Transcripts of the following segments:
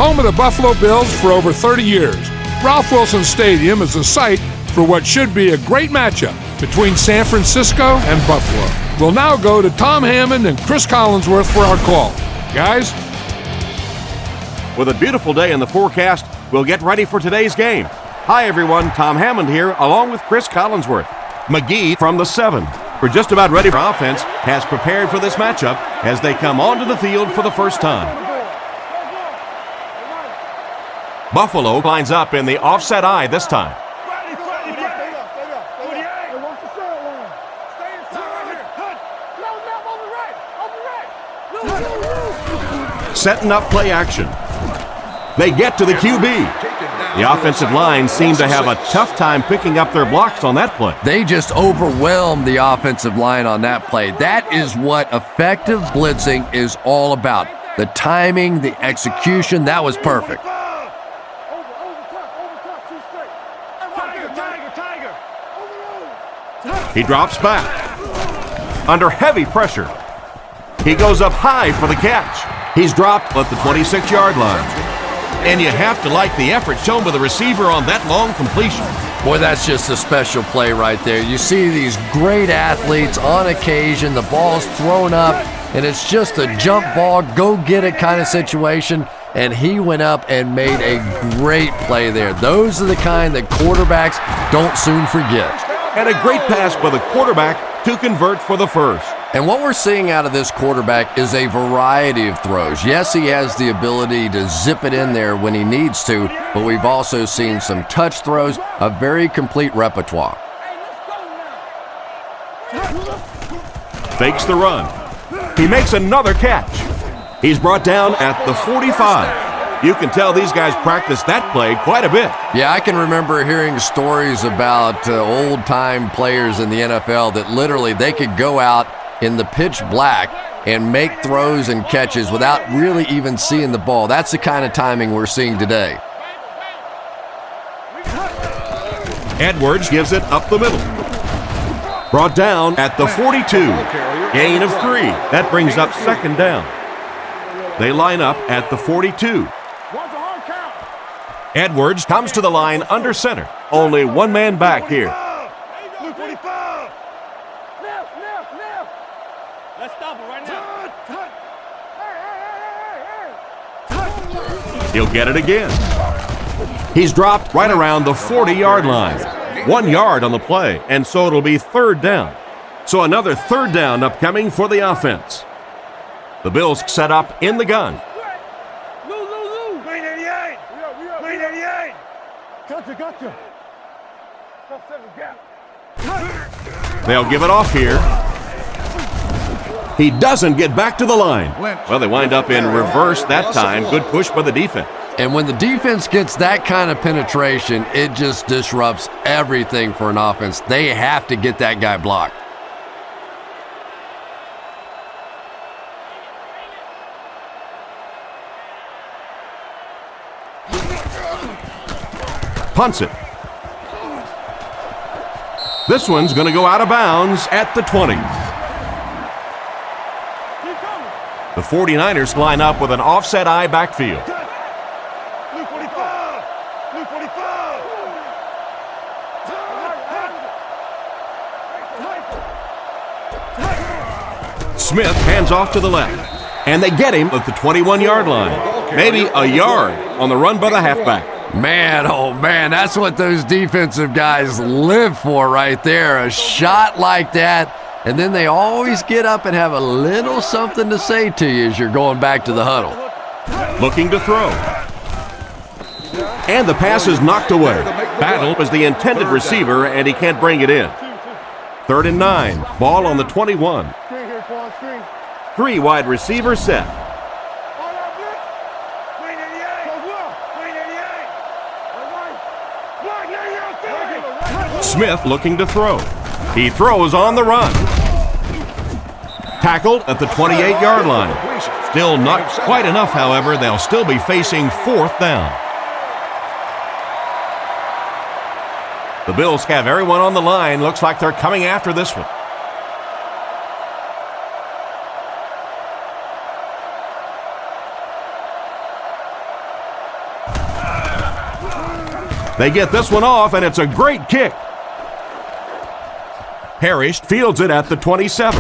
home of the Buffalo Bills for over 30 years, Ralph Wilson Stadium is the site for what should be a great matchup between San Francisco and Buffalo. We'll now go to Tom Hammond and Chris Collinsworth for our call. Guys? With a beautiful day in the forecast, we'll get ready for today's game. Hi everyone, Tom Hammond here, along with Chris Collinsworth. McGee from the 7. We're just about ready for offense, has prepared for this matchup as they come onto the field for the first time. Buffalo lines up in the offset eye this time. Setting up play action. They get to the QB. The offensive line seemed to have a tough time picking up their blocks on that play. They just overwhelmed the offensive line on that play. That is what effective blitzing is all about. The timing, the execution, that was perfect. He drops back. Under heavy pressure. He goes up high for the catch. He's dropped at the 26-yard line. And you have to like the effort shown by the receiver on that long completion. Boy, that's just a special play right there. You see these great athletes on occasion, the ball's thrown up, and it's just a jump ball, go get it kind of situation, and he went up and made a great play there. Those are the kind that quarterbacks don't soon forget. And a great pass by the quarterback to convert for the first. And what we're seeing out of this quarterback is a variety of throws. Yes, he has the ability to zip it in there when he needs to, but we've also seen some touch throws, a very complete repertoire. Fakes the run. He makes another catch. He's brought down at the 45. You can tell these guys practice that play quite a bit. Yeah, I can remember hearing stories about old-time players in the NFL that literally they could go out in the pitch black and make throws and catches without really even seeing the ball. That's the kind of timing we're seeing today. Edwards gives it up the middle. Brought down at the 42. Gain of 3. That brings up second down. They line up at the 42. Edwards comes to the line under center. Only one man back here. He'll get it again. He's dropped right around the 40-yard line. 1 yard on the play, and so it'll be third down. So another third down upcoming for the offense. The Bills set up in the gun. They'll give it off here. He doesn't get back to the line. Well, they wind up in reverse that time. Good push by the defense. And when the defense gets that kind of penetration, it just disrupts everything for an offense. They have to get that guy blocked. Punts it. This one's going to go out of bounds at the 20. The 49ers line up with an offset eye backfield. Smith hands off to the left, and they get him at the 21-yard line. Maybe a yard on the run by the halfback. Man, oh man, that's what those defensive guys live for right there. A shot like that, and then they always get up and have a little something to say to you as you're going back to the huddle. Looking to throw. And the pass is knocked away. Battle is the intended receiver, and he can't bring it in. 3rd and 9, ball on the 21. 3 wide receiver set. Smith looking to throw. He throws on the run. Tackled at the 28-yard line. Still not quite enough, however. They'll still be facing 4th down. The Bills have everyone on the line. Looks like they're coming after this one. They get this one off, and it's a great kick. Parrish fields it at the 27.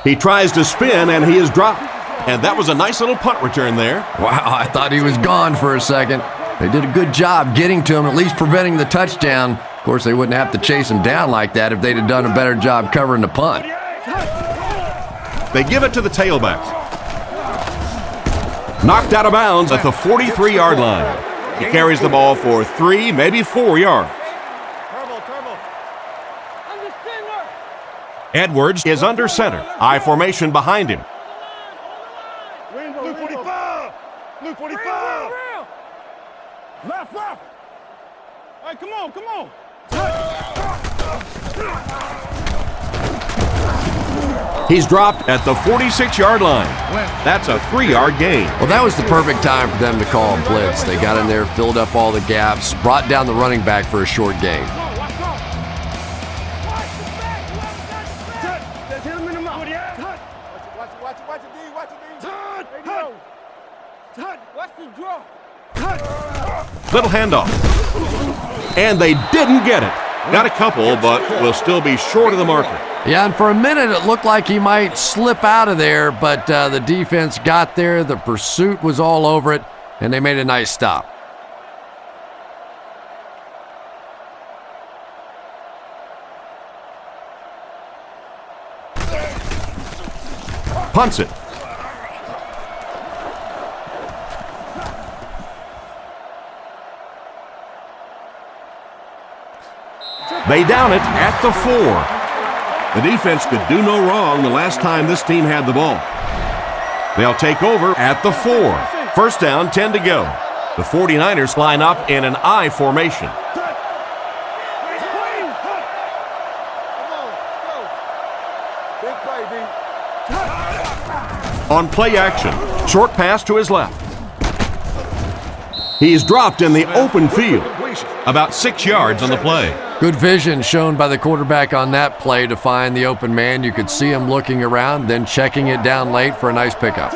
He tries to spin, and he is dropped. And that was a nice little punt return there. Wow, I thought he was gone for a second. They did a good job getting to him, at least preventing the touchdown. Of course, they wouldn't have to chase him down like that if they'd have done a better job covering the punt. They give it to the tailback. Knocked out of bounds at the 43-yard line. He carries the ball for 3, maybe 4 yards. Edwards is under center. I formation behind him. Blue 45. Blue 45. Left. All right, come on. He's dropped at the 46-yard line. That's a 3-yard gain. Well, that was the perfect time for them to call a blitz. They got in there, filled up all the gaps, brought down the running back for a short gain. Little handoff. And they didn't get it. Got a couple, but will still be short of the marker. Yeah, and for a minute it looked like he might slip out of there, but the defense got there, the pursuit was all over it, and they made a nice stop. Punts it. They down it at the 4. The defense could do no wrong the last time this team had the ball. They'll take over at the 4. First down, 10 to go. The 49ers line up in an I formation. On play action, short pass to his left. He's dropped in the open field, about 6 yards on the play. Good vision shown by the quarterback on that play to find the open man. You could see him looking around, then checking it down late for a nice pickup.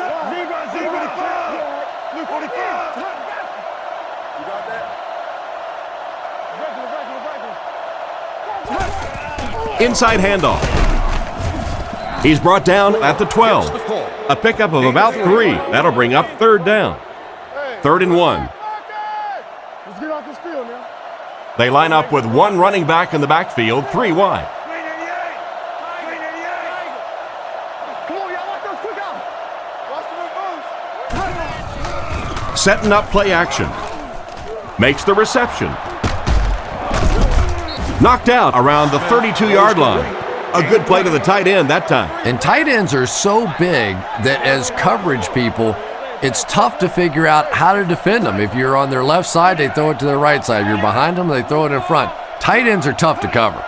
Inside handoff. He's brought down at the 12. A pickup of about 3. That'll bring up third down. 3rd and 1. Let's get off this field now. They line up with one running back in the backfield, 3 wide. Come on, y'all, let those quick out. Watch the moves. Setting up play action. Makes the reception. Knocked out around the 32-yard line. A good play to the tight end that time. And tight ends are so big that as coverage people, it's tough to figure out how to defend them. If you're on their left side, they throw it to their right side. If you're behind them, they throw it in front. Tight ends are tough to cover.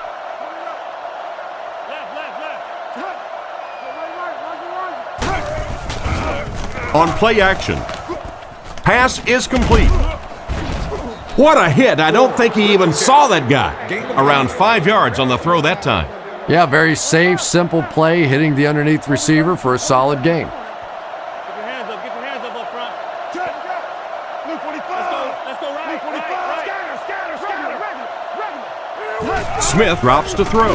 On play action. Pass is complete. What a hit. I don't think he even saw that guy. Around 5 yards on the throw that time. Yeah, very safe, simple play, hitting the underneath receiver for a solid gain. Get your hands up up front. Blue 45. Let's go right. Blue 45. Scatter. Smith drops to throw.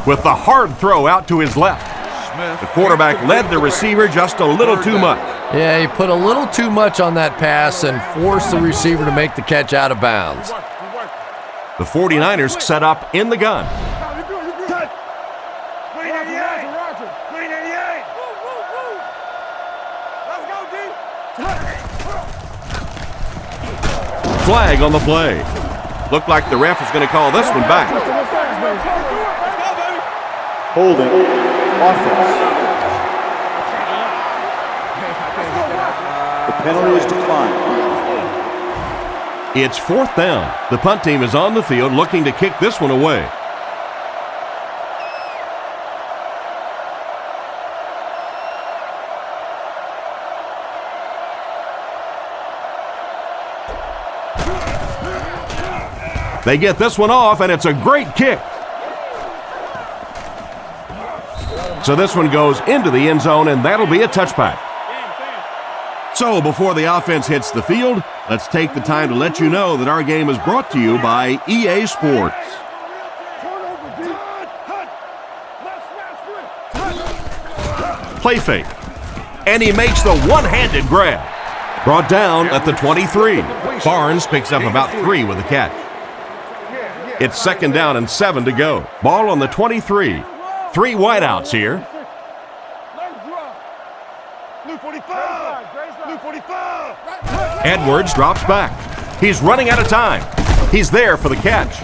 With the hard throw out to his left. The quarterback led the receiver just a little too much. Yeah, he put a little too much on that pass and forced the receiver to make the catch out of bounds. The 49ers set up in the gun. Flag on the play. Looked like the ref was going to call this one back. Holding offense. The penalty is declined. It's 4th down. The punt team is on the field looking to kick this one away. They get this one off, and it's a great kick. So this one goes into the end zone, and that'll be a touchback. So before the offense hits the field, let's take the time to let you know that our game is brought to you by EA Sports. Play fake. And he makes the one-handed grab. Brought down at the 23. Barnes picks up about 3 with a catch. It's 2nd down and 7 to go. Ball on the 23. 3 wideouts here. Edwards drops back. He's running out of time. He's there for the catch.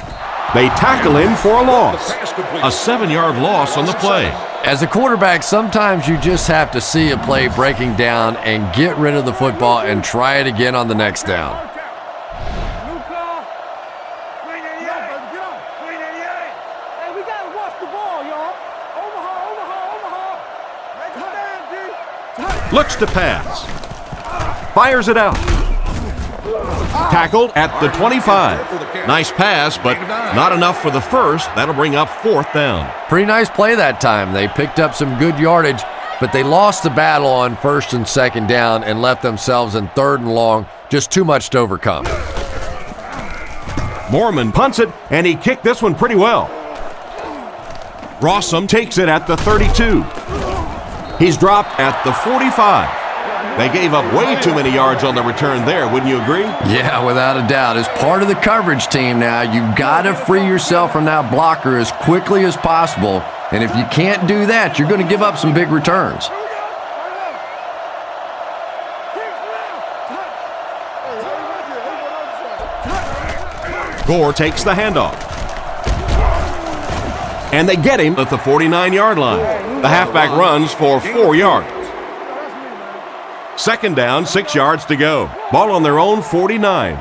They tackle him for a loss. A 7-yard loss on the play. As a quarterback, sometimes you just have to see a play breaking down and get rid of the football and try it again on the next down. Looks to pass. Fires it out. Tackled at the 25. Nice pass, but not enough for the first. That'll bring up 4th down. Pretty nice play that time. They picked up some good yardage, but they lost the battle on 1st and 2nd down and left themselves in 3rd and long. Just too much to overcome. Mormon punts it, and he kicked this one pretty well. Rossum takes it at the 32. He's dropped at the 45. They gave up way too many yards on the return there, wouldn't you agree? Yeah, without a doubt. As part of the coverage team now, you've got to free yourself from that blocker as quickly as possible. And if you can't do that, you're going to give up some big returns. Gore takes the handoff. And they get him at the 49-yard line. The halfback runs for 4 yards. 2nd down, 6 yards to go. Ball on their own 49.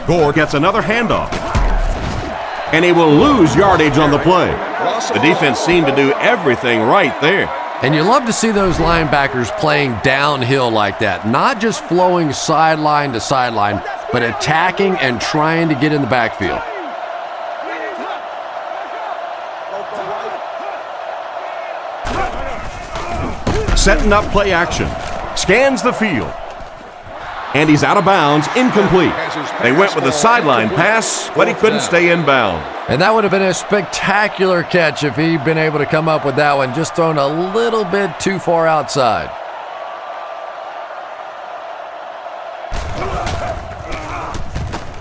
Gore gets another handoff. And he will lose yardage on the play. The defense seemed to do everything right there. And you love to see those linebackers playing downhill like that, not just flowing sideline to sideline, but attacking and trying to get in the backfield. Setting up play action. Scans the field. And he's out of bounds, incomplete. They went with a sideline pass, but he couldn't stay in bounds. And that would have been a spectacular catch if he'd been able to come up with that one, just thrown a little bit too far outside.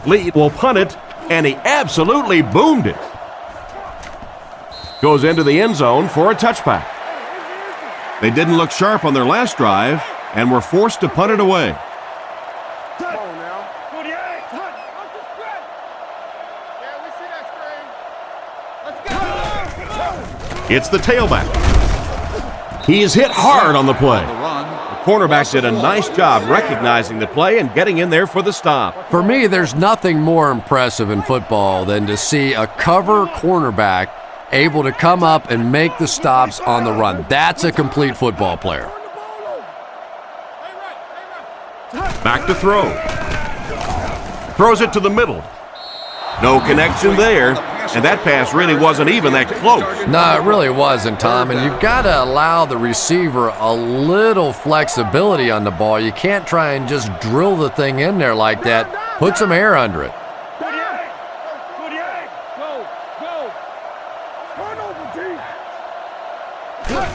Lee will punt it, and he absolutely boomed it. Goes into the end zone for a touchback. They didn't look sharp on their last drive and were forced to punt it away. It's the tailback. He's hit hard on the play. The cornerback did a nice job recognizing the play and getting in there for the stop. For me, there's nothing more impressive in football than to see a cover cornerback able to come up and make the stops on the run. That's a complete football player. Back to throw. Throws it to the middle. No connection there. And that pass really wasn't even that close. No, it really wasn't, Tom. And you've got to allow the receiver a little flexibility on the ball. You can't try and just drill the thing in there like that. Put some air under it.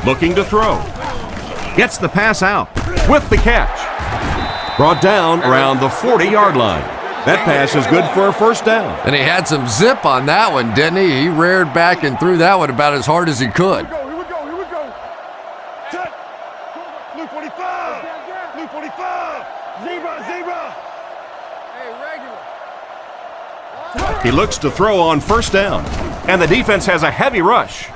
Looking to throw. Gets the pass out with the catch. Brought down around the 40-yard line. That pass is good for a first down. And he had some zip on that one, didn't he? He reared back and threw that one about as hard as he could. Here we go. Set. Blue 45. Blue 45. Zebra. Hey, regular. He looks to throw on first down. And the defense has a heavy rush.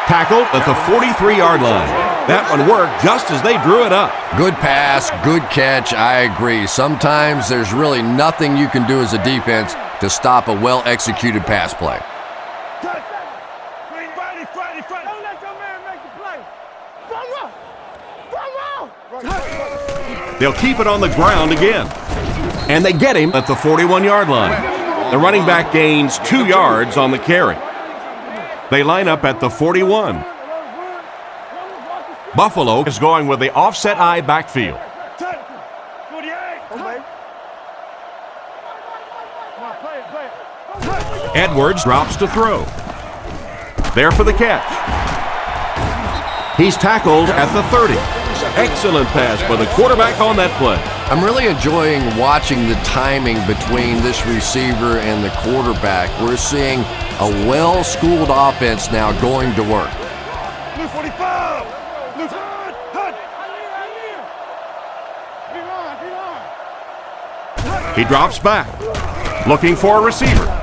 Tackled at the 43-yard line. That one worked just as they drew it up. Good pass, good catch, I agree. Sometimes there's really nothing you can do as a defense to stop a well-executed pass play. Don't let your man make the play. Front row. They'll keep it on the ground again. And they get him at the 41-yard line. The running back gains 2 yards on the carry. They line up at the 41. Buffalo is going with the offset eye backfield. Edwards drops to throw. There for the catch. He's tackled at the 30. Excellent pass by the quarterback on that play. I'm really enjoying watching the timing between this receiver and the quarterback. We're seeing a well-schooled offense now going to work. Blue 45! Blue hut! He drops back, looking for a receiver.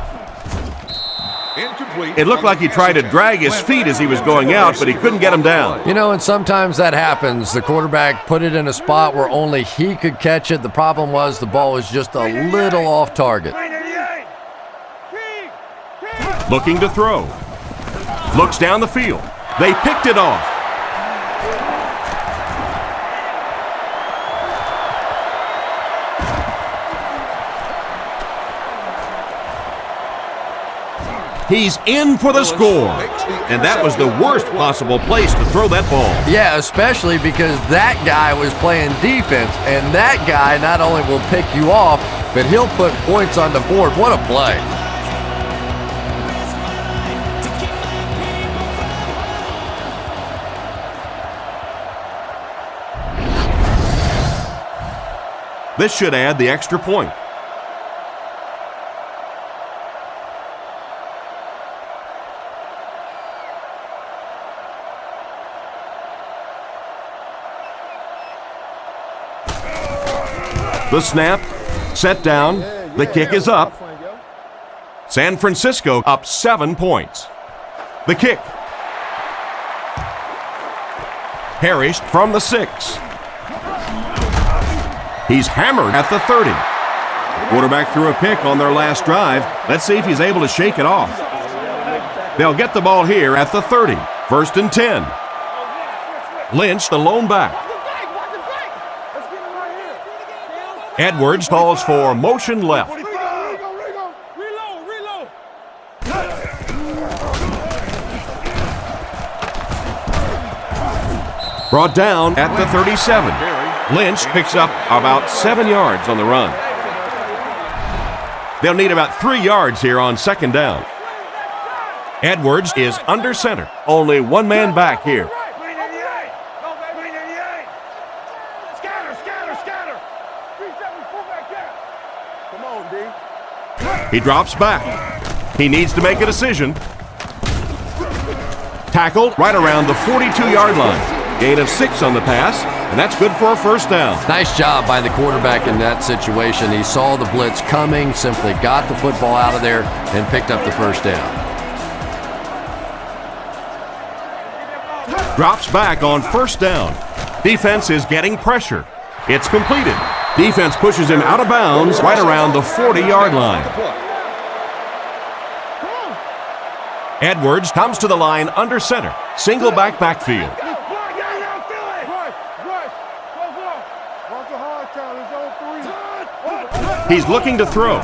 It looked like he tried to drag his feet as he was going out, but he couldn't get him down. You know, and sometimes that happens. The quarterback put it in a spot where only he could catch it. The problem was the ball was just a little off target. Looking to throw. Looks down the field. They picked it off. He's in for the score. And that was the worst possible place to throw that ball. Yeah, especially because that guy was playing defense, and that guy not only will pick you off, but he'll put points on the board. What a play. This should add the extra point. The snap, set down, the kick is up. San Francisco up 7 points. The kick. Parrish from the 6. He's hammered at the 30. Quarterback threw a pick on their last drive. Let's see if he's able to shake it off. They'll get the ball here at the 30. 1st and 10. Lynch, the lone back. Edwards calls for motion left. Brought down at the 37. Lynch picks up about 7 yards on the run. They'll need about 3 yards here on 2nd down. Edwards is under center. Only one man back here. He drops back. He needs to make a decision. Tackled right around the 42-yard line. Gain of 6 on the pass, and that's good for a 1st down. Nice job by the quarterback in that situation. He saw the blitz coming, simply got the football out of there, and picked up the 1st down. Drops back on 1st down. Defense is getting pressure. It's completed. Defense pushes him out of bounds right around the 40-yard line. Edwards comes to the line under center. Single backfield. He's looking to throw.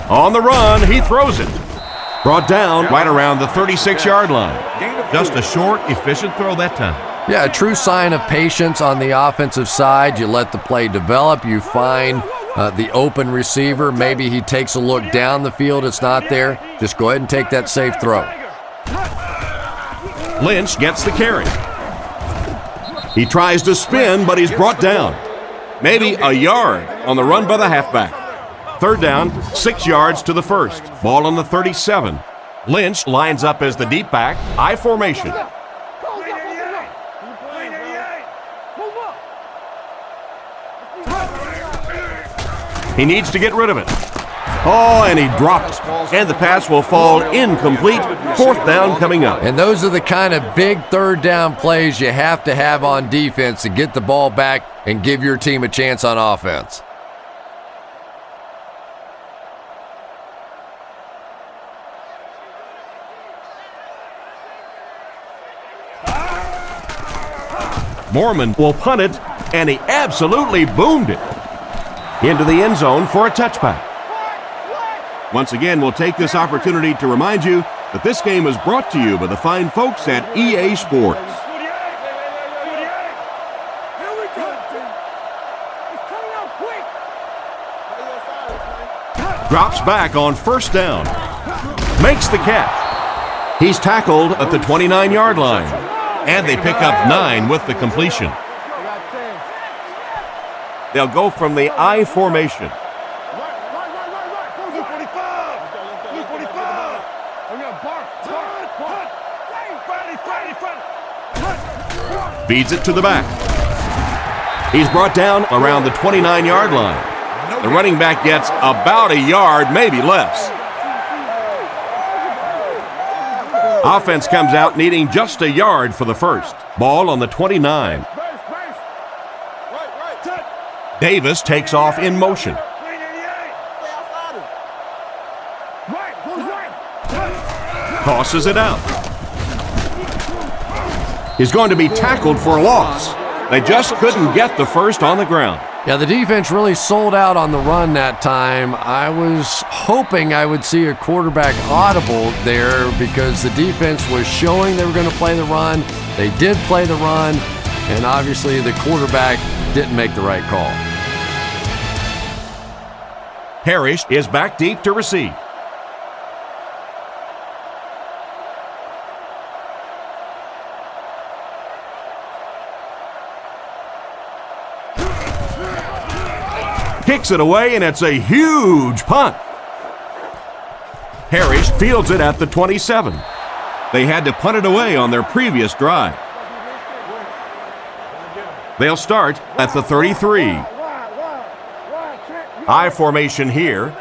On the run, he throws it. Brought down right around the 36-yard line. Just a short, efficient throw that time. Yeah, a true sign of patience on the offensive side. You let the play develop. You find the open receiver. Maybe he takes a look down the field. It's not there. Just go ahead and take that safe throw. Lynch gets the carry. He tries to spin, but he's brought down. Maybe a yard on the run by the halfback. 3rd down, 6 yards to the 1st. Ball on the 37. Lynch lines up as the deep back, I formation. He needs to get rid of it. Oh, and he dropped it. And the pass will fall incomplete. 4th down coming up. And those are the kind of big 3rd down plays you have to have on defense to get the ball back and give your team a chance on offense. Mormon will punt it and he absolutely boomed it into the end zone for a touchback. Once again, we'll take this opportunity to remind you that this game is brought to you by the fine folks at EA Sports. Drops back on first down. Makes the catch. He's tackled at the 29-yard line. And they pick up 9 with the completion. They'll go from the I formation. Feeds it to the back. He's brought down around the 29-yard line. The running back gets about a yard, maybe less. Offense comes out needing just a yard for the first. Ball on the 29. Davis takes off in motion. Tosses it out. He's going to be tackled for a loss. They just couldn't get the first on the ground. Yeah, the defense really sold out on the run that time. I was hoping I would see a quarterback audible there because the defense was showing they were going to play the run. They did play the run, and obviously the quarterback didn't make the right call. Parrish is back deep to receive. Kicks it away, and it's a huge punt. Parrish fields it at the 27. They had to punt it away on their previous drive. They'll start at the 33. I formation here.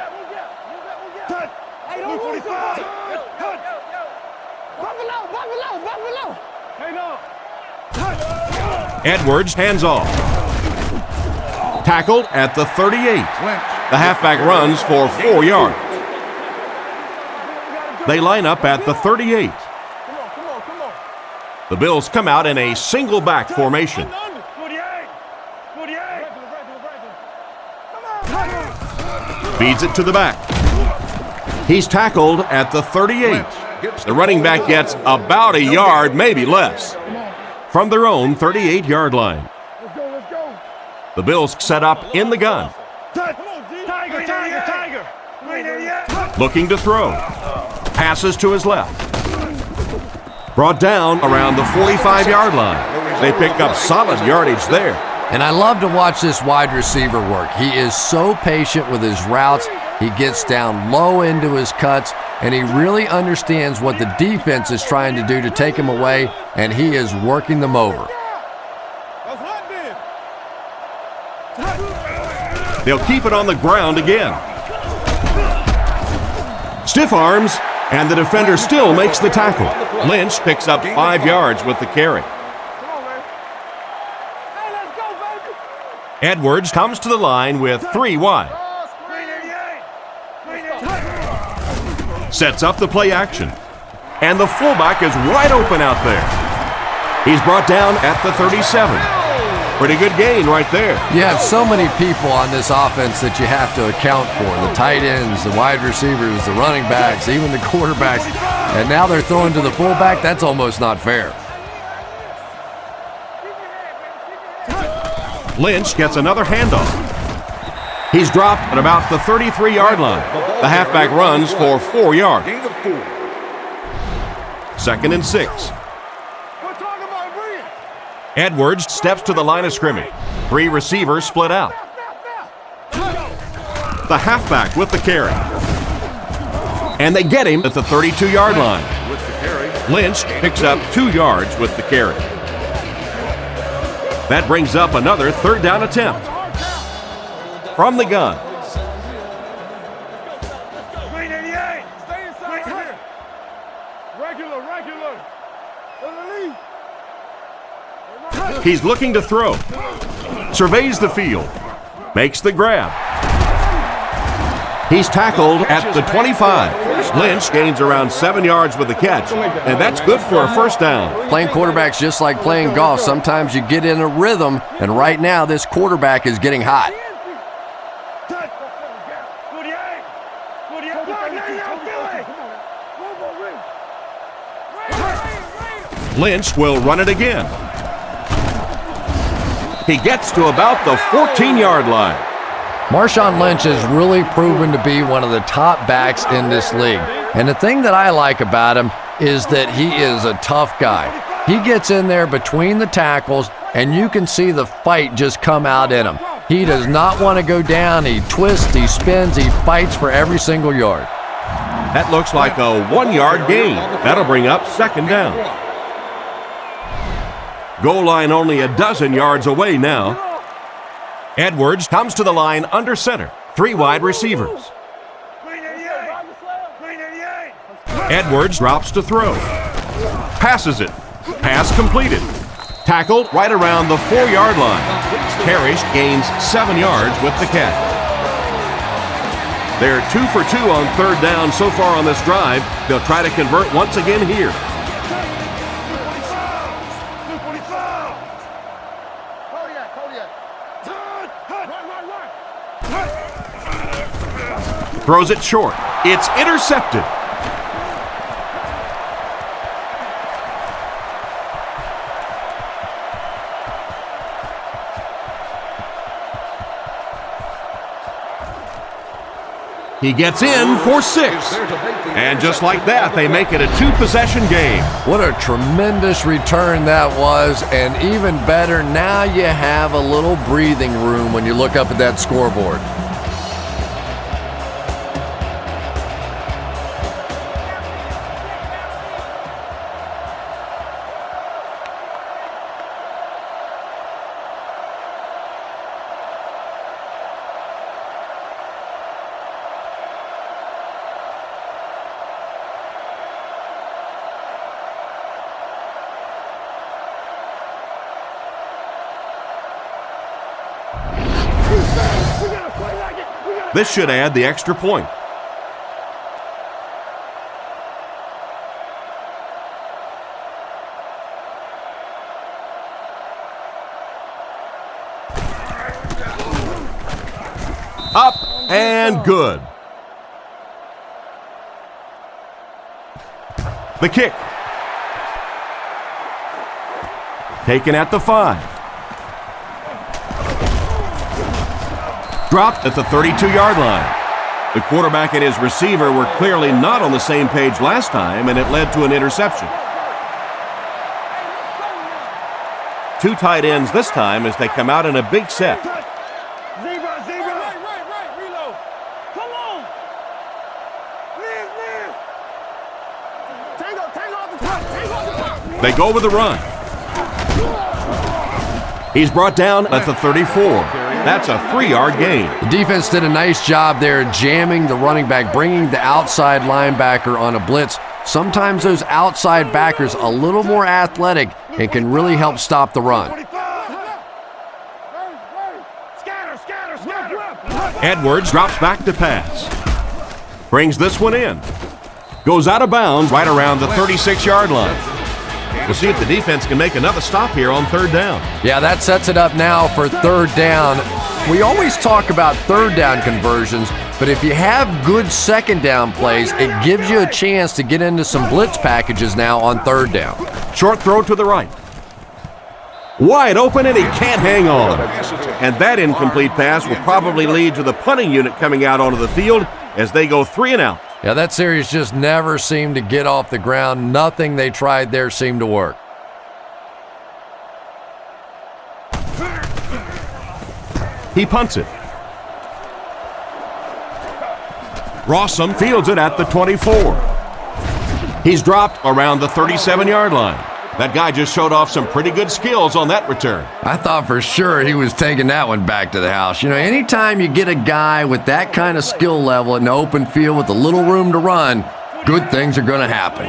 Edwards hands off. Tackled at the 38. The halfback runs for 4 yards. They line up at the 38. The Bills come out in a single back formation. Feeds it to the back. He's tackled at the 38. The running back gets about a yard, maybe less, from their own 38-yard line. The Bills set up in the gun. Looking to throw. Passes to his left. Brought down around the 45-yard line. They pick up solid yardage there. And I love to watch this wide receiver work. He is so patient with his routes. He gets down low into his cuts, and he really understands what the defense is trying to do to take him away, and he is working them over. They'll keep it on the ground again. Stiff arms, and the defender still makes the tackle. Lynch picks up 5 yards with the carry. Edwards comes to the line with 3 wide. Sets up the play action. And the fullback is wide open out there. He's brought down at the 37. Pretty good gain right there. You have so many people on this offense that you have to account for. The tight ends, the wide receivers, the running backs, even the quarterbacks. And now they're throwing to the fullback. That's almost not fair. Lynch gets another handoff. He's dropped at about the 33-yard line. The halfback runs for 4 yards. 2nd and 6. Edwards steps to the line of scrimmage. 3 receivers split out. The halfback with the carry. And they get him at the 32-yard line. Lynch picks up 2 yards with the carry. That brings up another 3rd down attempt. From the gun. He's looking to throw. Surveys the field. Makes the grab. He's tackled at the 25. Lynch gains around 7 yards with the catch, and that's good for a first down. Playing quarterback's just like playing golf. Sometimes you get in a rhythm, and right now this quarterback is getting hot. Lynch will run it again. He gets to about the 14-yard line. Marshawn Lynch has really proven to be one of the top backs in this league. And the thing that I like about him is that he is a tough guy. He gets in there between the tackles, and you can see the fight just come out in him. He does not want to go down. He twists, he spins, he fights for every single yard. That looks like a 1-yard gain. That'll bring up second down. Goal line only a dozen yards away now. Edwards comes to the line under center. 3 wide receivers. Edwards drops to throw. Passes it. Pass completed. Tackled right around the 4-yard line. Parrish gains 7 yards with the catch. They're 2 for 2 on third down so far on this drive. They'll try to convert once again here. Throws it short. It's intercepted. He gets in for 6. And just like that, they make it a 2-possession game. What a tremendous return that was, and even better, now you have a little breathing room when you look up at that scoreboard. This should add the extra point. Up and good. The kick. Taken at the 5. Dropped at the 32-yard line. The quarterback and his receiver were clearly not on the same page last time, and it led to an interception. 2 tight ends this time as they come out in a big set. Zebra, zebra. Right, reload. Come on. Live. Tango off the top. They go with the run. He's brought down at the 34. That's a 3-yard gain. The defense did a nice job there jamming the running back, bringing the outside linebacker on a blitz. Sometimes those outside backers a little more athletic and can really help stop the run. Edwards drops back to pass. Brings this one in. Goes out of bounds right around the 36-yard line. We'll see if the defense can make another stop here on third down. Yeah, that sets it up now for third down. We always talk about third down conversions, but if you have good second down plays, it gives you a chance to get into some blitz packages now on third down. Short throw to the right. Wide open, and he can't hang on. And that incomplete pass will probably lead to the punting unit coming out onto the field as they go 3 and out. Yeah, that series just never seemed to get off the ground. Nothing they tried there seemed to work. He punts it. Rossum fields it at the 24. He's dropped around the 37-yard line. That guy just showed off some pretty good skills on that return. I thought for sure he was taking that one back to the house. You know, anytime you get a guy with that kind of skill level in the open field with a little room to run, good things are going to happen.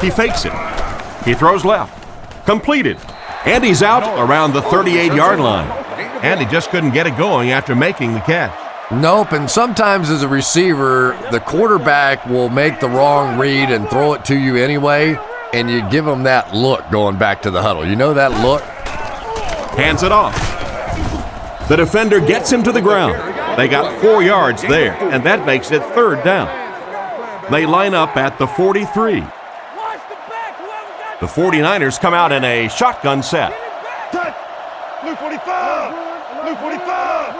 He fakes it. He throws left. Completed. And he's out around the 38-yard line. And he just couldn't get it going after making the catch. Nope, and sometimes as a receiver, the quarterback will make the wrong read and throw it to you anyway, and you give him that look going back to the huddle. You know that look? Hands it off. The defender gets him to the ground. They got 4 yards there, and that makes it 3rd down. They line up at the 43. The 49ers come out in a shotgun set. Blue 45! Blue 45!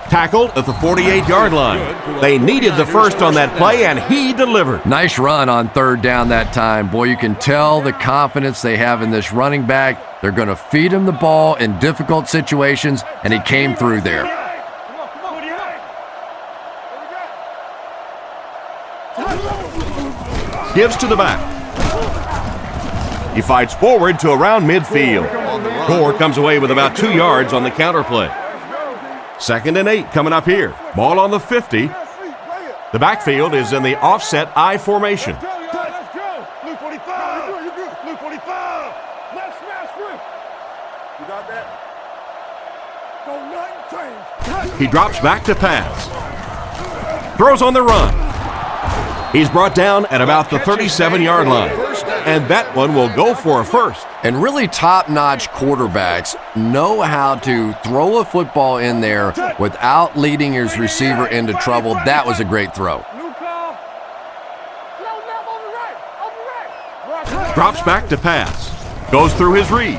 Tackled at the 48-yard line. They needed the first on that play, and he delivered. Nice run on 3rd down that time. Boy, you can tell the confidence they have in this running back. They're going to feed him the ball in difficult situations, and he came through there. Gives to the back. He fights forward to around midfield. Gore comes away with about 2 yards on the counter play. 2nd and 8 coming up here. Ball on the 50. The backfield is in the offset I formation. Let's go! Blue 45! Blue 45! Let's smash free! You got that? Don't nothing change. He drops back to pass. Throws on the run. He's brought down at about the 37-yard line. And that one will go for a first. And really top-notch quarterbacks know how to throw a football in there without leading his receiver into trouble. That was a great throw. Drops back to pass. Goes through his read.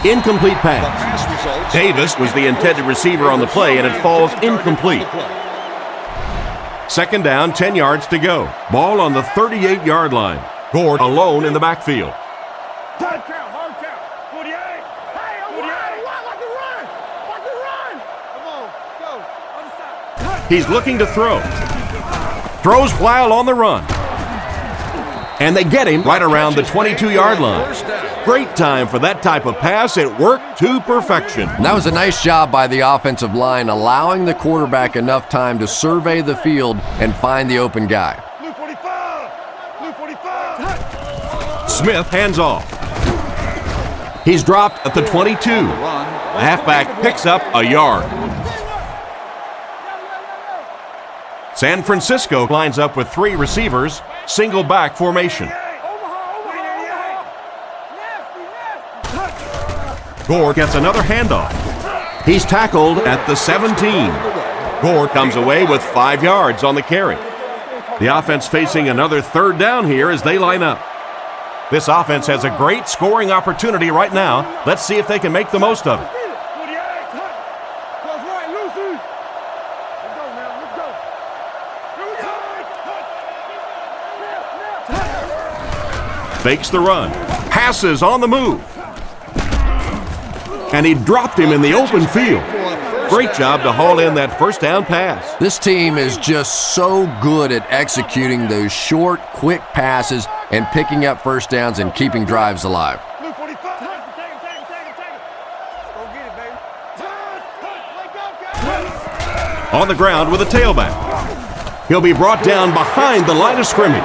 Incomplete pass. Davis was the intended receiver on the play, and it falls incomplete. 2nd down, 10 yards to go. Ball on the 38-yard line. Gore alone in the backfield. Hard count, 48. Hey, like the run. Come on, go. Other side. He's looking to throw. Throws while on the run. And they get him right around the 22-yard line. Great time for that type of pass. It worked to perfection. And that was a nice job by the offensive line, allowing the quarterback enough time to survey the field and find the open guy. Blue 45. Blue 45. Smith hands off. He's dropped at the 22. The halfback picks up a yard. San Francisco lines up with 3 receivers, single back formation. Gore gets another handoff. He's tackled at the 17. Gore comes away with 5 yards on the carry. The offense facing another 3rd down here as they line up. This offense has a great scoring opportunity right now. Let's see if they can make the most of it. Fakes the run. Passes on the move. And he dropped him in the open field. Great job to haul in that 1st down pass. This team is just so good at executing those short, quick passes and picking up 1st downs and keeping drives alive. On the ground with a tailback. He'll be brought down behind the line of scrimmage.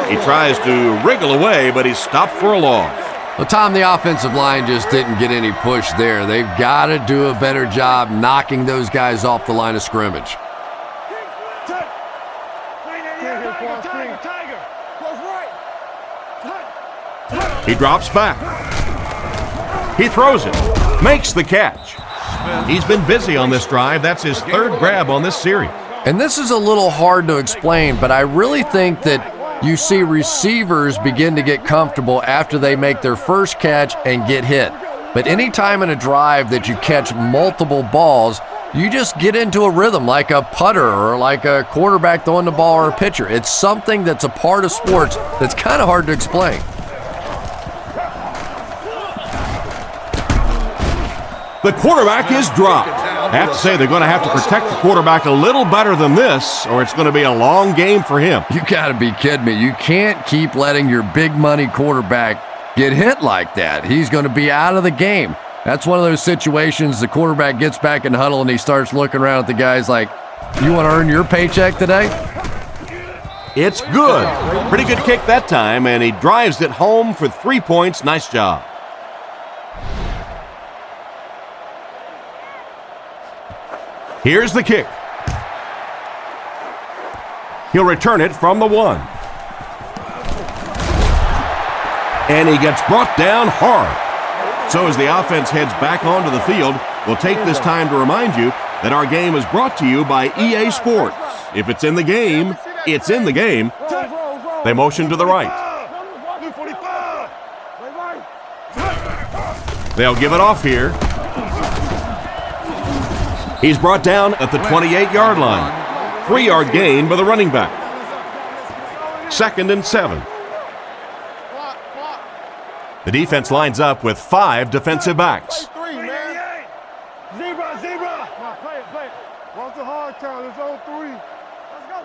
He tries to wriggle away, but he's stopped for a loss. Well, Tom, the offensive line just didn't get any push there. They've got to do a better job knocking those guys off the line of scrimmage. He drops back. He throws it. Makes the catch. He's been busy on this drive. That's his 3rd grab on this series. And this is a little hard to explain, but I really think that you see receivers begin to get comfortable after they make their first catch and get hit. But anytime in a drive that you catch multiple balls, you just get into a rhythm like a putter or like a quarterback throwing the ball or a pitcher. It's something that's a part of sports that's kind of hard to explain. The quarterback is dropped. I have to say they're going to have to protect the quarterback a little better than this, or it's going to be a long game for him. You got to be kidding me. You can't keep letting your big money quarterback get hit like that. He's going to be out of the game. That's one of those situations the quarterback gets back in huddle and he starts looking around at the guys like, you want to earn your paycheck today? It's good. Pretty good kick that time, and he drives it home for 3 points. Nice job. Here's the kick. He'll return it from the 1. And he gets brought down hard. So as the offense heads back onto the field, we'll take this time to remind you that our game is brought to you by EA Sports. If it's in the game, it's in the game. They motion to the right. They'll give it off here. He's brought down at the 28-yard line. 3-yard gain by the running back. 2nd and 7. The defense lines up with 5 defensive backs. Zebra, zebra. Now play it, play it. What's the hard count? It's on 3. Let's go,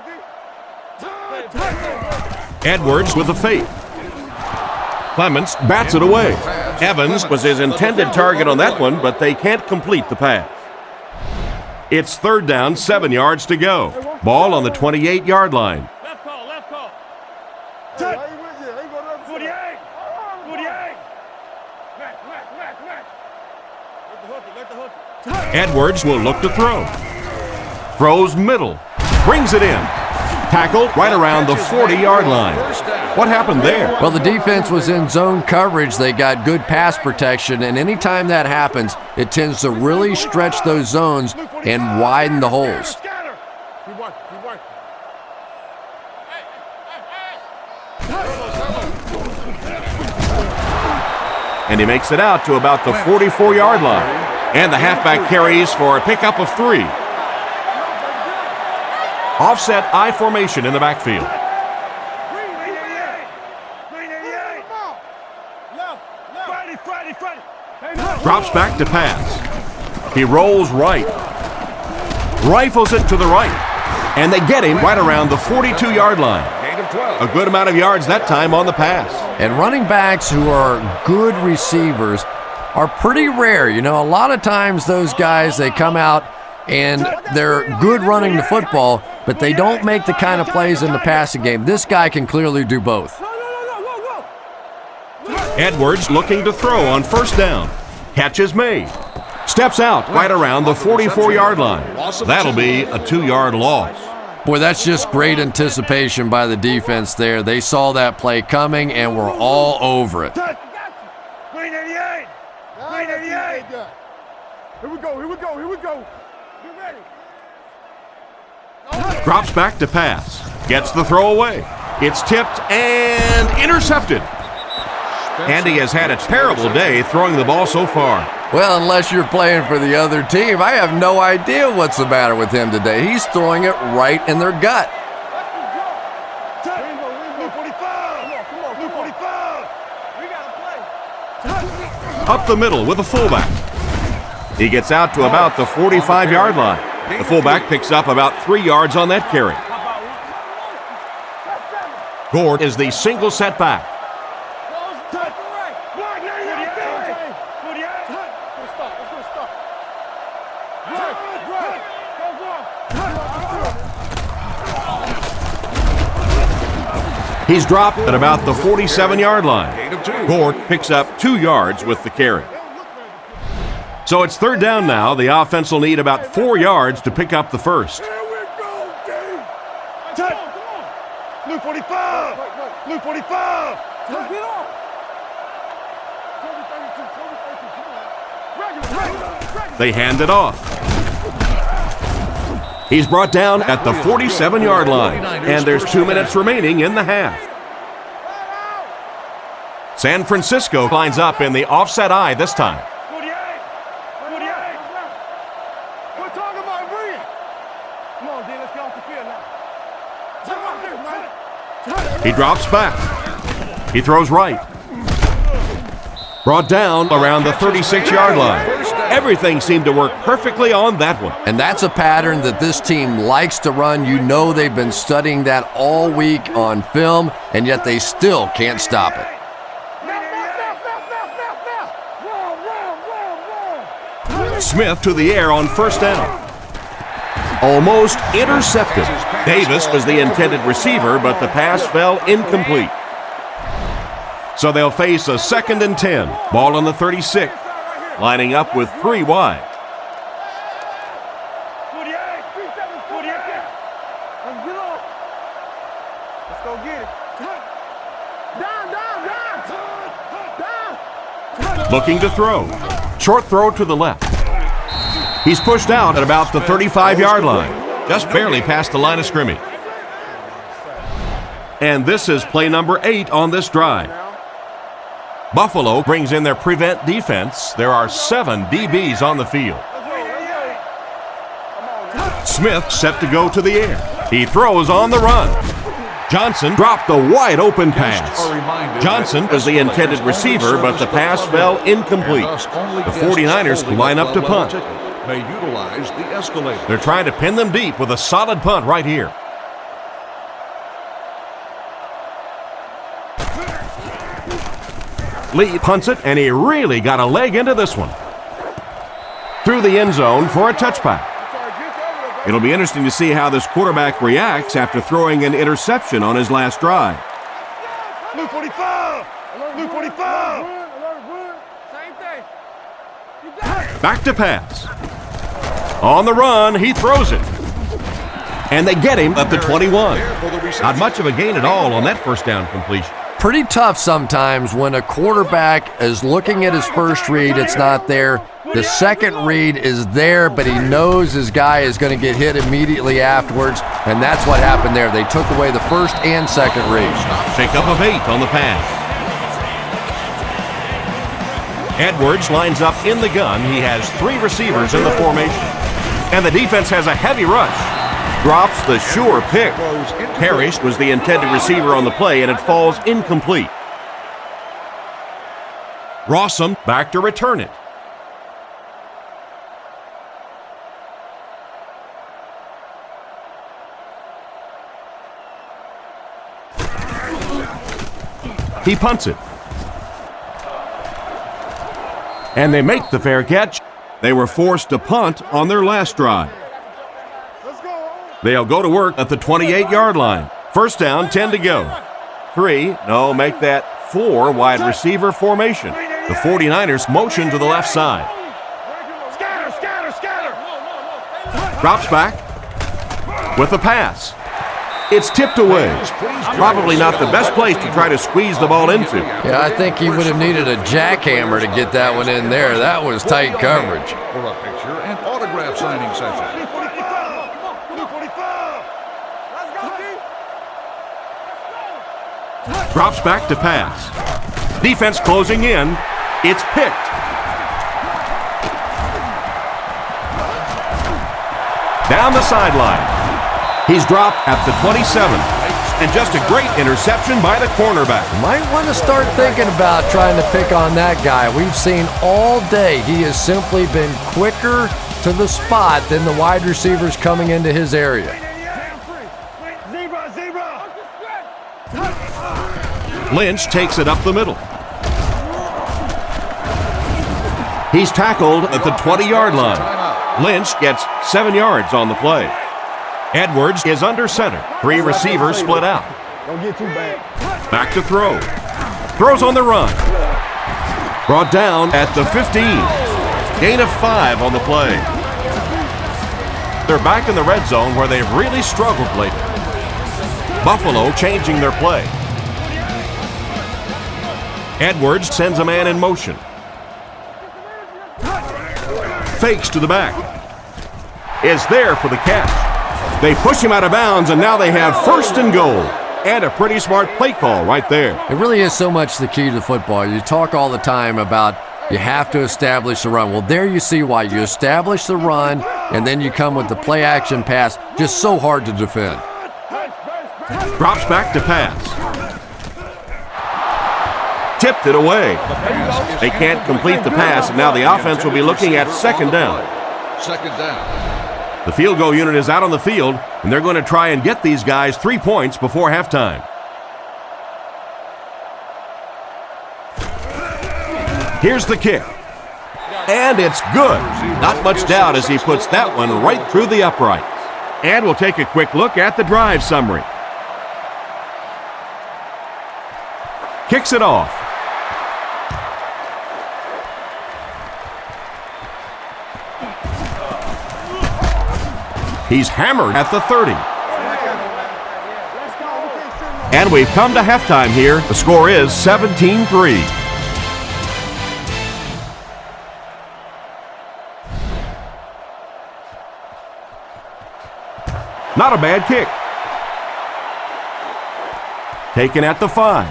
D. Edwards with the fake. Clements bats it away. Evans was his intended target on that one, but they can't complete the pass. It's 3rd down, 7 yards to go. Ball on the 28-yard line. Left call, left call. 48. 48. Let the hook. Edwards will look to throw. Throws middle. Brings it in. Tackled right around the 40-yard line. What happened there? Well, the defense was in zone coverage. They got good pass protection, and anytime that happens, it tends to really stretch those zones and widen the holes. And he makes it out to about the 44-yard line. And the halfback carries for a pickup of 3. Offset I formation in the backfield. Drops back to pass. He rolls right. Rifles it to the right. And they get him right around the 42-yard line. A good amount of yards that time on the pass. And running backs who are good receivers are pretty rare. You know, a lot of times those guys, they come out and they're good running the football, but they don't make the kind of plays in the passing game. This guy can clearly do both. Edwards looking to throw on 1st down. Catch is made. Steps out right around the 44-yard line. That'll be a 2-yard loss. Boy, that's just great anticipation by the defense there. They saw that play coming and were all over it. Green 88. Green 88. Here we go. Get ready. Drops back to pass. Gets the throw away. It's tipped and intercepted. Andy has had a terrible day throwing the ball so far. Well, unless you're playing for the other team, I have no idea what's the matter with him today. He's throwing it right in their gut. Up the middle with a fullback. He gets out to about the 45-yard line. The fullback picks up about 3 yards on that carry. Gord is the single setback. He's dropped at about the 47-yard line. Gord picks up 2 yards with the carry. So it's 3rd down now. The offense will need about 4 yards to pick up the first. Here we go, Dave. Blue 45. Blue 45. Let's get off. They hand it off. He's brought down at the 47-yard line, and there's 2 minutes remaining in the half. San Francisco lines up in the offset I this time. 48. We're talking about bringing. Come on, D, let's get off the field now. He drops back. He throws right. Brought down around the 36-yard line. Everything seemed to work perfectly on that one. And that's a pattern that this team likes to run. You know they've been studying that all week on film, and yet they still can't stop it. Smith to the air on 1st down. Almost intercepted. Davis was the intended receiver, but the pass fell incomplete. So they'll face a 2nd and 10. Ball on the 36. Lining up with 3 wide. Let's go get it. Down. Looking to throw. Short throw to the left. He's pushed out at about the 35-yard line. Just barely past the line of scrimmage. And this is play number 8 on this drive. Buffalo brings in their prevent defense. There are 7 DBs on the field. Smith set to go to the air. He throws on the run. Johnson dropped the wide open pass. Johnson was the intended receiver, but the pass fell incomplete. The 49ers line up to punt. They're trying to pin them deep with a solid punt right here. Lee punts it, and he really got a leg into this one. Through the end zone for a touchback. It'll be interesting to see how this quarterback reacts after throwing an interception on his last drive. Blue 45! Blue 45! Same thing. Back to pass. On the run, he throws it. And they get him at the 21. Not much of a gain at all on that first down completion. Pretty tough sometimes when a quarterback is looking at his first read, it's not there. The second read is there, but he knows his guy is going to get hit immediately afterwards, and that's what happened there. They took away the first and second read. Shake-up of 8 on the pass. Edwards lines up in the gun. He has 3 receivers in the formation. And the defense has a heavy rush. Drops the sure pick. Parrish was the intended receiver on the play, and it falls incomplete. Rossum back to return it. He punts it. And they make the fair catch. They were forced to punt on their last drive. They'll go to work at the 28-yard line. First down, 10 to go. make that 4 wide receiver formation. The 49ers motion to the left side. Drops back with a pass. It's tipped away. Probably not the best place to try to squeeze the ball into. Yeah, I think he would have needed a jackhammer to get that one in there. That was tight coverage. For a picture and autograph signing session. Drops back to pass. Defense closing in. It's picked. Down the sideline. He's dropped at the 27. And just a great interception by the cornerback. Might want to start thinking about trying to pick on that guy. We've seen all day he has simply been quicker to the spot than the wide receivers coming into his area. Lynch takes it up the middle. He's tackled at the 20-yard line. Lynch gets 7 yards on the play. Edwards is under center. 3 receivers split out. Don't get too bad. Back to throw. Throws on the run. Brought down at the 15. Gain of 5 on the play. They're back in the red zone where they've really struggled lately. Buffalo changing their play. Edwards sends a man in motion. Fakes to the back. Is there for the catch. They push him out of bounds, and now they have 1st and goal. And a pretty smart play call right there. It really is so much the key to football. You talk all the time about you have to establish the run. Well, there you see why. You establish the run, and then you come with the play-action pass. Just so hard to defend. Drops back to pass. Tipped it away. They can't complete the pass, and now the offense will be looking at 2nd down. 2nd down. The field goal unit is out on the field, and they're going to try and get these guys 3 points before halftime. Here's the kick. And it's good. Not much doubt as he puts that one right through the uprights. And we'll take a quick look at the drive summary. Kicks it off. He's hammered at the 30. And we've come to halftime here. The score is 17-3. Not a bad kick. Taken at the 5.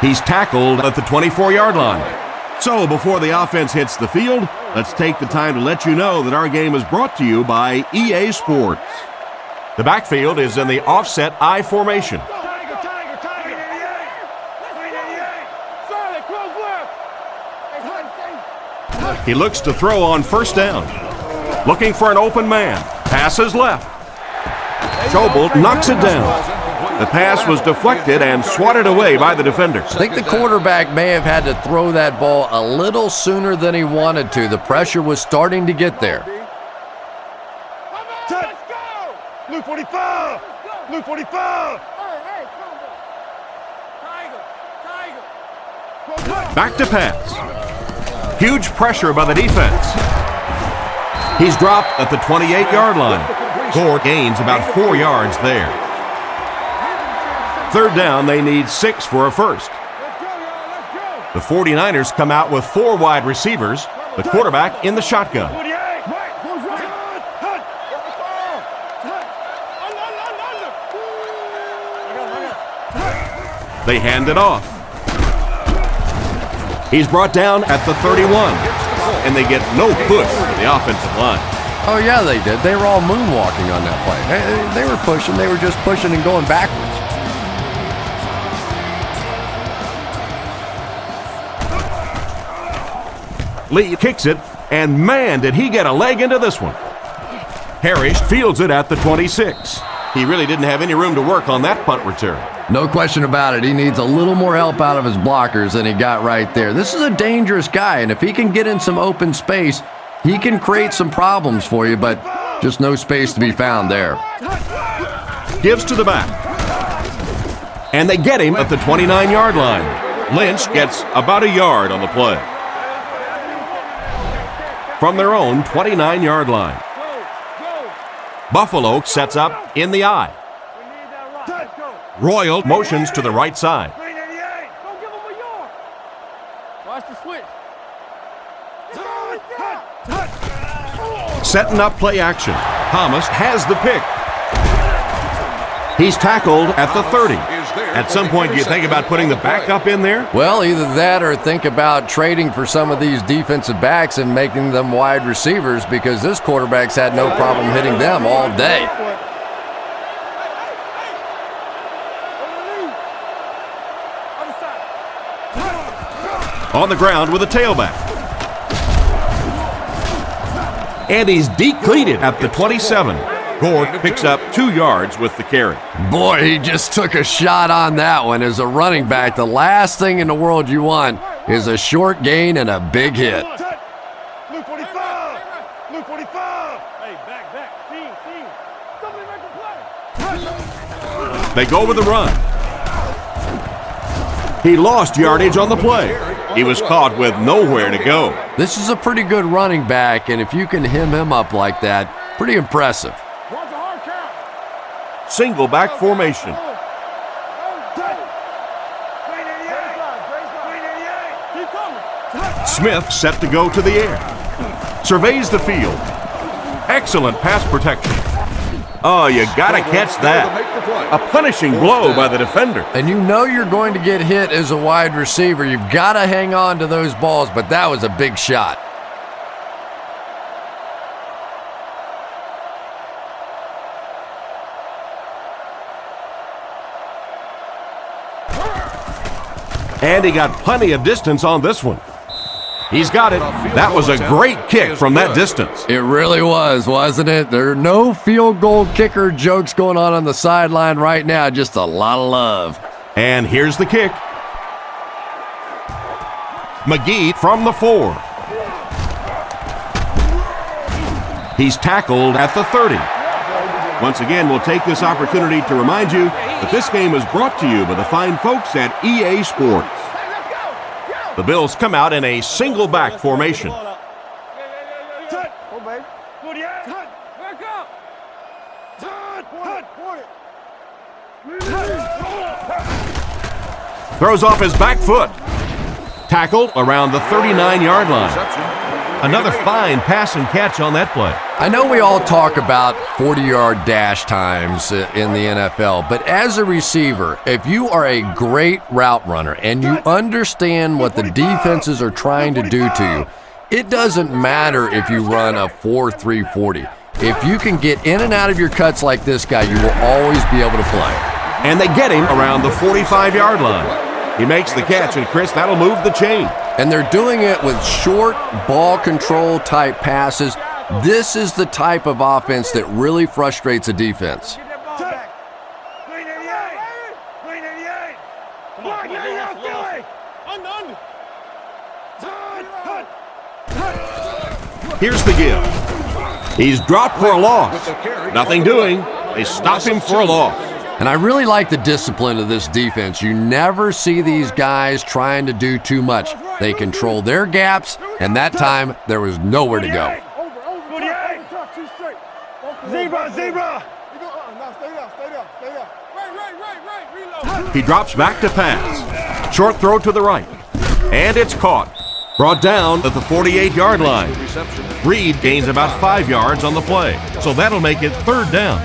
He's tackled at the 24-yard line. So before the offense hits the field, let's take the time to let you know that our game is brought to you by EA Sports. The backfield is in the offset I formation. Tiger, tiger, tiger. 388. Solid, close left. He looks to throw on first down. Looking for an open man. Passes left. Schobel knocks it down. The pass was deflected and swatted away by the defender. I think the quarterback may have had to throw that ball a little sooner than he wanted to. The pressure was starting to get there. Let's go. Blue 45. Blue 45. Back to pass. Huge pressure by the defense. He's dropped at the 28-yard line. Gore gains about 4 yards there. Third down, they need 6 for a first. The 49ers come out with 4 wide receivers, the quarterback in the shotgun. They hand it off. He's brought down at the 31, and they get no push from the offensive line. Oh, yeah, they did. They were all moonwalking on that play. They were pushing. They were just pushing and going backwards. Lee kicks it, and man, did he get a leg into this one. Harris fields it at the 26. He really didn't have any room to work on that punt return. No question about it. He needs a little more help out of his blockers than he got right there. This is a dangerous guy, and if he can get in some open space, he can create some problems for you, but just no space to be found there. Gives to the back. And they get him at the 29-yard line. Lynch gets about a yard on the play. From their own 29-yard line. Buffalo sets up in the I. Royal motions to the right side. Watch the switch. Setting up play action. Thomas has the pick. He's tackled at the 30. At some point, do you think about putting the backup in there? Well, either that or think about trading for some of these defensive backs and making them wide receivers, because this quarterback's had no problem hitting them all day. On the ground with a tailback. And he's decleated at the 27. Gore picks up 2 yards with the carry. Boy, he just took a shot on that one. As a running back, the last thing in the world you want is a short gain and a big hit. Blue 45. Blue 45. Hey, back. See. Somebody make a play. They go with the run. He lost yardage on the play. He was caught with nowhere to go. This is a pretty good running back, and if you can hem him up like that, pretty impressive. Single back formation. Smith set to go to the air. Surveys the field. Excellent pass protection. Oh, you gotta catch that. A punishing blow by the defender. And you know you're going to get hit as a wide receiver. You've got to hang on to those balls, but that was a big shot. And he got plenty of distance on this one. He's got it. That was a great kick from that distance. It really was, wasn't it? There are no field goal kicker jokes going on the sideline right now. Just a lot of love. And here's the kick. McGee from the 4. He's tackled at the 30. Once again, we'll take this opportunity to remind you that this game is brought to you by the fine folks at EA Sports. The Bills come out in a single back formation. Throws off his back foot. Tackled around the 39-yard line. Another fine pass and catch on that play. I know we all talk about 40-yard dash times in the NFL, but as a receiver, if you are a great route runner and you understand what the defenses are trying to do to you, it doesn't matter if you run a 4.3 40. If you can get in and out of your cuts like this guy, you will always be able to play. And they get him around the 45-yard line. He makes the catch, and Chris, that'll move the chain. And they're doing it with short ball control type passes. This is the type of offense that really frustrates a defense. Here's the give. He's dropped for a loss. Nothing doing. They stop him for a loss. And I really like the discipline of this defense. You never see these guys trying to do too much. They control their gaps, and that time there was nowhere to go. Zebra! He drops back to pass. Short throw to the right. And it's caught. Brought down at the 48-yard line. Reed gains about 5 yards on the play, so that'll make it third down.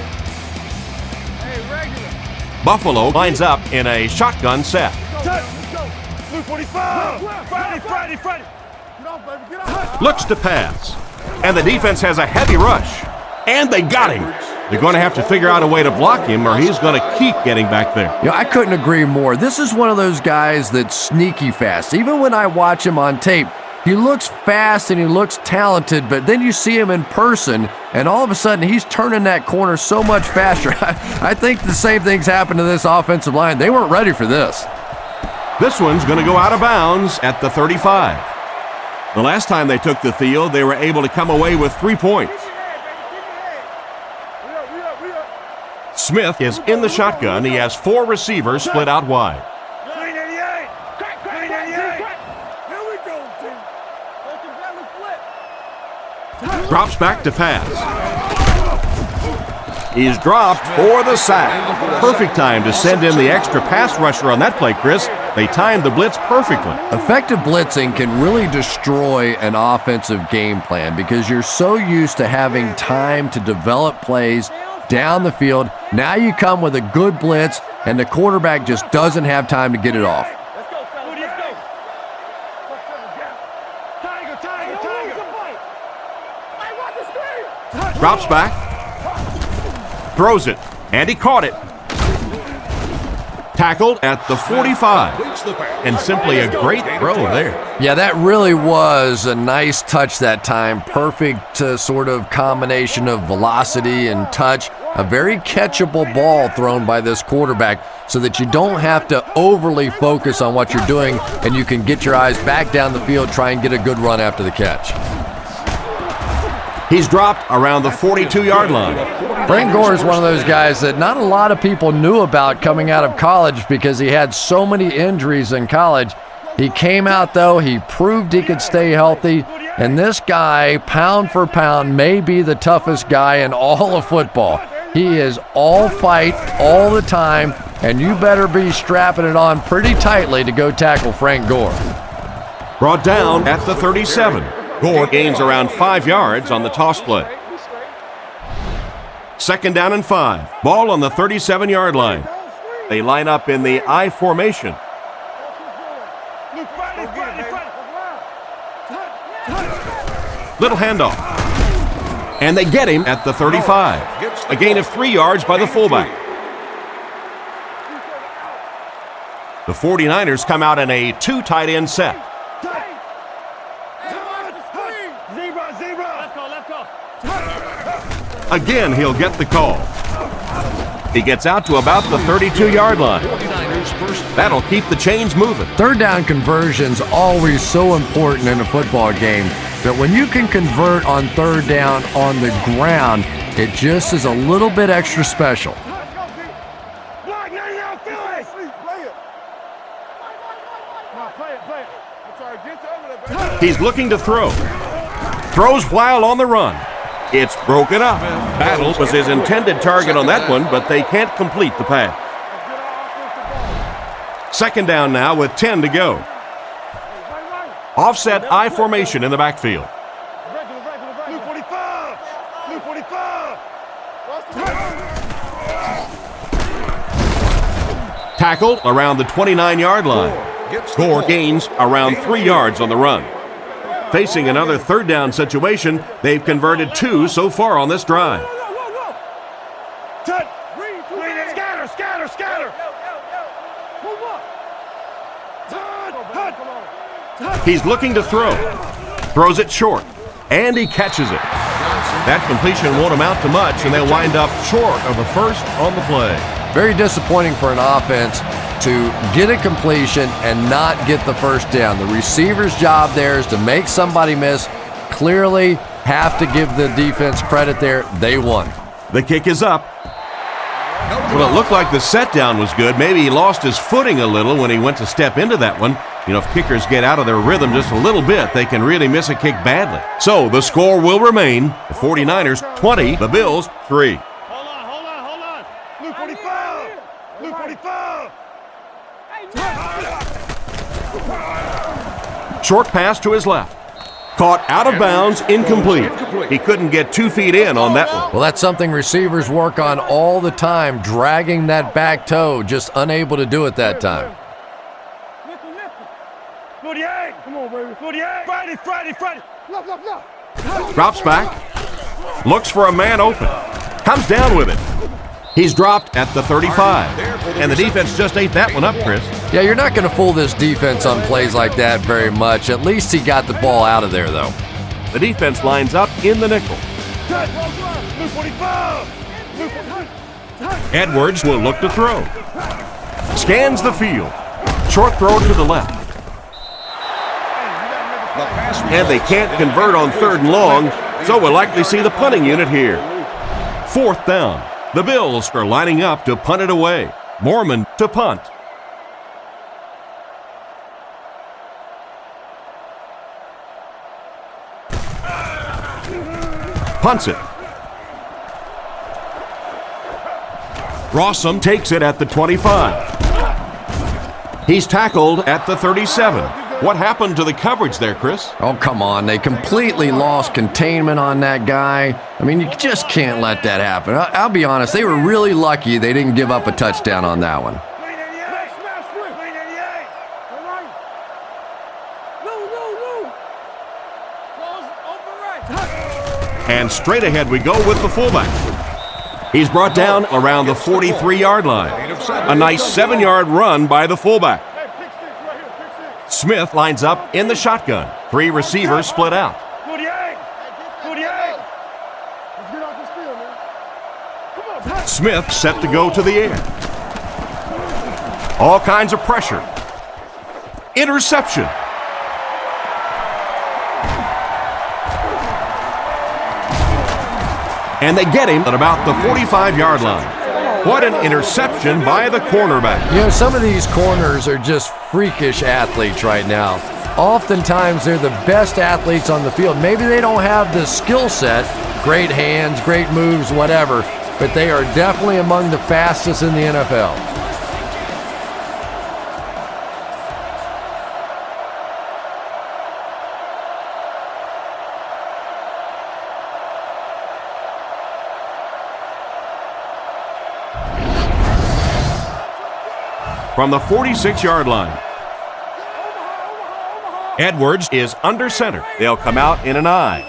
Buffalo lines up in a shotgun set. Looks to pass. And the defense has a heavy rush. And they got him. They're going to have to figure out a way to block him or he's going to keep getting back there. You know, I couldn't agree more. This is one of those guys that's sneaky fast. Even when I watch him on tape, he looks fast and he looks talented, but then you see him in person, and all of a sudden he's turning that corner so much faster. I think the same thing's happened to this offensive line. They weren't ready for this. This one's going to go out of bounds at the 35. The last time they took the field, they were able to come away with 3 points. Smith is in the shotgun. He has 4 receivers split out wide. Drops back to pass. He's dropped for the sack. Perfect time to send in the extra pass rusher on that play, Chris. They timed the blitz perfectly. Effective blitzing can really destroy an offensive game plan because you're so used to having time to develop plays down the field. Now you come with a good blitz, and the quarterback just doesn't have time to get it off. Drops back, throws it, and he caught it. Tackled at the 45, and simply a great throw there. Yeah, that really was a nice touch that time. Perfect sort of combination of velocity and touch. A very catchable ball thrown by this quarterback so that you don't have to overly focus on what you're doing and you can get your eyes back down the field, try and get a good run after the catch. He's dropped around the 42-yard line. Frank Gore is one of those guys that not a lot of people knew about coming out of college because he had so many injuries in college. He came out, though. He proved he could stay healthy. And this guy, pound for pound, may be the toughest guy in all of football. He is all fight all the time, and you better be strapping it on pretty tightly to go tackle Frank Gore. Brought down at the 37. Gore gains around 5 yards on the toss play. 2nd down and 5. Ball on the 37-yard line. They line up in the I formation. Little handoff. And they get him at the 35. A gain of 3 yards by the fullback. The 49ers come out in a 2 tight end set. Again, he'll get the call. He gets out to about the 32-yard line. That'll keep the chains moving. 3rd down conversions always so important in a football game. But when you can convert on third down on the ground, it just is a little bit extra special. Block 99, Philly. Play it. No, play it. I'm trying to get you over there, baby. He's looking to throw. Throws while on the run. It's broken up. Battle was his intended target on that one, but they can't complete the pass. Second down now with 10 to go. Offset I formation in the backfield. Blue 45. Blue 45. Tackled around the 29-yard line. Score gains around 3 yards on the run. Facing another third down situation, they've converted 2 so far on this drive. Scatter. He's looking to throw. Throws it short, and he catches it. That completion won't amount to much, and they'll wind up short of the first on the play. Very disappointing for an offense to get a completion and not get the first down. The receiver's job there is to make somebody miss. Clearly have to give the defense credit there. They won. The kick is up. Well, it looked like the set down was good. Maybe he lost his footing a little when he went to step into that one. You know, if kickers get out of their rhythm just a little bit, they can really miss a kick badly. So the score will remain the 49ers 20, the Bills 3. Hold on. Blue 45. Blue 45. Short pass to his left. Caught out of bounds, incomplete. He couldn't get 2 feet in on that one. Well, that's something receivers work on all the time, dragging that back toe, just unable to do it that time. 48. Come on, baby. 48. Friday. Left. Drops back. Looks for a man open. Comes down with it. He's dropped at the 35. And the defense just ate that one up, Chris. Yeah, you're not going to fool this defense on plays like that very much. At least he got the ball out of there, though. The defense lines up in the nickel. Blue 45. Edwards will look to throw. Scans the field. Short throw to the left. And they can't convert on third and long, so we'll likely see the punting unit here. Fourth down. The Bills are lining up to punt it away. Mormon to punt. Punts it. Rossum takes it at the 25. He's tackled at the 37. What happened to the coverage there, Chris? Oh, come on. They completely lost containment on that guy. I mean, you just can't let that happen. I'll be honest. They were really lucky they didn't give up a touchdown on that one. And straight ahead we go with the fullback. He's brought down around the 43-yard line. A nice 7-yard run by the fullback. Smith lines up in the shotgun. 3 receivers split out. 48. Let's get off this field, man. Come on. Smith set to go to the air. All kinds of pressure. Interception. And they get him at about the 45-yard line. What an interception by the cornerback. You know, some of these corners are just freakish athletes right now. Oftentimes, they're the best athletes on the field. Maybe they don't have the skill set, great hands, great moves, whatever, but they are definitely among the fastest in the NFL. From the 46-yard line. Edwards is under center. They'll come out in an I.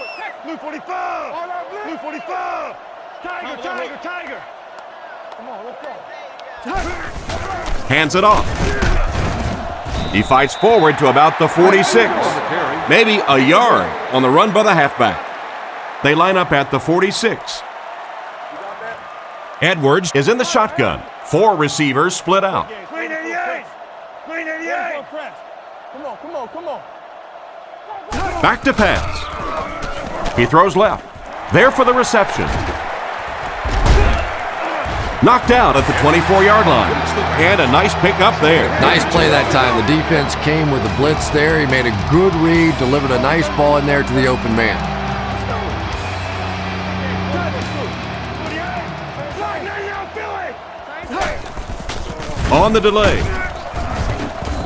Blue 45. Blue 45. Tiger. Come on, let's go. Hands it off. He fights forward to about the 46. Maybe a yard on the run by the halfback. They line up at the 46. Edwards is in the shotgun. 4 receivers split out. Green 88. Come on. Back to pass. He throws left. There for the reception. Knocked out at the 24-yard line. And a nice pickup there. Nice play that time. The defense came with a blitz there. He made a good read, delivered a nice ball in there to the open man. On the delay.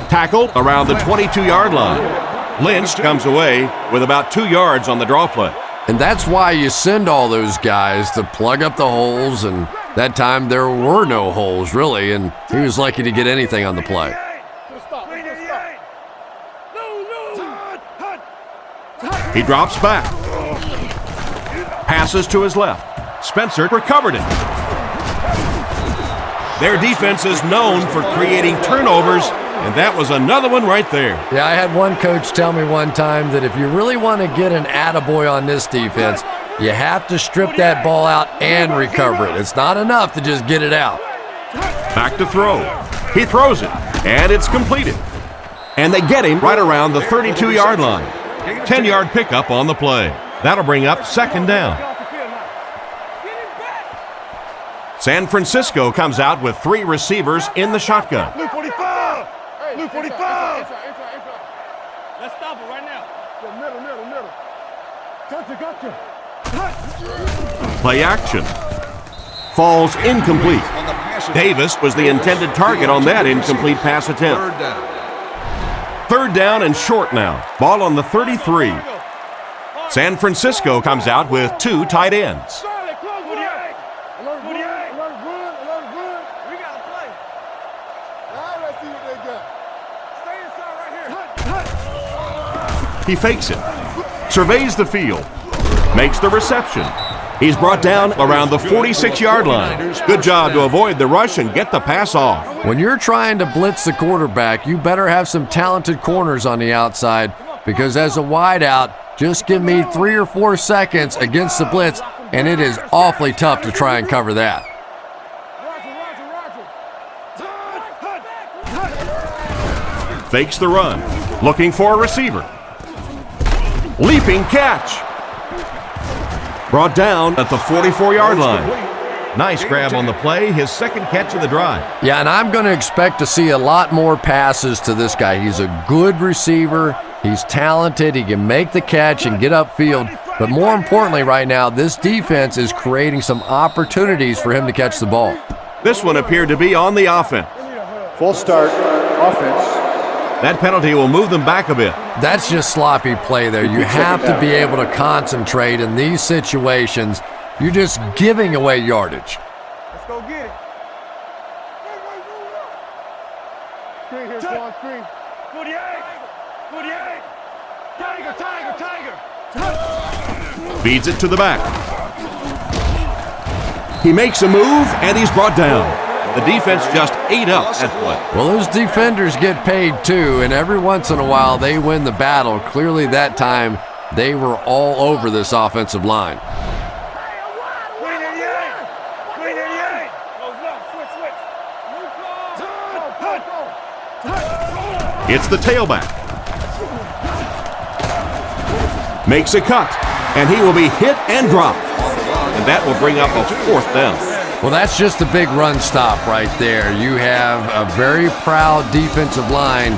Tackled around the 22-yard line. Lynch comes away with about 2 yards on the draw play. And that's why you send all those guys to plug up the holes, and that time there were no holes, really, and he was lucky to get anything on the play. He drops back. Passes to his left. Spencer recovered it. Their defense is known for creating turnovers, and that was another one right there. Yeah, I had one coach tell me one time that if you really want to get an attaboy on this defense, you have to strip that ball out and recover it. It's not enough to just get it out. Back to throw. He throws it, and it's completed. And they get him right around the 32-yard line. 10-yard pickup on the play. That'll bring up second down. San Francisco comes out with 3 receivers in the shotgun. Blue 45! Blue 45! Let's stop it right now. Middle. Gotcha. Play action. Falls incomplete. Davis was the intended target on that incomplete pass attempt. Third down and short now. Ball on the 33. San Francisco comes out with 2 tight ends. He fakes it, surveys the field, makes the reception. He's brought down around the 46-yard line. Good job to avoid the rush and get the pass off. When you're trying to blitz the quarterback, you better have some talented corners on the outside, because as a wideout, just give me 3 or 4 seconds against the blitz, and it is awfully tough to try and cover that. Fakes the run, looking for a receiver. Leaping catch. Brought down at the 44-yard line. Nice grab on the play, his second catch of the drive. Yeah, and I'm going to expect to see a lot more passes to this guy. He's a good receiver. He's talented. He can make the catch and get upfield. But more importantly right now, this defense is creating some opportunities for him to catch the ball. This one appeared to be on the offense. Full start, offense. That penalty will move them back a bit. That's just sloppy play there. You have to be able to concentrate in these situations. You're just giving away yardage. Let's go get it. Screen here, Swan, screen. 48. Tiger. Feeds it to the back. He makes a move, and he's brought down. The defense just ate up that play. Well, those defenders get paid too, and every once in a while they win the battle. Clearly that time they were all over this offensive line. It's the tailback. Makes a cut, and he will be hit and dropped. And that will bring up a 4th down. Well, that's just a big run stop right there. You have a very proud defensive line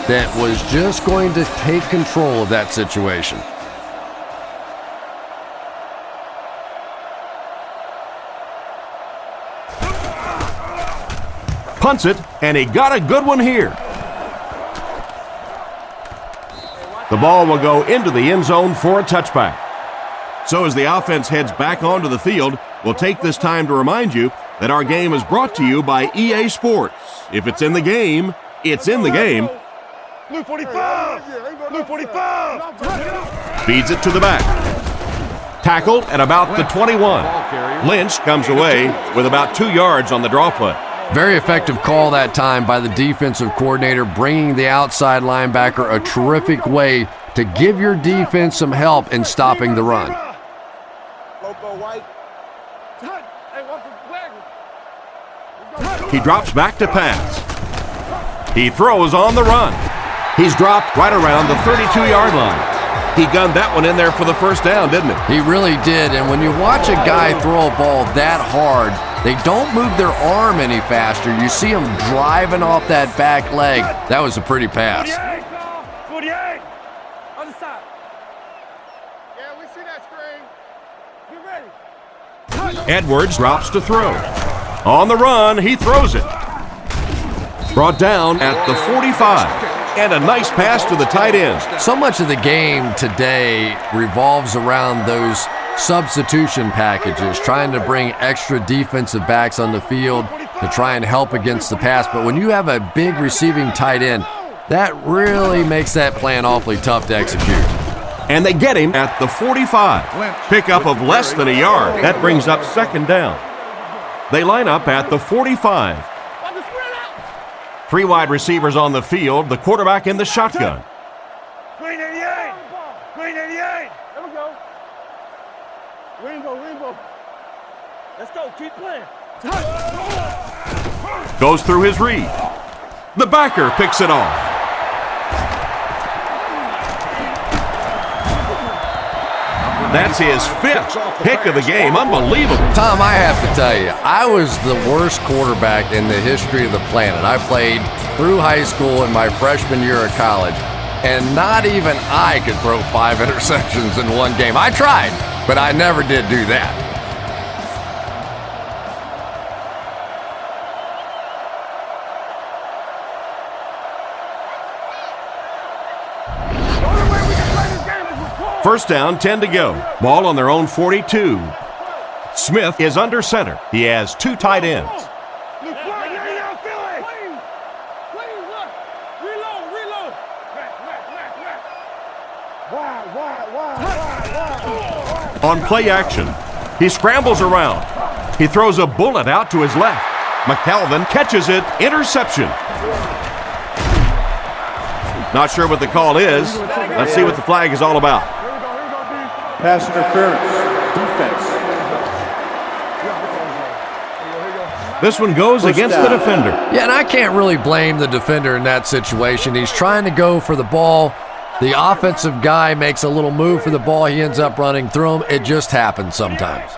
that was just going to take control of that situation. Punts it, and he got a good one here. The ball will go into the end zone for a touchback. So as the offense heads back onto the field, we'll take this time to remind you that our game is brought to you by EA Sports. If it's in the game, it's in the game. Blue 45. Blue 45. Feeds it to the back. Tackled at about the 21. Lynch comes away with about 2 yards on the draw play. Very effective call that time by the defensive coordinator, bringing the outside linebacker a terrific way to give your defense some help in stopping the run. He drops back to pass. He throws on the run. He's dropped right around the 32-yard line. He gunned that one in there for the first down, didn't he? He really did, and when you watch a guy throw a ball that hard, they don't move their arm any faster. You see him driving off that back leg. That was a pretty pass. 48. Other side. Yeah, we see that screen. Get ready. Edwards drops to throw. On the run, he throws it. Brought down at the 45. And a nice pass to the tight end. So much of the game today revolves around those substitution packages, trying to bring extra defensive backs on the field to try and help against the pass. But when you have a big receiving tight end, that really makes that plan awfully tough to execute. And they get him at the 45. Pickup of less than a yard. That brings up second down. They line up at the 45. 3 wide receivers on the field, the quarterback in the shotgun. Green 88. Green 88. There we go. Rainbow. Let's go. Keep playing. Goes through his read. The backer picks it off. That's his 5th pick of the game. Unbelievable. Tom, I have to tell you, I was the worst quarterback in the history of the planet. I played through high school and my freshman year of college, and not even I could throw 5 interceptions in one game. I tried, but I never did do that. First down, 10 to go. Ball on their own 42. Smith is under center. He has 2 tight ends. On play action, he scrambles around. He throws a bullet out to his left. McKelvin catches it. Interception. Not sure what the call is. Let's see what the flag is all about. Pass interference. Defense. This one goes against the defender. Yeah, and I can't really blame the defender in that situation. He's trying to go for the ball. The offensive guy makes a little move for the ball. He ends up running through him. It just happens sometimes.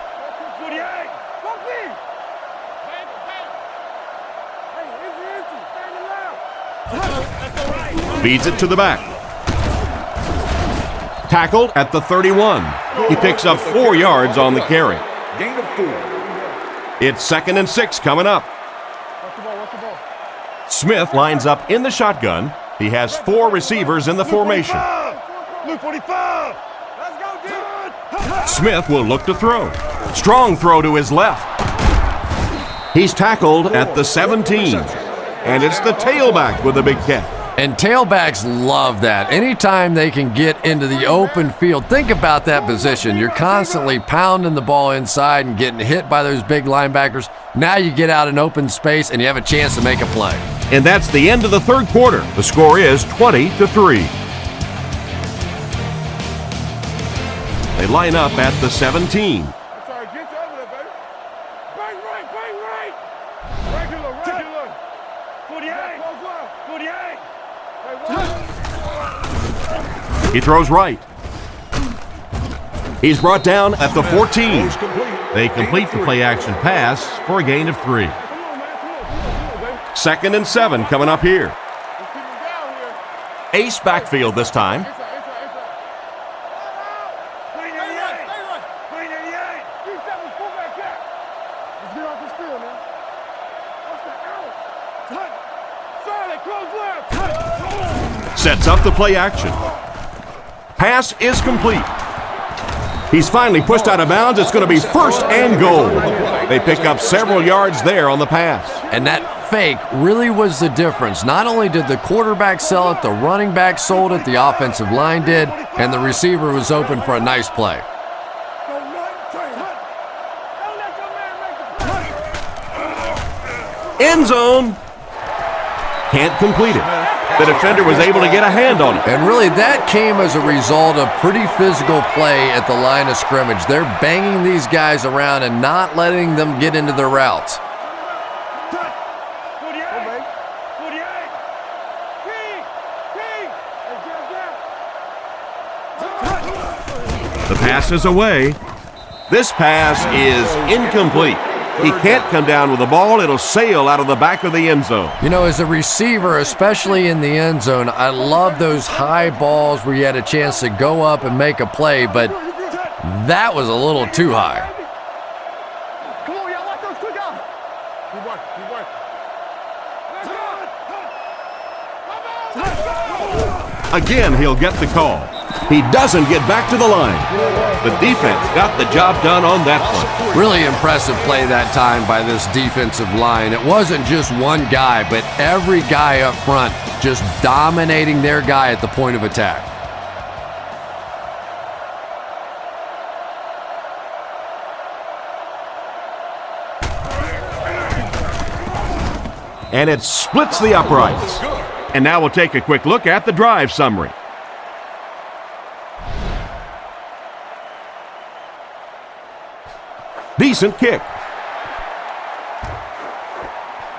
Feeds it to the back. Tackled at the 31. He picks up 4 yards on the carry. Gain of 4. It's 2nd and 6 coming up. Smith lines up in the shotgun. He has 4 receivers in the formation. Luke 45. Let's go, dude. Smith will look to throw. Strong throw to his left. He's tackled at the 17. And it's the tailback with a big catch. And tailbacks love that. Anytime they can get into the open field, think about that position. You're constantly pounding the ball inside and getting hit by those big linebackers. Now you get out in open space and you have a chance to make a play. And that's the end of the 3rd quarter. The score is 20-3. They line up at the 17. That's all right. Get to over there, baby. Bang right. Regular. 48. 48. He throws right. He's brought down at the 14. They complete the play-action pass for a gain of 3. 2nd and 7 coming up here. Ace backfield this time. Sets up the play action. Pass is complete. He's finally pushed out of bounds. It's going to be 1st and goal. They pick up several yards there on the pass. And that fake really was the difference. Not only did the quarterback sell it, the running back sold it, the offensive line did, and the receiver was open for a nice play. End zone. Can't complete it. The defender was able to get a hand on it. And really, that came as a result of pretty physical play at the line of scrimmage. They're banging these guys around and not letting them get into their routes. The pass is away. This pass is incomplete. He can't come down with the ball. It'll sail out of the back of the end zone. You know, as a receiver, especially in the end zone, I love those high balls where you had a chance to go up and make a play, but that was a little too high. Come on, y'all, let those quick out. Keep working. Again, he'll get the call. He doesn't get back to the line. The defense got the job done on that play. Really impressive play that time by this defensive line. It wasn't just one guy, but every guy up front just dominating their guy at the point of attack. And it splits the uprights. And now we'll take a quick look at the drive summary. Decent kick.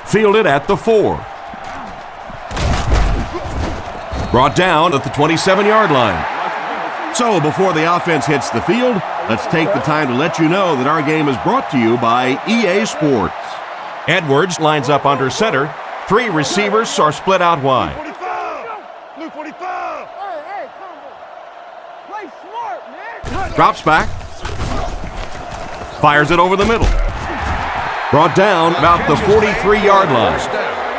Fielded at the 4. Brought down at the 27-yard line. So before the offense hits the field, let's take the time to let you know that our game is brought to you by EA Sports. Edwards lines up under center. 3 receivers are split out wide. Blue 45. Hey, come on. Play smart, man. Drops back. Fires it over the middle. Brought down about the 43-yard line.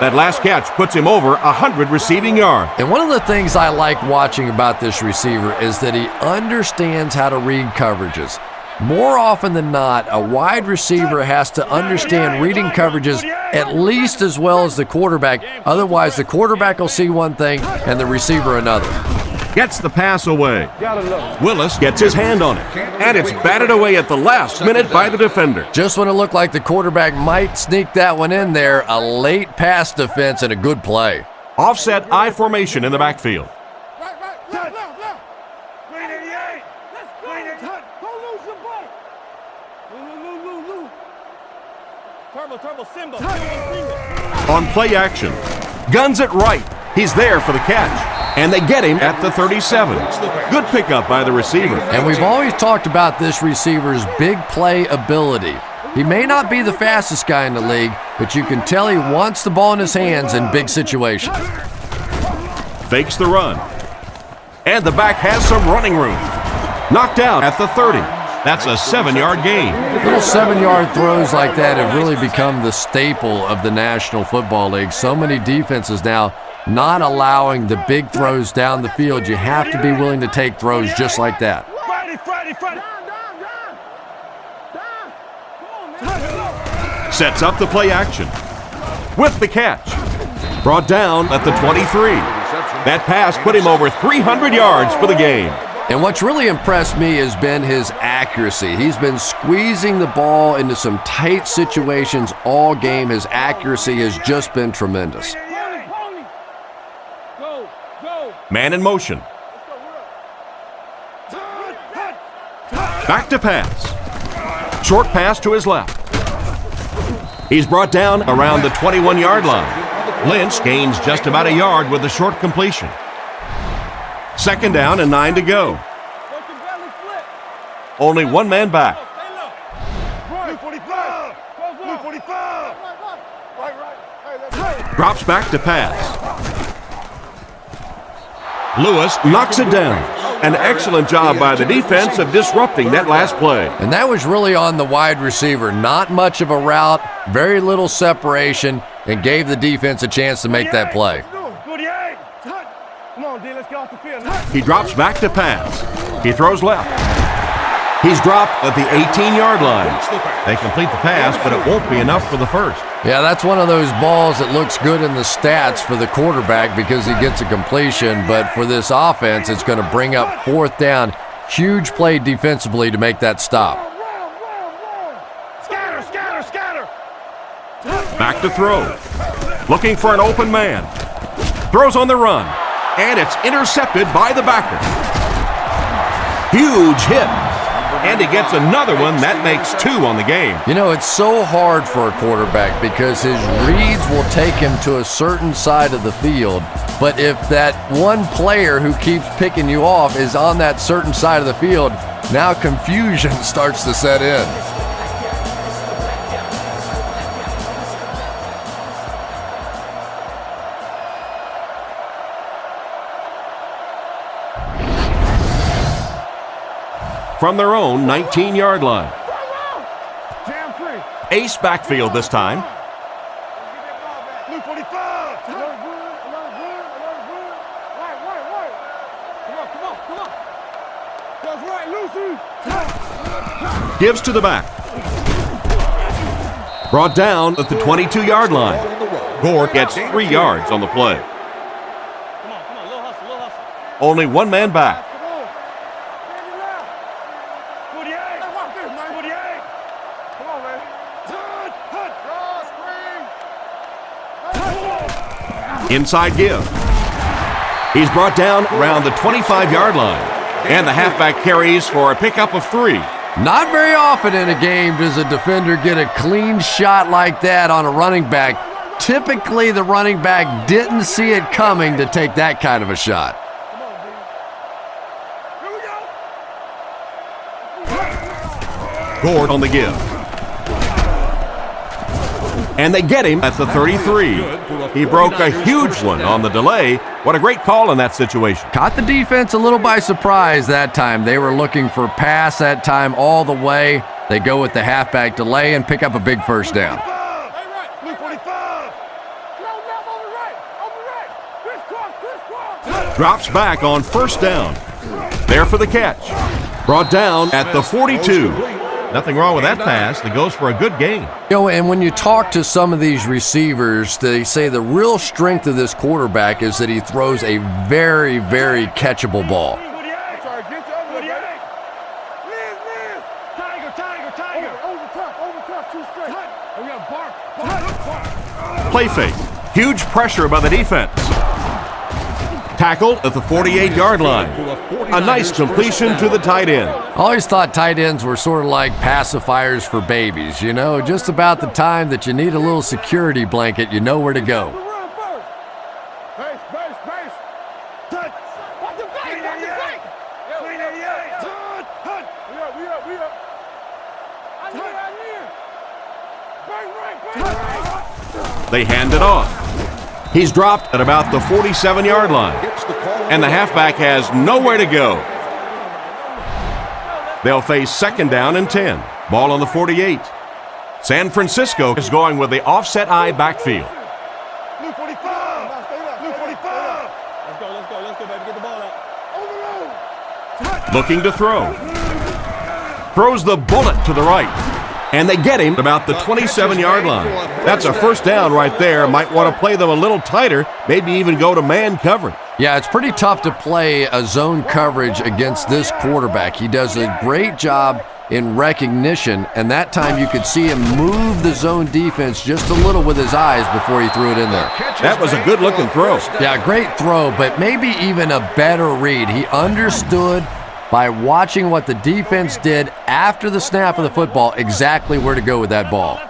That last catch puts him over 100 receiving yards. And one of the things I like watching about this receiver is that he understands how to read coverages. More often than not, a wide receiver has to understand reading coverages at least as well as the quarterback. Otherwise, the quarterback will see one thing and the receiver another. Gets the pass away. Willis gets his hand on it, and it's batted away at the last minute by the defender. Just when it looked like the quarterback might sneak that one in there, a late pass defense and a good play. Offset I formation in the backfield. Left. Green 88. Let's go. Green 88. Don't lose your ball. Lou. Turbo, Simba. On play action, guns it right. He's there for the catch. And they get him at the 37. Good pickup by the receiver. And we've always talked about this receiver's big play ability. He may not be the fastest guy in the league, but you can tell he wants the ball in his hands in big situations. Fakes the run. And the back has some running room. Knocked out at the 30. That's a 7-yard gain. Little 7-yard throws like that have really become the staple of the National Football League. So many defenses now not allowing the big throws down the field. You have to be willing to take throws just like that. Friday. Sets up the play action. With the catch. Brought down at the 23. That pass put him over 300 yards for the game. And what's really impressed me has been his accuracy. He's been squeezing the ball into some tight situations all game. His accuracy has just been tremendous. Man in motion. Back to pass. Short pass to his left. He's brought down around the 21-yard line. Lynch gains just about a yard with a short completion. 2nd down and 9 to go. Only one man back. Blue 45. Drops back to pass. Lewis knocks it down. An excellent job by the defense of disrupting that last play. And that was really on the wide receiver. Not much of a route, very little separation, and gave the defense a chance to make that play. Come on, D, let's get off the field. He drops back to pass. He throws left. He's dropped at the 18-yard line. They complete the pass, but it won't be enough for the first. Yeah, that's one of those balls that looks good in the stats for the quarterback because he gets a completion, but for this offense, it's going to bring up 4th down. Huge play defensively to make that stop. Scatter. Back to throw. Looking for an open man. Throws on the run. And it's intercepted by the backer. Huge hit. And he gets another one. That makes 2 on the game. You know, it's so hard for a quarterback because his reads will take him to a certain side of the field. But if that one player who keeps picking you off is on that certain side of the field, Now confusion starts to set in. From their own 19-yard line. Jam free. Ace backfield this time. Blue 45. Alert good. Right. Come on. That's right, Lucy. Gives to the back. Brought down at the 22-yard line. Gore gets 3 yards on the play. Come on, little hustle. Only one man back. 48. Watch this, man. 48. Come on, man. Inside give. He's brought down around the 25-yard line. And the halfback carries for a pickup of 3. Not very often in a game does a defender get a clean shot like that on a running back. Typically, the running back didn't see it coming to take that kind of a shot. Gore on the give. And they get him at the 33. He broke a huge one on the delay. What a great call in that situation. Caught the defense a little by surprise that time. They were looking for pass that time all the way. They go with the halfback delay and pick up a big first down. Blue 45. Drops back on first down. There for the catch. Brought down at the 42. Nothing wrong with that pass. That goes for a good gain. You know, and when you talk to some of these receivers, they say the real strength of this quarterback is that he throws a very, very catchable ball. Play fake. Huge pressure by the defense. Tackled at the 48-yard line. A nice completion to the tight end. Always thought tight ends were sort of like pacifiers for babies. You know, just about the time that you need a little security blanket, you know where to go. Base. Touch. Watch the fake. We up. I need. They hand it off. He's dropped at about the 47-yard line. And the halfback has nowhere to go. They'll face second down and 10. Ball on the 48. San Francisco is going with the offset eye backfield. Blue 45. Let's go, baby. Get the ball out. Looking to throw. Throws the bullet to the right. And they get him about the 27-yard line. That's a first down right there. Might want to play them a little tighter, maybe even go to man coverage. Yeah, it's pretty tough to play a zone coverage against this quarterback. He does a great job in recognition, and that time you could see him move the zone defense just a little with his eyes before he threw it in there. That was a good-looking throw. Yeah, great throw, but maybe even a better read. He understood by watching what the defense did after the snap of the football exactly where to go with that ball.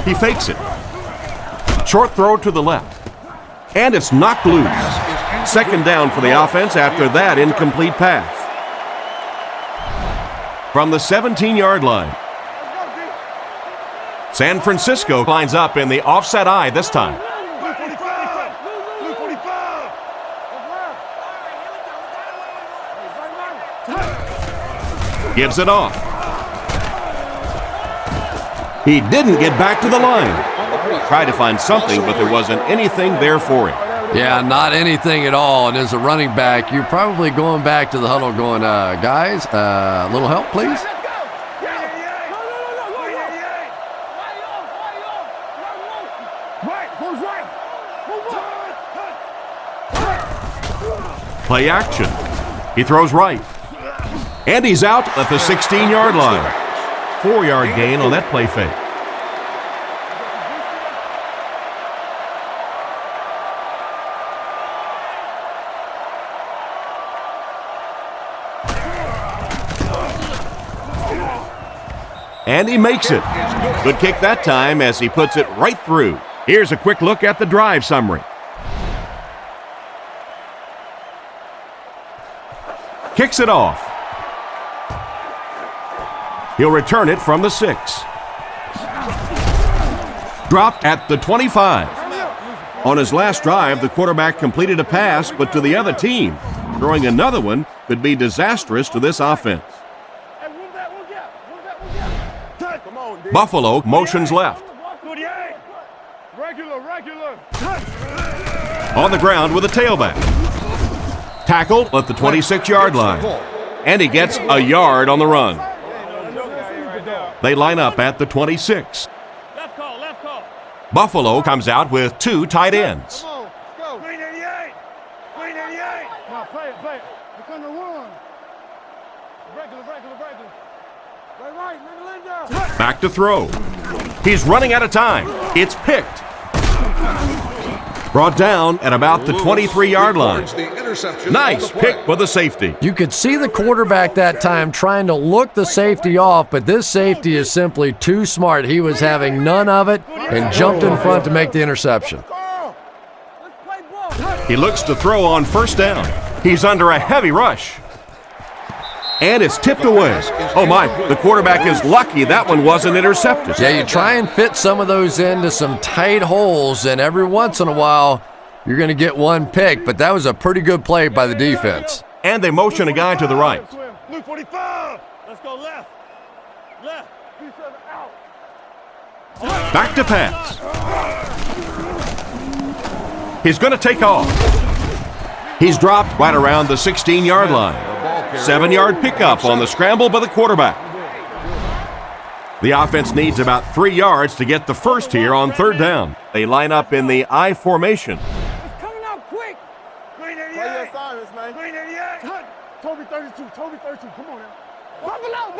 He fakes it. Short throw to the left. And it's knocked loose. Second down for the offense after that incomplete pass. From the 17-yard line. San Francisco lines up in the offset eye this time. Gives it off. He didn't get back to the line. Tried to find something, but there wasn't anything there for him. Yeah, not anything at all. And as a running back, you're probably going back to the huddle going, guys, a little help, please? Play action. He throws right. And he's out at the 16-yard line. 4-yard gain on that play fake. And he makes it. Good kick that time as he puts it right through. Here's a quick look at the drive summary. kicks it off. He'll return it from the 6. Dropped at the 25. On his last drive, the quarterback completed a pass, but to the other team. Throwing another one could be disastrous to this offense. Buffalo motions left. On the ground with a tailback. Tackled at the 26-yard line. And he gets a yard on the run. They line up at the 26. Buffalo comes out with 2 tight ends. Back to throw. He's running out of time. It's picked. Brought down at about the 23-yard line. Nice pick for the safety. You could see the quarterback that time trying to look the safety off, but this safety is simply too smart. He was having none of it and jumped in front to make the interception. He looks to throw on first down. He's under a heavy rush. And it's tipped away. Oh my, the quarterback is lucky that one wasn't intercepted. Yeah, you try and fit some of those into some tight holes, and every once in a while, you're going to get one pick, but that was a pretty good play by the defense. And they motion a guy to the right. Blue 45. Let's go left. Left. Out. Back to pass. He's going to take off. He's dropped right around the 16-yard line. 7-yard pickup on the scramble by the quarterback. The offense needs about 3 yards to get the first here on third down. They line up in the I formation. It's coming out quick. Green 88. Green 88. Toby 32. Toby 32. Come on now. Buffalo.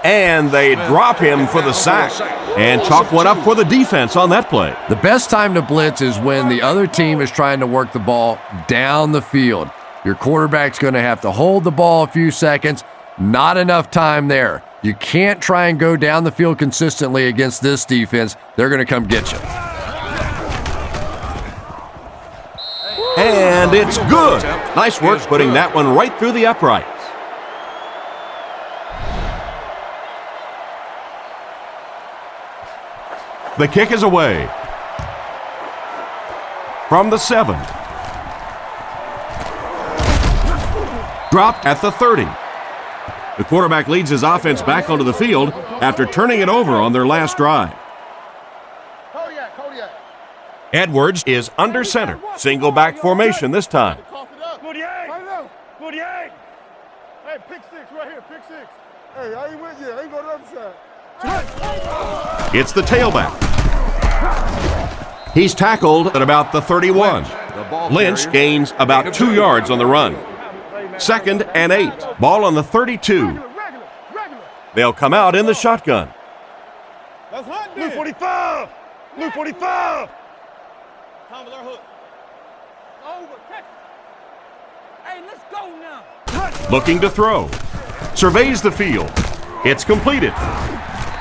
And they drop him for the sack. And chalk one up for the defense on that play. The best time to blitz is when the other team is trying to work the ball down the field. Your quarterback's going to have to hold the ball a few seconds. Not enough time there. You can't try and go down the field consistently against this defense. They're going to come get you. And it's good. Nice work putting that one right through the uprights. The kick is away. From the 7. Dropped at the 30. The quarterback leads his offense back onto the field after turning it over on their last drive. Edwards is under center. Single back formation this time. 48. 48. Hey, pick 6 right here. Pick 6. Hey, I ain't with you. I ain't going to the other side. It's the tailback. He's tackled at about the 31. Lynch gains about 2 yards on the run. 2nd and 8. Ball on the 32. They'll come out in the shotgun. Blue 45. Blue 45. Tom with our hook. Over. Hey, let's go now. Looking to throw. Surveys the field. It's completed.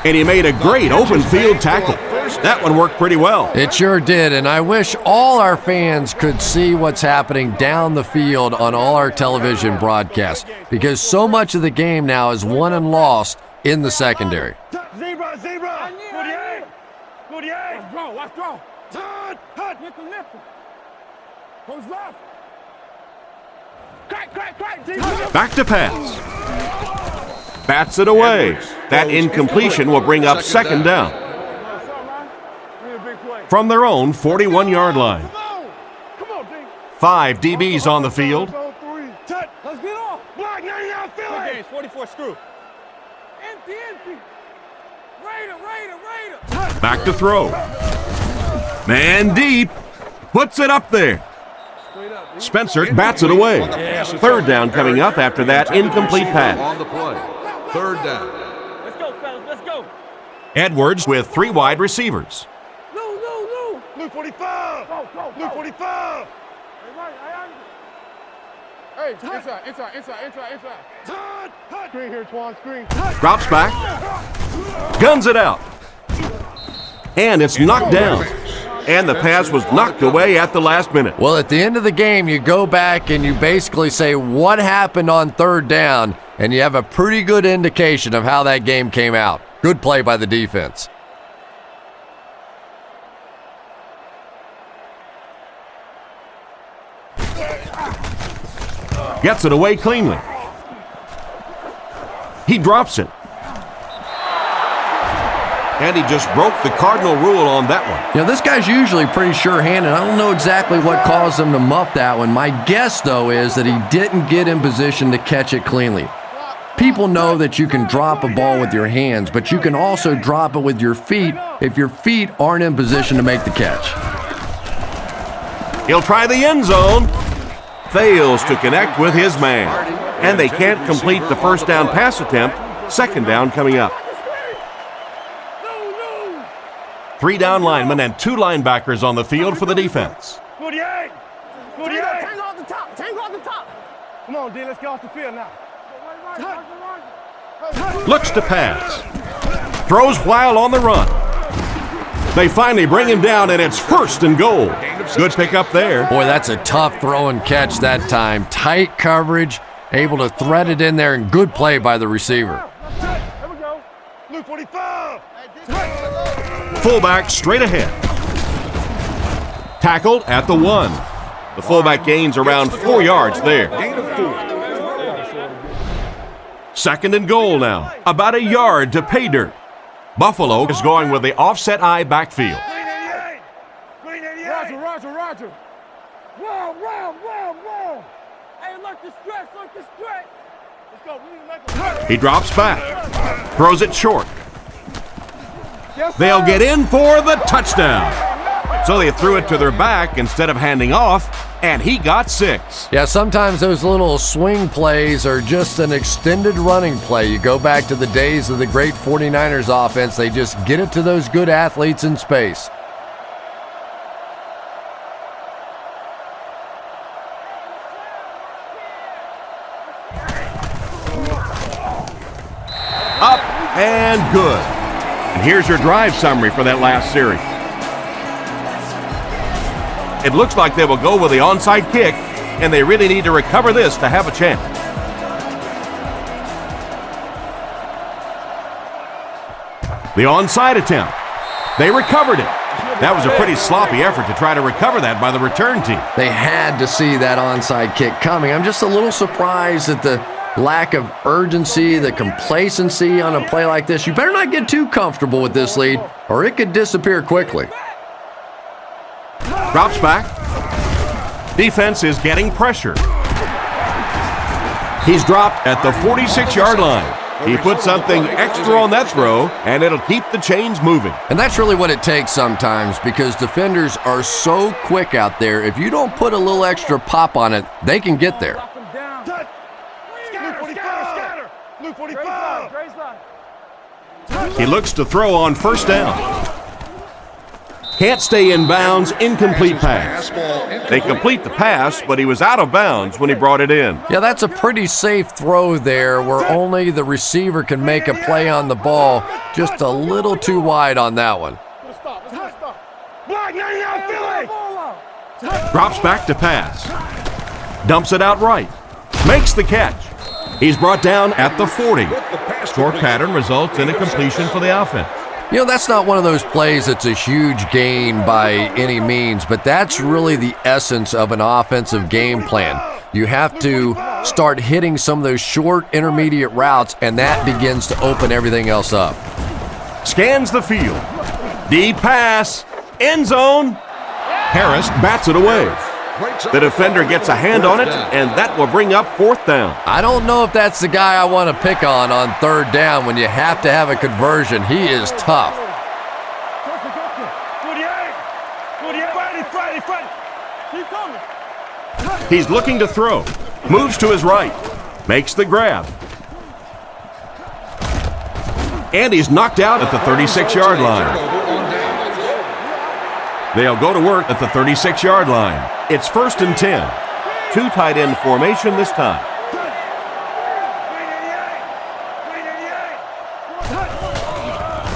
And he made a great open field tackle. That one worked pretty well. It sure did, and I wish all our fans could see what's happening down the field on all our television broadcasts, because so much of the game now is won and lost in the secondary. Zebra. 48. 48. Let's go. Turn. Lift. Goes left. Crack. Back to pass. Bats it away. That incompletion will bring up 2nd down. From their own 41-yard line. 5 DBs on the field. Let's get off. Block 99 Philly. 44 screw. Empty. Raider. Back to throw. Man deep. Puts it up there. Spencer bats it away. 3rd down coming up after that incomplete pass. On the play. 3rd down. Let's go, fellas. Let's go. Edwards with 3 wide receivers. Blue 45. Blue 45. Hey, inside. Screen here, Twan. Screen. Drops back. Guns it out. And it's knocked down. And the pass was knocked away at the last minute. Well, at the end of the game, you go back and you basically say what happened on third down, and you have a pretty good indication of how that game came out. Good play by the defense. Gets it away cleanly. He drops it. And he just broke the cardinal rule on that one. You know, this guy's usually pretty sure-handed. I don't know exactly what caused him to muff that one. My guess, though, is that he didn't get in position to catch it cleanly. People know that you can drop a ball with your hands, but you can also drop it with your feet if your feet aren't in position to make the catch. He'll try the end zone. Fails to connect with his man. And they can't complete the first down pass attempt. Second down coming up. 3 down linemen and 2 linebackers on the field for the defense. Tango off the top. Tango off the top. Come on, D. Let's get off the field now. Looks to pass. Throws while on the run. They finally bring him down, and it's 1st and goal. Good pickup there. Boy, that's a tough throw and catch that time. Tight coverage, able to thread it in there, and good play by the receiver. There we go. Blue 45. Fullback straight ahead. Tackled at the 1. The fullback gains around 4 yards there. 2nd and goal now. About a yard to pay dirt. Buffalo is going with the offset eye backfield. Green 88. Roger. Wow. Hey, look the stretch. Let's go. We need to make a... He drops back. Throws it short. They'll get in for the touchdown. So they threw it to their back instead of handing off, and he got 6. Yeah, sometimes those little swing plays are just an extended running play. You go back to the days of the great 49ers offense. They just get it to those good athletes in space. Up and good. And here's your drive summary for that last series. It looks like they will go with the onside kick, and they really need to recover this to have a chance. The onside attempt. They recovered it. That was a pretty sloppy effort to try to recover that by the return team. They had to see that onside kick coming. I'm just a little surprised at the lack of urgency, the complacency on a play like this. You better not get too comfortable with this lead, or it could disappear quickly. Drops back. Defense is getting pressure. He's dropped at the 46-yard line. He put something extra on that throw, and it'll keep the chains moving. And that's really what it takes sometimes, because defenders are so quick out there. If you don't put a little extra pop on it, they can get there. Blue 45. He looks to throw on 1st down. Can't stay in bounds, incomplete pass. They complete the pass, but he was out of bounds when he brought it in. Yeah, that's a pretty safe throw there where only the receiver can make a play on the ball. Just a little too wide on that one. Drops back to pass. Dumps it out right. Makes the catch. He's brought down at the 40. Short pattern results in a completion for the offense. You know, that's not one of those plays that's a huge gain by any means, but that's really the essence of an offensive game plan. You have to start hitting some of those short intermediate routes, and that begins to open everything else up. Scans the field. Deep pass. End zone. Harris bats it away. The defender gets a hand on it, and that will bring up 4th down. I don't know if that's the guy I want to pick on 3rd down when you have to have a conversion. He is tough. He's looking to throw. Moves to his right. Makes the grab. And he's knocked out at the 36-yard line. They'll go to work at the 36-yard line. It's 1st and 10. 2 tight end formation this time.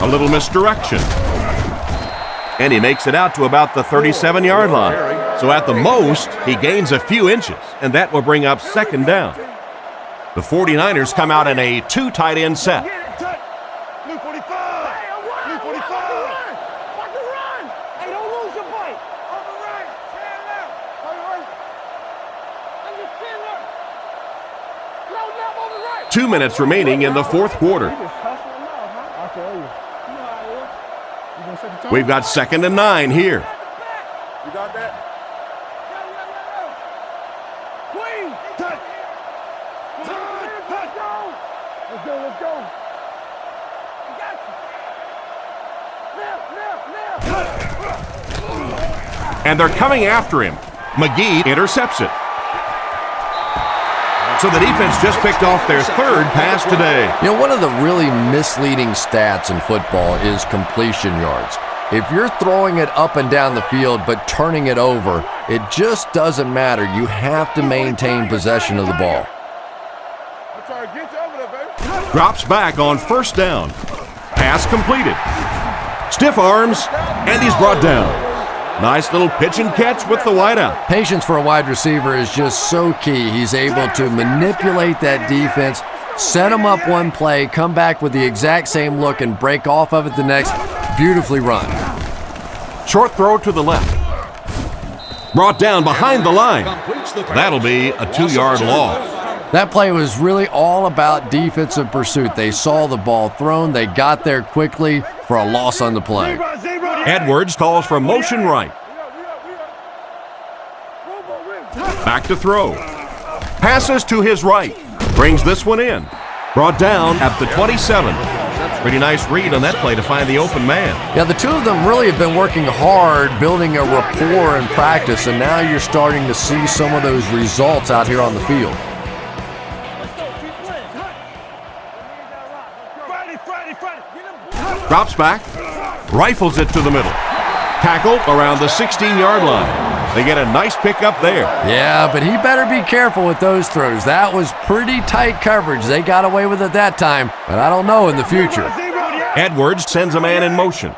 A little misdirection. And he makes it out to about the 37-yard line. So at the most, he gains a few inches, and that will bring up second down. The 49ers come out in a 2 tight end set. Blue 45. Blue 45. Watch the run. Hey, don't lose your bite. On the right. Stand left. On the right. And you stand left. Slow left on the right. 2 minutes remaining in the fourth quarter. We've got 2nd and 9 here. You got that? Queen. Touch. Let's go. Let's go. I got you. Left. And they're coming after him. McGee intercepts it. So the defense just picked off their 3rd pass today. You know, one of the really misleading stats in football is completion yards. If you're throwing it up and down the field but turning it over, it just doesn't matter. You have to maintain possession of the ball. I'm trying to get you over there, baby. Drops back on 1st down. Pass completed. Stiff arms, and he's brought down. Nice little pitch and catch with the wideout. Patience for a wide receiver is just so key. He's able to manipulate that defense, set them up one play, come back with the exact same look, and break off of it the next. Beautifully run. Short throw to the left. Brought down behind the line. That'll be a 2-yard loss. That play was really all about defensive pursuit. They saw the ball thrown. They got there quickly for a loss on the play. Edwards calls for motion right. Back to throw. Passes to his right. Brings this one in. Brought down at the 27. Pretty nice read on that play to find the open man. Yeah, the two of them really have been working hard, building a rapport in practice, and now you're starting to see some of those results out here on the field. Drops back. Rifles it to the middle. Tackled around the 16-yard line. They get a nice pickup there. Yeah, but he better be careful with those throws. That was pretty tight coverage. They got away with it that time, but I don't know in the future. Edwards sends a man in motion.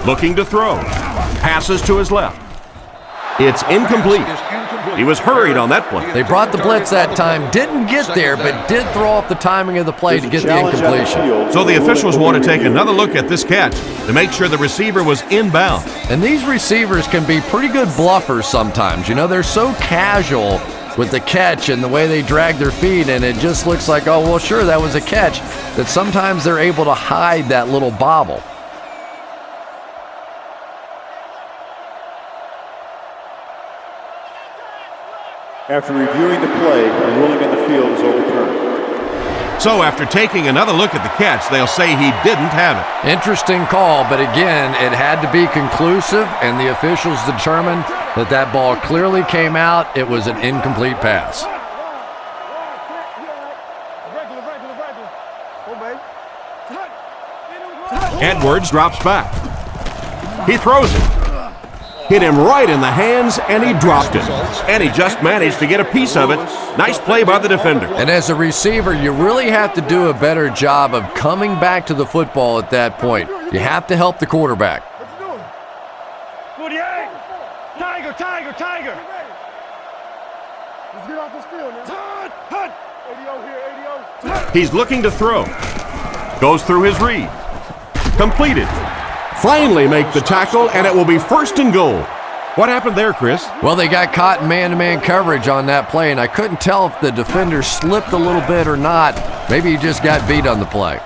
Looking to throw. Passes to his left. It's incomplete. He was hurried on that play. They brought the blitz that time, didn't get there, but did throw off the timing of the play to get the incompletion. So the officials want to take another look at this catch to make sure the receiver was inbound. And these receivers can be pretty good bluffers sometimes. You know, they're so casual with the catch and the way they drag their feet, and it just looks like, oh, well, sure, that was a catch, that sometimes they're able to hide that little bobble. After reviewing the play, the ruling on the field is overturned. So after taking another look at the catch, they'll say he didn't have it. Interesting call, but again, it had to be conclusive, and the officials determined that that ball clearly came out. It was an incomplete pass. Edwards drops back. He throws it. Hit him right in the hands, and he dropped it. And he just managed to get a piece of it. Nice play by the defender. And as a receiver, you really have to do a better job of coming back to the football at that point. You have to help the quarterback. 48. Tiger, tiger, tiger. Let's get off this field, man. Hut. 80 here, 80. He's looking to throw. Goes through his read. Completed. Finally make the tackle, and it will be 1st and goal. What happened there, Chris? Well, they got caught in man-to-man coverage on that play, and I couldn't tell if the defender slipped a little bit or not. Maybe he just got beat on the play.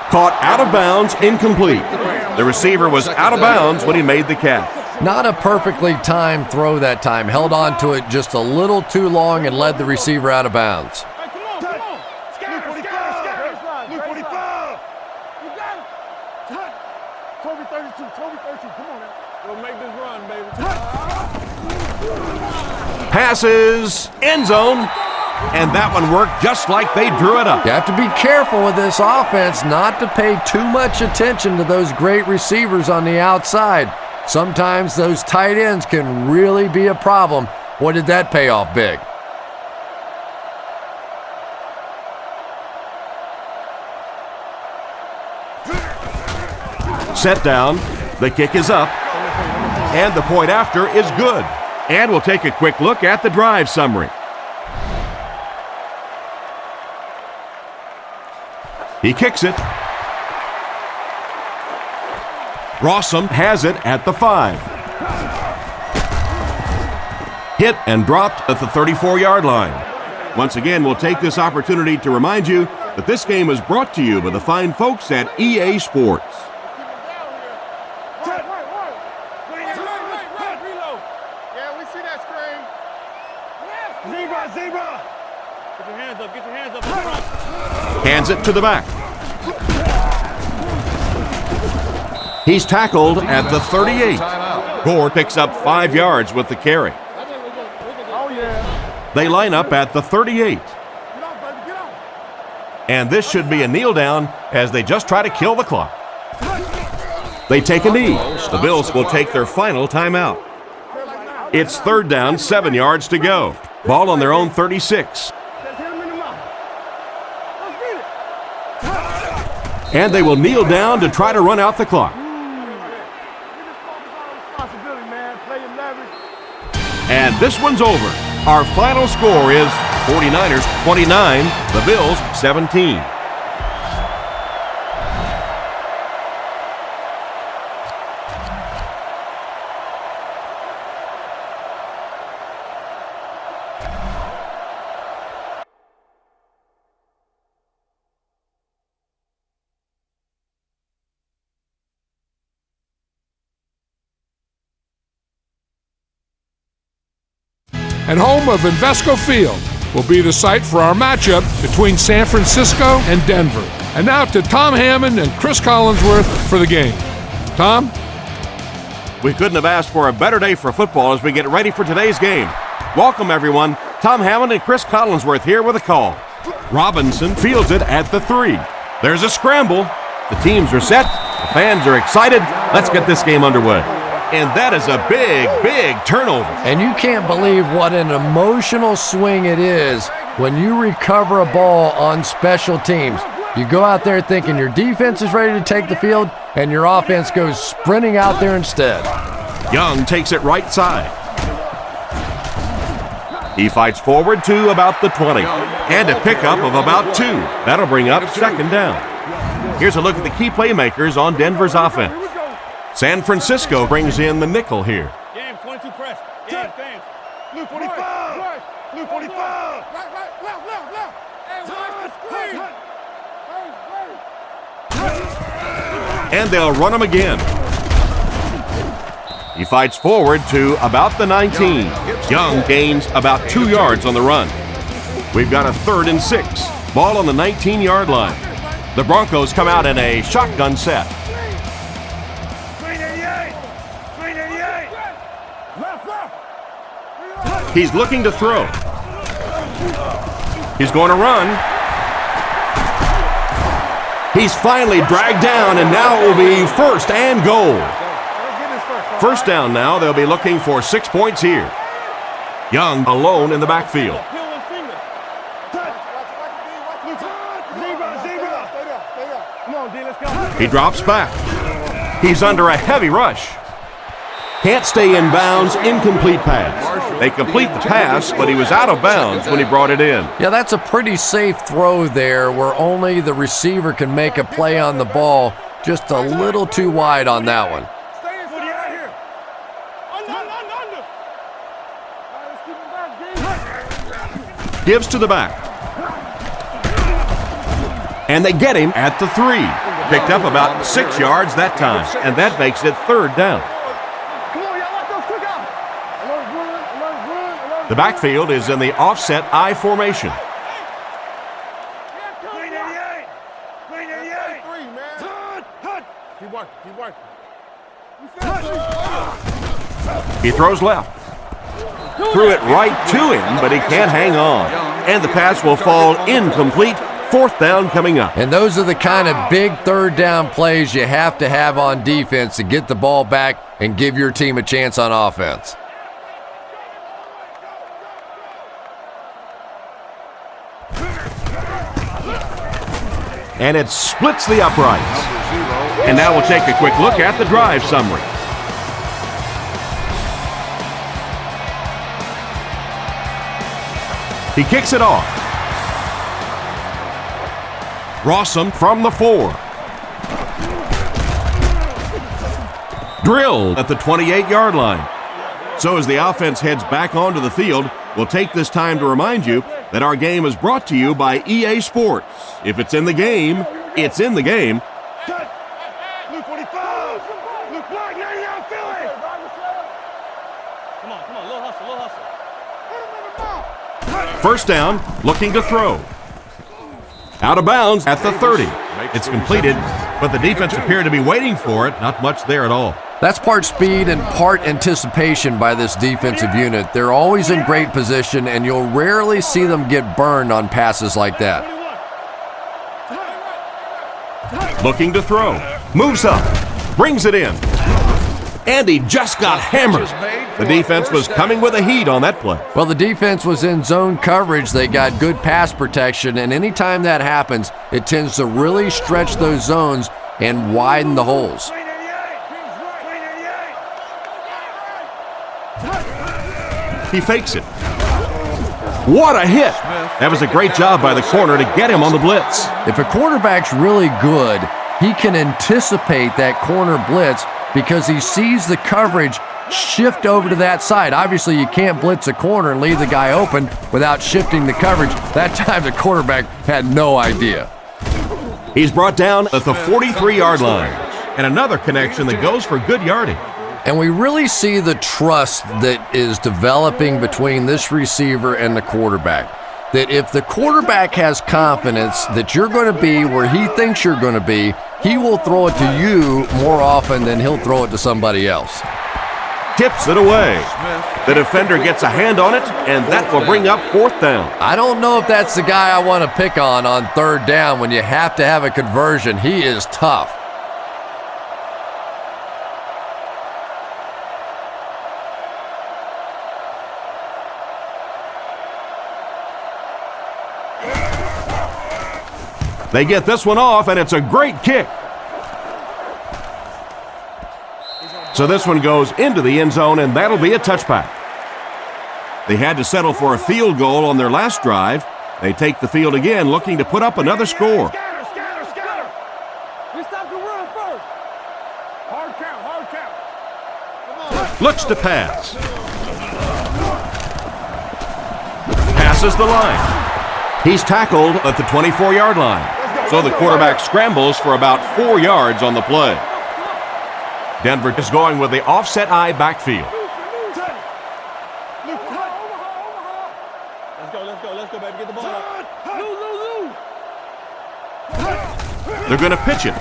Caught out of bounds, incomplete. The receiver was out of bounds when he made the catch. Not a perfectly timed throw that time. Held on to it just a little too long and led the receiver out of bounds. Hey, come on, come on. Scatter, scatter. Blue 45. You got it. Hut. Toby 32, Toby 32. Come on, man. We'll make this run, baby. Passes, end zone, and that one worked just like they drew it up. You have to be careful with this offense not to pay too much attention to those great receivers on the outside. Sometimes those tight ends can really be a problem. Boy, did that pay off big. set down. The kick is up. And the point after is good. And we'll take a quick look at the drive summary. He kicks it. Rossum has it at the 5. Hit and dropped at the 34-yard line. Once again, we'll take this opportunity to remind you that this game is brought to you by the fine folks at EA Sports. Yeah, we see that screen. Zebra! Get your hands up, Hands it to the back. He's tackled at the 38. Gore picks up 5 yards with the carry. Oh, yeah. They line up at the 38. Get off, baby, get off. And this should be a kneel down as they just try to kill the clock. They take a knee. The Bills will take their final timeout. It's 3rd down, 7 yards to go. Ball on their own 36. Let's hit him in the mouth. Let's get it. And they will kneel down to try to run out the clock. We just focus on our responsibility, man. Play your leverage. And this one's over. Our final score is 49ers 29, the Bills 17. And home of Invesco Field will be the site for our matchup between San Francisco and Denver. And now to Tom Hammond and Chris Collinsworth for the game. Tom? We couldn't have asked for a better day for football as we get ready for today's game. Welcome, everyone. Tom Hammond and Chris Collinsworth here with a call. Robinson fields it at the 3. There's a scramble. The teams are set. The fans are excited. Let's get this game underway. And that is a big, big turnover. And you can't believe what an emotional swing it is when you recover a ball on special teams. You go out there thinking your defense is ready to take the field, and your offense goes sprinting out there instead. Young takes it right side. He fights forward to about the 20. And a pickup of about 2. That'll bring up 2nd down. Here's a look at the key playmakers on Denver's offense. San Francisco brings in the nickel here. James, 22 press. James. Blue 45. Blue 45. Left. Hey, And they'll run him again. He fights forward to about the 19. Young gains about 2 yards on the run. We've got a 3rd and 6. Ball on the 19-yard line. The Broncos come out in a shotgun set. He's looking to throw. He's going to run. He's finally dragged down, and now it will be 1st and goal. First down now. They'll be looking for 6 points here. Young alone in the backfield. He drops back. He's under a heavy rush. Can't stay in bounds, incomplete pass. They complete the pass, but he was out of bounds when he brought it in. Yeah, that's a pretty safe throw there where only the receiver can make a play on the ball. Just a little too wide on that one. Stay inside right here. Gives to the back. And they get him at the 3. Picked up about 6 yards that time, and that makes it 3rd down. The backfield is in the offset I formation. He throws left. Threw it right to him, but he can't hang on. And the pass will fall incomplete. 4th down coming up. And those are the kind of big 3rd down plays you have to have on defense to get the ball back and give your team a chance on offense. And it splits the uprights. And now we'll take a quick look at the drive summary. He kicks it off. Rossum from the 4. Drilled at the 28-yard line. So as the offense heads back onto the field, we'll take this time to remind you that our game is brought to you by EA Sports. If it's in the game, it's in the game. Luke 45. Luke Black, lay down, Philly. Come on, little hustle. First down, looking to throw. Out of bounds at the 30. It's completed, but the defense appeared to be waiting for it. Not much there at all. That's part speed and part anticipation by this defensive unit. They're always in great position, and you'll rarely see them get burned on passes like that. Looking to throw. Moves up. Brings it in. And he just got hammered. The defense was coming with a heat on that play. Well, the defense was in zone coverage. They got good pass protection, and anytime that happens, it tends to really stretch those zones and widen the holes. He fakes it. What a hit! That was a great job by the corner to get him on the blitz. If a quarterback's really good, he can anticipate that corner blitz because he sees the coverage shift over to that side. Obviously, you can't blitz a corner and leave the guy open without shifting the coverage. That time, the quarterback had no idea. He's brought down at the 43-yard line. And another connection that goes for good yardage. And we really see the trust that is developing between this receiver and the quarterback. That if the quarterback has confidence that you're going to be where he thinks you're going to be, he will throw it to you more often than he'll throw it to somebody else. Tips it away. The defender gets a hand on it, and that will bring up fourth down. I don't know if that's the guy I want to pick on third down when you have to have a conversion. He is tough. They get this one off, and it's a great kick. So this one goes into the end zone, and that'll be a touchback. They had to settle for a field goal on their last drive. They take the field again, looking to put up another score. Scatter. We stop the run first. Hard count. Come on. Looks to pass. Passes the line. He's tackled at the 24-yard line. So the quarterback scrambles for about 4 yards on the play. Denver is going with the offset eye backfield. Let's go, baby. Get the ball out. They're going to pitch it.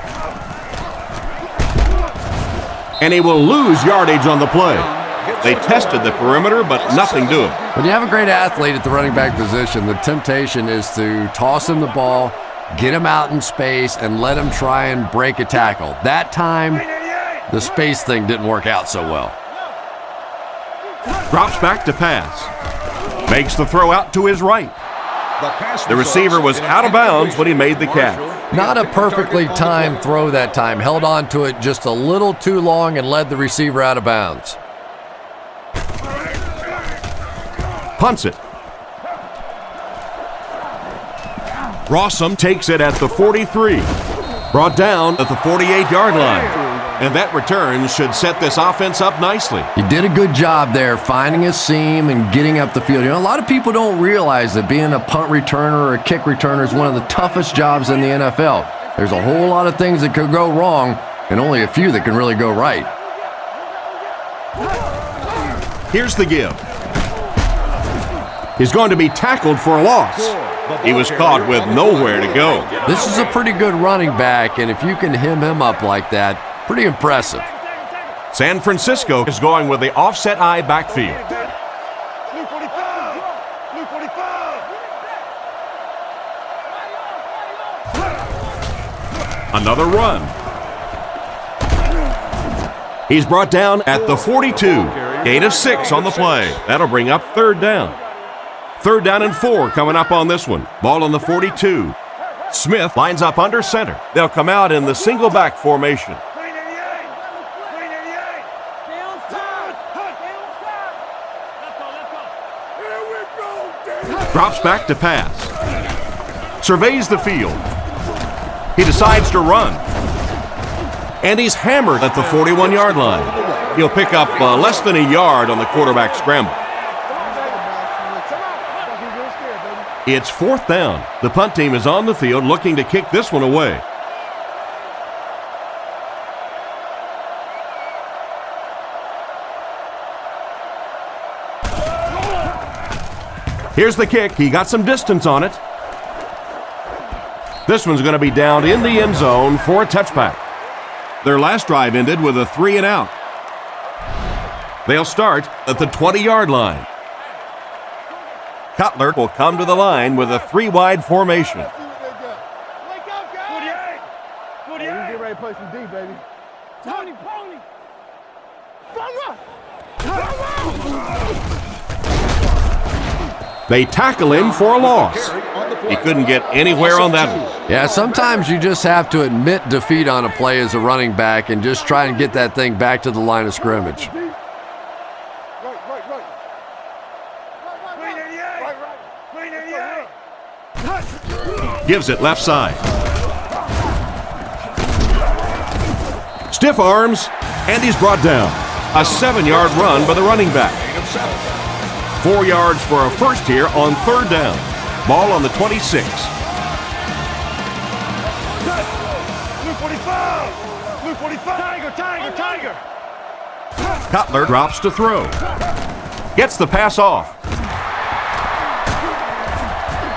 And he will lose yardage on the play. They tested the perimeter, but nothing doing. When you have a great athlete at the running back position, the temptation is to toss him the ball, get him out in space, and let him try and break a tackle. That time, the space thing didn't work out so well. Drops back to pass. Makes the throw out to his right. The receiver was out of bounds when he made the catch. Not a perfectly timed throw that time. Held on to it just a little too long and led the receiver out of bounds. Punts it. Rossum takes it at the 43. Brought down at the 48-yard line. And that return should set this offense up nicely. He did a good job there, finding a seam and getting up the field. You know, a lot of people don't realize that being a punt returner or a kick returner is one of the toughest jobs in the NFL. There's a whole lot of things that could go wrong, and only a few that can really go right. Here's the give. He's going to be tackled for a loss. He was caught with nowhere to go. This is a pretty good running back, and if you can hem him up like that, pretty impressive. San Francisco is going with the offset eye backfield. Luke 45. Another run. He's brought down at the 42. Gain of 6 on the play. That'll bring up third down. 3rd down and 4 coming up on this one. Ball on the 42. Smith lines up under center. They'll come out in the single back formation. Drops back to pass. Surveys the field. He decides to run. And he's hammered at the 41-yard line. He'll pick up less than a yard on the quarterback scramble. It's 4th down. The punt team is on the field looking to kick this one away. Here's the kick. He got some distance on it. This one's going to be down in the end zone for a touchback. Their last drive ended with a 3-and-out. They'll start at the 20-yard line. Cutler will come to the line with a 3-wide formation. Wake up, guys! 48! Get ready to play some D, baby. Tony, pony! They tackle him for a loss. He couldn't get anywhere on that one. Yeah, sometimes you just have to admit defeat on a play as a running back and just try and get that thing back to the line of scrimmage. Gives it left side. Stiff arms, and he's brought down. A 7-yard run by the running back. 4 yards for a first here on 3rd down. Ball on the 26. Blue 45! Blue 45! Tiger! Cutler drops to throw. Gets the pass off.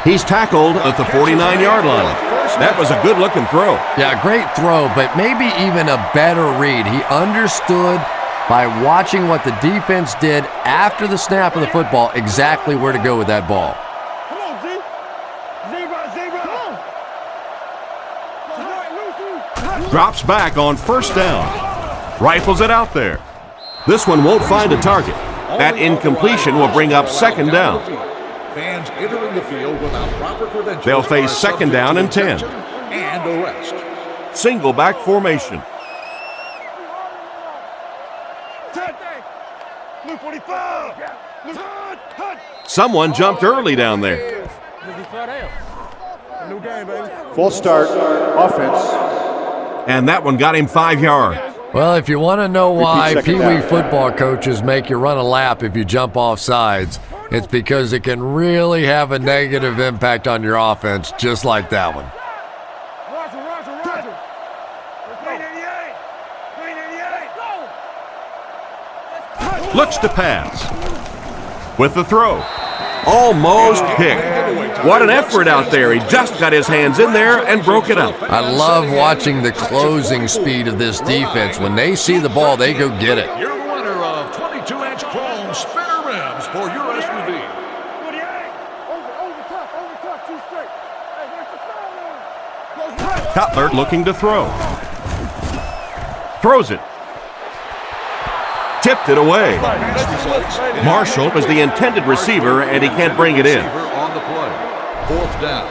He's tackled at the 49-yard line. That was a good-looking throw. Yeah, great throw, but maybe even a better read. He understood by watching what the defense did after the snap of the football exactly where to go with that ball. Come on, G! Zebra! Come on! Drops back on 1st down. Rifles it out there. This one won't find a target. That incompletion will bring up 2nd down. Fans entering the field without proper credentials. They'll face 2nd down and 10. And arrest. Single back formation. Blue 45! Someone jumped early down there. New game, baby. False start, offense. And that one got him 5 yards. Well, if you want to know why second Pee down. Wee football coaches make you run a lap if you jump off sides, it's because it can really have a negative impact on your offense, just like that one. Roger! 388! Go! Looks to pass. With the throw. Almost picked. What an effort out there. He just got his hands in there and broke it up. I love watching the closing speed of this defense. When they see the ball, they go get it. Your winner of 22-inch chrome spinner rims for your SUV. 48! Over top, 2 straight. Hey, where's the foul? Cutler looking to throw. Throws it. Tipped it away. Marshall is the intended receiver, and he can't bring it in. On the play. 4th down.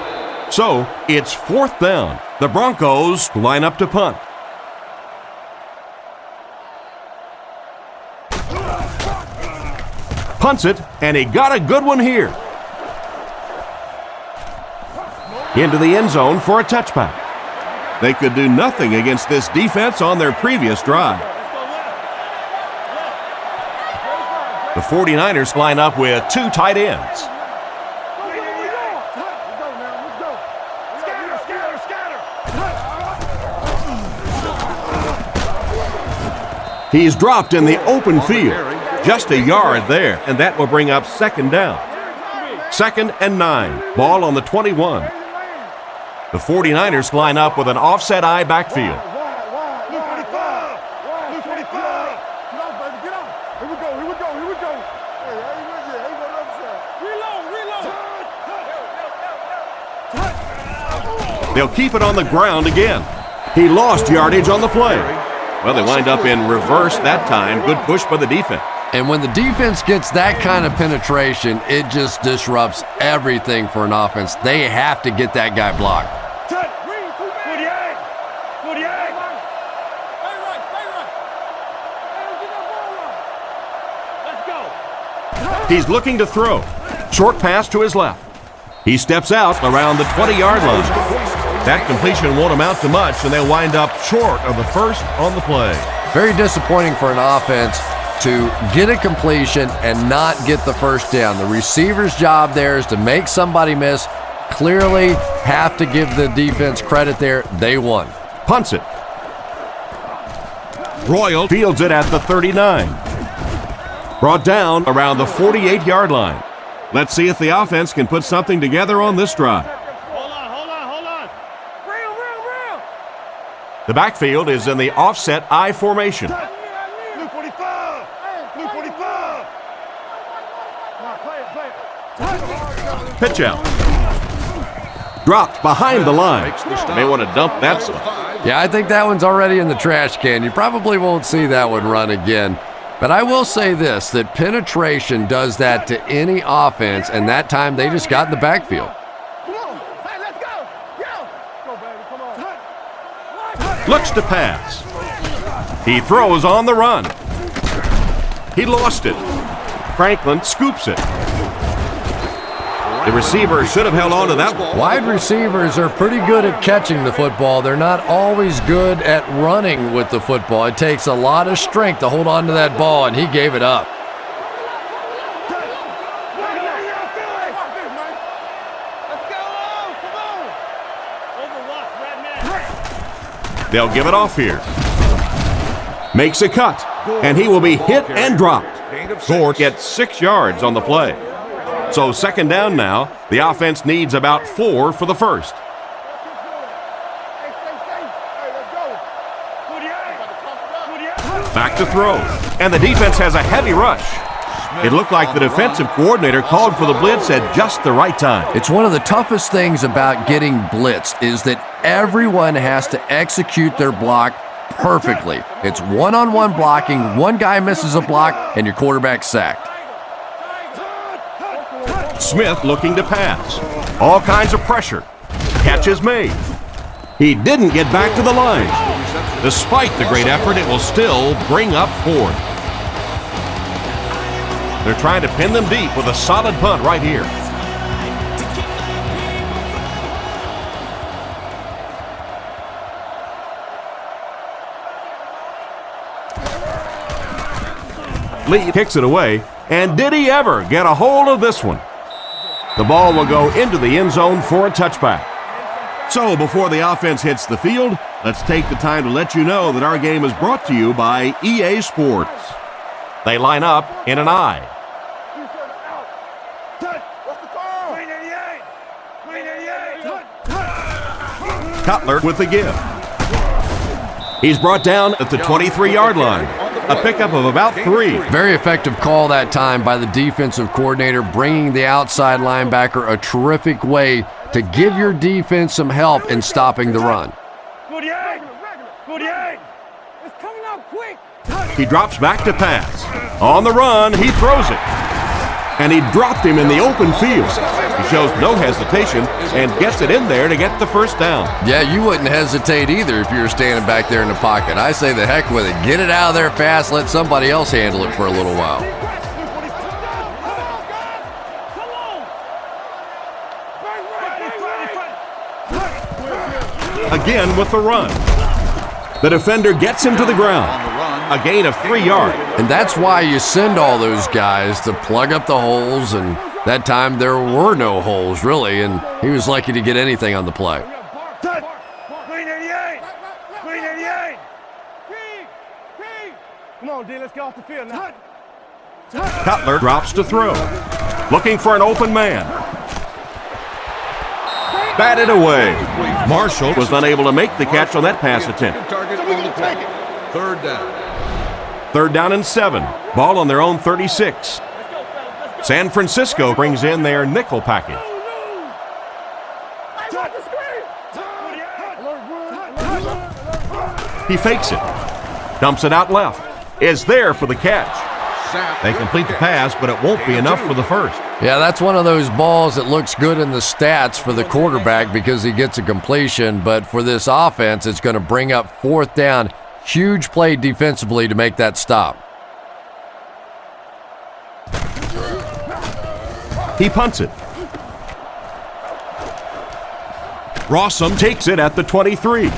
So it's 4th down. The Broncos line up to punt. Punts it, and he got a good one here. Into the end zone for a touchback. They could do nothing against this defense on their previous drive. The 49ers line up with 2 tight ends. He's dropped in the open field. Just a yard there, and that will bring up 2nd down. 2nd and 9. Ball on the 21. The 49ers line up with an offset eye backfield. Blue 45! Blue 45! Get off, baby, get off! Here we go! Hey, reload! They'll keep it on the ground again. He lost yardage on the play. Well, they wind up in reverse that time. Good push by the defense. And when the defense gets that kind of penetration, it just disrupts everything for an offense. They have to get that guy blocked. He's looking to throw. Short pass to his left. He steps out around the 20-yard line. That completion won't amount to much, and they'll wind up short of the first on the play. Very disappointing for an offense to get a completion and not get the first down. The receiver's job there is to make somebody miss. Clearly have to give the defense credit there. They won. Punts it. Royal fields it at the 39. Brought down around the 48-yard line. Let's see if the offense can put something together on this drive. Hold on. Real. The backfield is in the offset I formation. Blue 45. Blue 45. Pitch out. Dropped behind the line. May want to dump that stuff. Yeah, I think that one's already in the trash can. You probably won't see that one run again. But I will say this, that penetration does that to any offense, and that time they just got in the backfield. Come on. Hey, let's go. Go, baby. Come on. Looks to pass. He throws on the run. He lost it. Franklin scoops it. The receiver should have held on to that one. Wide receivers are pretty good at catching the football. They're not always good at running with the football. It takes a lot of strength to hold on to that ball, and he gave it up. They'll give it off here. Makes a cut, and he will be hit and dropped. Gort gets 6 yards on the play. So second down now. The offense needs about 4 for the first. Back to throw. And the defense has a heavy rush. It looked like the defensive coordinator called for the blitz at just the right time. It's one of the toughest things about getting blitzed is that everyone has to execute their block perfectly. It's one-on-one blocking. One guy misses a block, and your quarterback's sacked. Smith looking to pass. All kinds of pressure. Catch is made. He didn't get back to the line. Despite the great effort, it will still bring up 4th. They're trying to pin them deep with a solid punt right here. Lee kicks it away, and did he ever get a hold of this one? The ball will go into the end zone for a touchback. So before the offense hits the field, let's take the time to let you know that our game is brought to you by EA Sports. They line up in an I. Cutler with the give. He's brought down at the 23-yard line. A pickup of about 3. Very effective call that time by the defensive coordinator, bringing the outside linebacker a terrific way to give your defense some help in stopping the run. It's coming out quick. He drops back to pass. On the run, he throws it. And he dropped him in the open field. He shows no hesitation and gets it in there to get the first down. Yeah, you wouldn't hesitate either if you were standing back there in the pocket. I say the heck with it. Get it out of there fast. Let somebody else handle it for a little while. Again with the run. The defender gets him to the ground. A gain of 3 yards. And that's why you send all those guys to plug up the holes, and that time there were no holes, really, and he was lucky to get anything on the play. Green 88. Green 88. Come on, D, let's get off the field now. Cutler drops to throw. Looking for an open man. Batted away. Marshall was unable to make the catch on that pass attempt. Target on the play. 3rd down. 3rd down and 7. Ball on their own 36. San Francisco brings in their nickel package. He fakes it. Dumps it out left. Is there for the catch. They complete the pass, but it won't be enough for the first. Yeah, that's one of those balls that looks good in the stats for the quarterback because he gets a completion, but for this offense, it's going to bring up 4th down. Huge play defensively to make that stop. He punts it. Rossum takes it at the 23.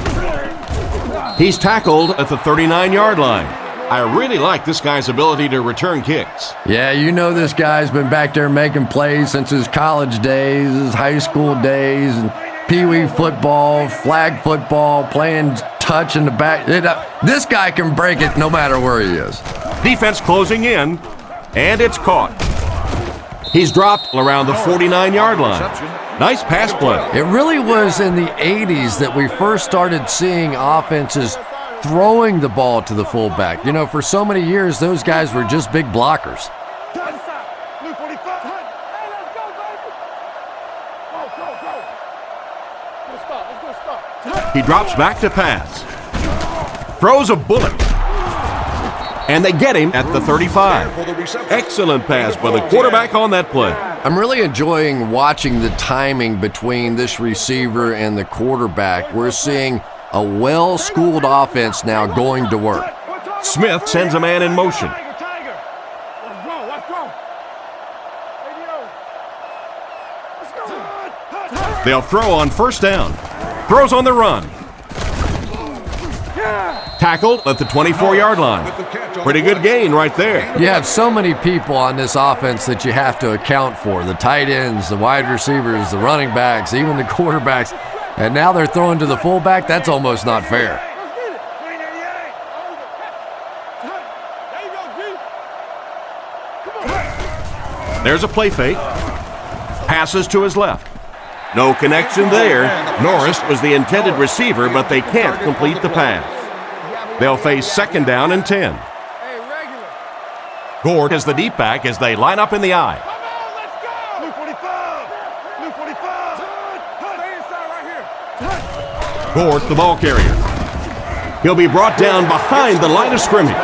He's tackled at the 39-yard line. I really like this guy's ability to return kicks. Yeah, you know this guy's been back there making plays since his college days, his high school days, and pee-wee football, flag football, playing touch in the back. This guy can break it no matter where he is. Defense closing in, and it's caught. He's dropped around the 49-yard line. Nice pass play. It really was in the 80s that we first started seeing offenses throwing the ball to the fullback. You know, for so many years, those guys were just big blockers. He drops back to pass. Throws a bullet. And they get him at the 35. Excellent pass by the quarterback on that play. I'm really enjoying watching the timing between this receiver and the quarterback. We're seeing a well-schooled offense now going to work. Smith sends a man in motion. They'll throw on first down. Throws on the run. Tackled at the 24-yard line. Pretty good gain right there. You have so many people on this offense that you have to account for. The tight ends, the wide receivers, the running backs, even the quarterbacks. And now they're throwing to the fullback. That's almost not fair. There's a play fake. Passes to his left. No connection there. Norris was the intended receiver, but they can't complete the pass. They'll face second down and 10. Gord is the deep back as they line up in the I. Gord, the ball carrier. He'll be brought down behind the line of scrimmage.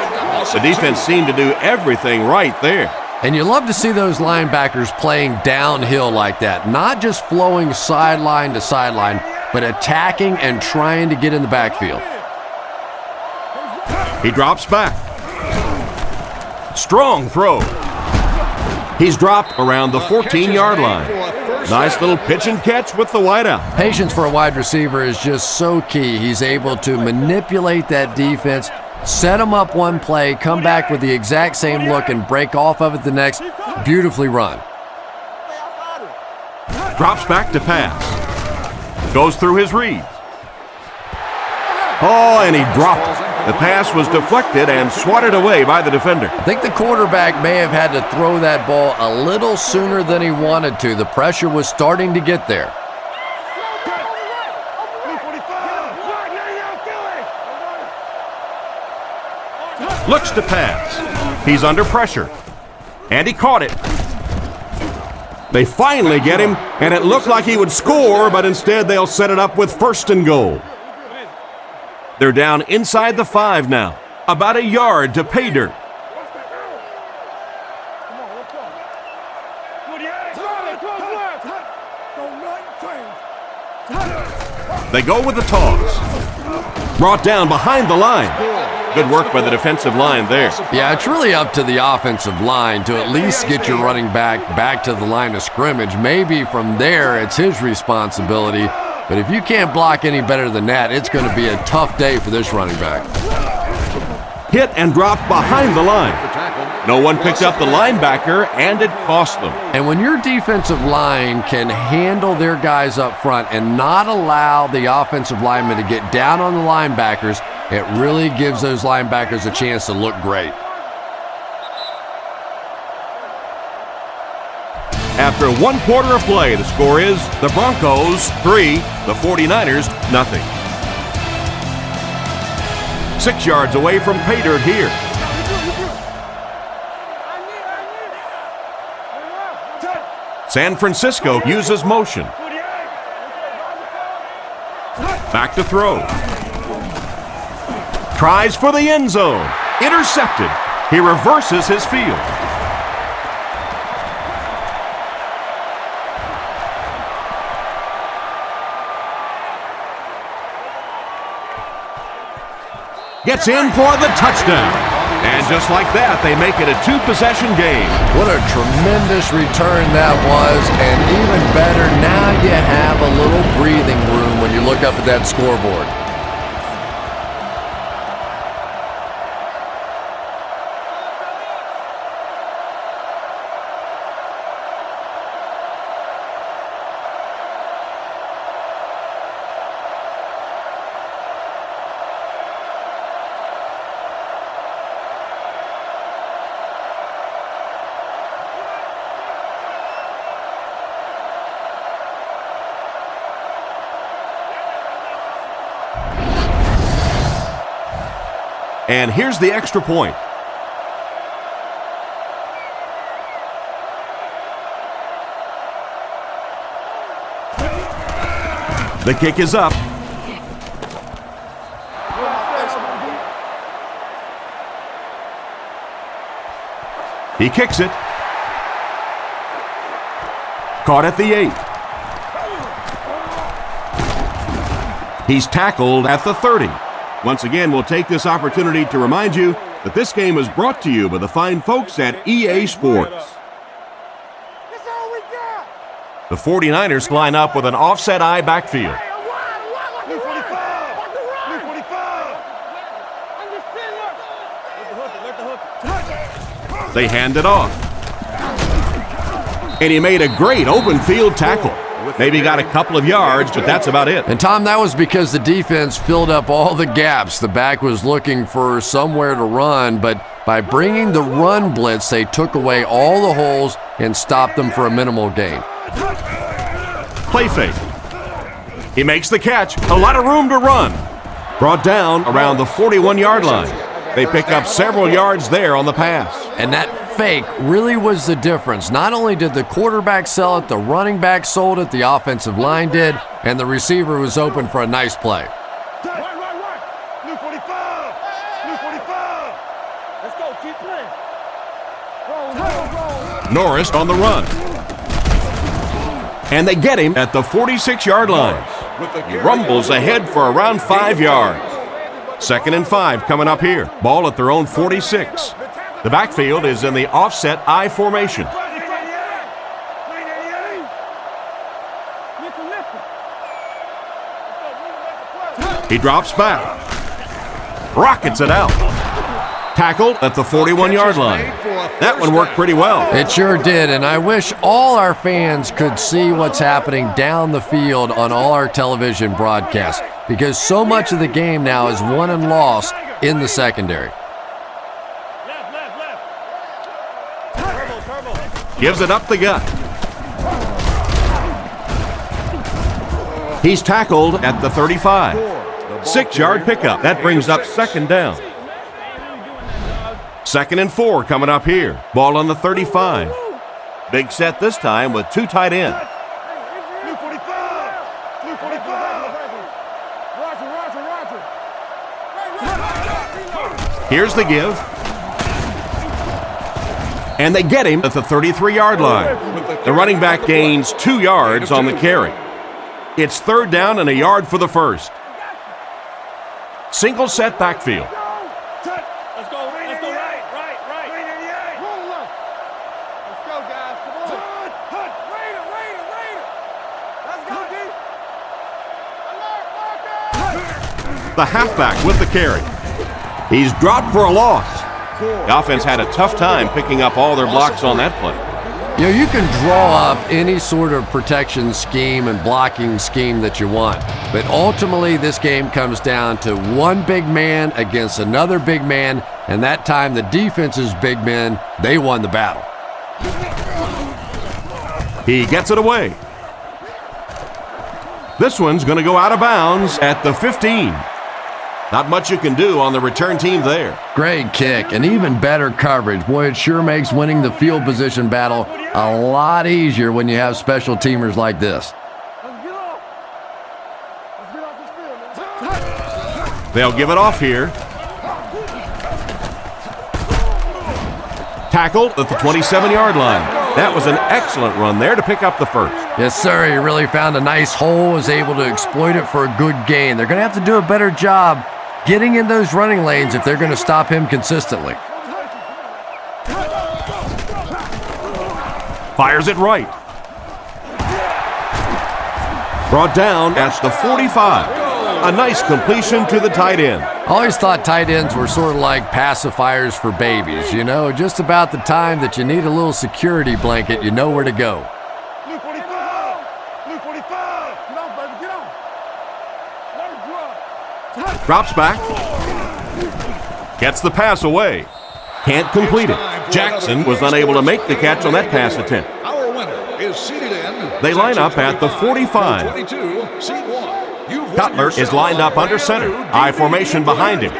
The defense seemed to do everything right there. And you love to see those linebackers playing downhill like that, not just flowing sideline to sideline, but attacking and trying to get in the backfield. He drops back. Strong throw. He's dropped around the 14-yard line. Nice little pitch and catch with the wideout. Patience for a wide receiver is just so key. He's able to manipulate that defense, set them up one play, come back with the exact same look, and break off of it the next. Beautifully run. Drops back to pass. Goes through his reads. Oh, and he dropped it. The pass was deflected and swatted away by the defender. I think the quarterback may have had to throw that ball a little sooner than he wanted to. The pressure was starting to get there. Looks to pass. He's under pressure. And he caught it. They finally get him, and it looked like he would score, but instead they'll set it up with first and goal. They're down inside the 5 now. About a yard to pay dirt. They go with the toss. Brought down behind the line. Good work by the defensive line there. Yeah, it's really up to the offensive line to at least get your running back to the line of scrimmage. Maybe from there it's his responsibility. But if you can't block any better than that, it's going to be a tough day for this running back. Hit and dropped behind the line. No one picked up the linebacker, and it cost them. And when your defensive line can handle their guys up front and not allow the offensive linemen to get down on the linebackers, it really gives those linebackers a chance to look great. After 1 quarter of play, the score is the Broncos 3, the 49ers nothing. 6 yards away from pay dirt here. San Francisco uses motion. Back to throw. Tries for the end zone. Intercepted. He reverses his field. Gets in for the touchdown. And just like that, they make it a two-possession game. What a tremendous return that was, and even better, now you have a little breathing room when you look up at that scoreboard. And here's the extra point. The kick is up. He kicks it. Caught at the 8. He's tackled at the 30. Once again, we'll take this opportunity to remind you that this game is brought to you by the fine folks at EA Sports. That's all we got. The 49ers line up with an offset I backfield. Blue 45. Blue 45. I'm just sitting there. Let the hook. They hand it off. And he made a great open field tackle. Maybe got a couple of yards, but that's about it. And Tom, that was because the defense filled up all the gaps. The back was looking for somewhere to run, but by bringing the run blitz, they took away all the holes and stopped them for a minimal gain. Play fake. He makes the catch. A lot of room to run. Brought down around the 41-yard line. They pick up several yards there on the pass. And that fake really was the difference. Not only did the quarterback sell it, the running back sold it, the offensive line did, and the receiver was open for a nice play. Right. Blue 45. Blue 45. Let's go. Keep playing. Roll. Norris on the run. And they get him at the 46-yard line. He rumbles ahead for around 5 yards. 2nd and 5 coming up here. Ball at their own 46. The backfield is in the offset I formation. He drops back. Rockets it out. Tackled at the 41-yard line. That one worked pretty well. It sure did, and I wish all our fans could see what's happening down the field on all our television broadcasts, because so much of the game now is won and lost in the secondary. Gives it up the gut. He's tackled at the 35. 6-yard pickup. That brings up 2nd down. 2nd and 4 coming up here. Ball on the 35. Big set this time with 2 tight ends. Blue 45. Blue 45. Roger. Here's the give. And they get him at the 33-yard line. The running back gains 2 yards on the carry. It's 3rd down and a yard for the first. Single set backfield. Let's go. Right. Roll up. Let's go, guys. Come on. Raider. Let's go, D. The halfback with the carry. He's dropped for a loss. The offense had a tough time picking up all their blocks on that play. You know, you can draw up any sort of protection scheme and blocking scheme that you want, but ultimately this game comes down to one big man against another big man, and that time the defense's big men, they won the battle. He gets it away. This one's going to go out of bounds at the 15. Not much you can do on the return team there. Great kick and even better coverage. Boy, it sure makes winning the field position battle a lot easier when you have special teamers like this. Let's get off this field, man. They'll give it off here. Tackled at the 27-yard line. That was an excellent run there to pick up the first. Yes, sir. He really found a nice hole, was able to exploit it for a good gain. They're going to have to do a better job getting in those running lanes if they're going to stop him consistently. Fires it right. Brought down at the 45. A nice completion to the tight end. I always thought tight ends were sort of like pacifiers for babies. You know, just about the time that you need a little security blanket, you know where to go. Blue 45. Blue 45. Get on, baby, get on. Let it drop. Drops back. Gets the pass away. Can't complete it. Jackson was unable to make the catch on that pass attempt. Our winner is seated in. They line up at the 45. 22, seat 1. Cutler is lined up under center. I formation behind him.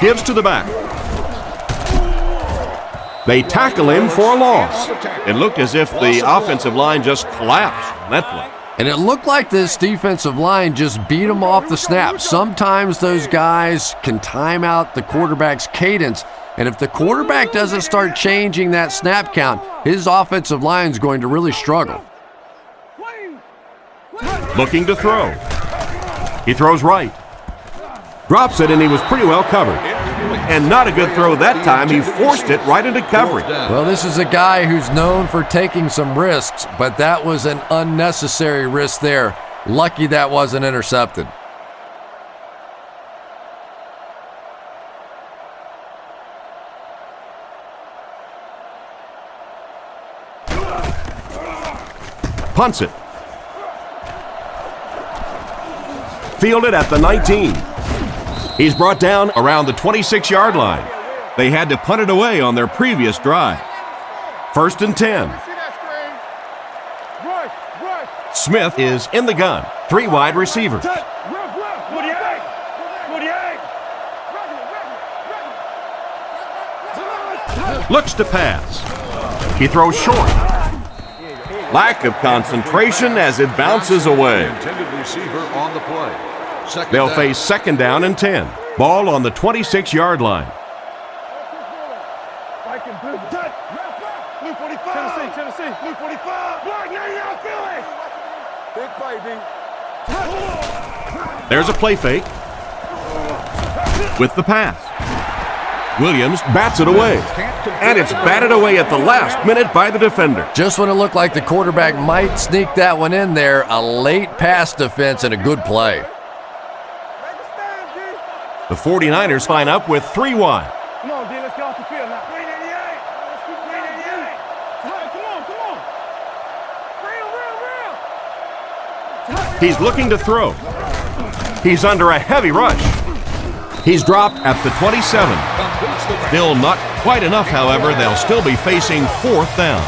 Gives to the back. They tackle him for a loss. It looked as if the offensive line just collapsed on that play. And it looked like this defensive line just beat them off the snap. Sometimes those guys can time out the quarterback's cadence. And if the quarterback doesn't start changing that snap count, his offensive line is going to really struggle. Looking to throw. He throws right. Drops it, and he was pretty well covered. And not a good throw that time. He forced it right into coverage. Well, this is a guy who's known for taking some risks, but that was an unnecessary risk there. Lucky that wasn't intercepted. Punts it. Fielded at the 19. He's brought down around the 26-yard line. They had to punt it away on their previous drive. 1st and 10. Smith is in the gun. 3 wide receivers. Looks to pass. He throws short. Lack of concentration as it bounces away. Intended receiver on the play. They'll face 2nd down and 10. Ball on the 26-yard line. Tennessee, Blue 45. Block, now Philly. Big play, D. There's a play fake. With the pass. Williams bats it away. And it's batted away at the last minute by the defender. Just when it looked like the quarterback might sneak that one in there, a late pass defense and a good play. The 49ers line up with 3 wide. Come on, D, let's get off the field now. 388. Come on. He's looking to throw. He's under a heavy rush. He's dropped at the 27. Still not quite enough, however. They'll still be facing 4th down.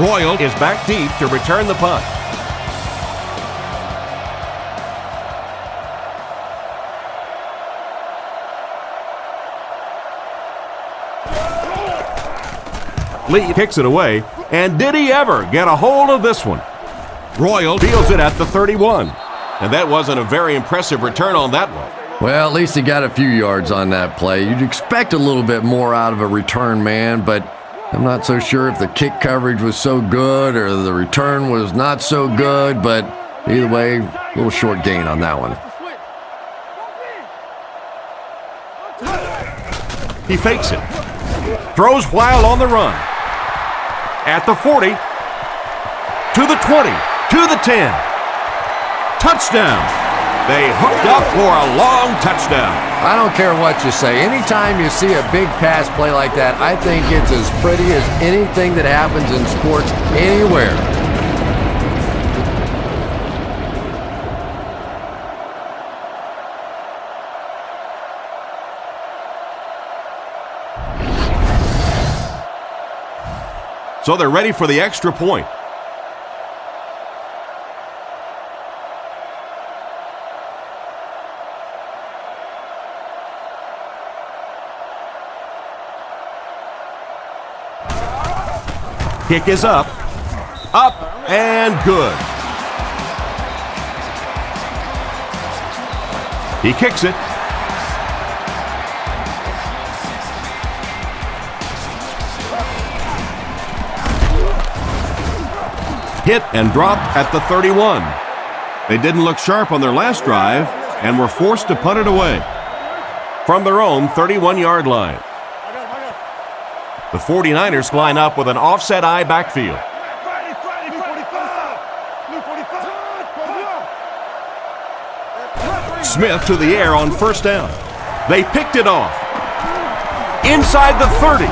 Royal is back deep to return the punt. Lee kicks it away, and did he ever get a hold of this one? Royal fields it at the 31, and that wasn't a very impressive return on that one. Well, at least he got a few yards on that play. You'd expect a little bit more out of a return man, but I'm not so sure if the kick coverage was so good or the return was not so good, but either way, a little short gain on that one. He fakes it. Throws while on the run. At the 40, to the 20, to the 10. Touchdown. They hooked up for a long touchdown. I don't care what you say. Anytime you see a big pass play like that, I think it's as pretty as anything that happens in sports anywhere. So they're ready for the extra point. Kick is up, and good. He kicks it. Hit and dropped at the 31. They didn't look sharp on their last drive, and were forced to punt it away from their own 31-yard line. The 49ers line up with an offset eye backfield. Smith to the air on first down. They picked it off. Inside the 30.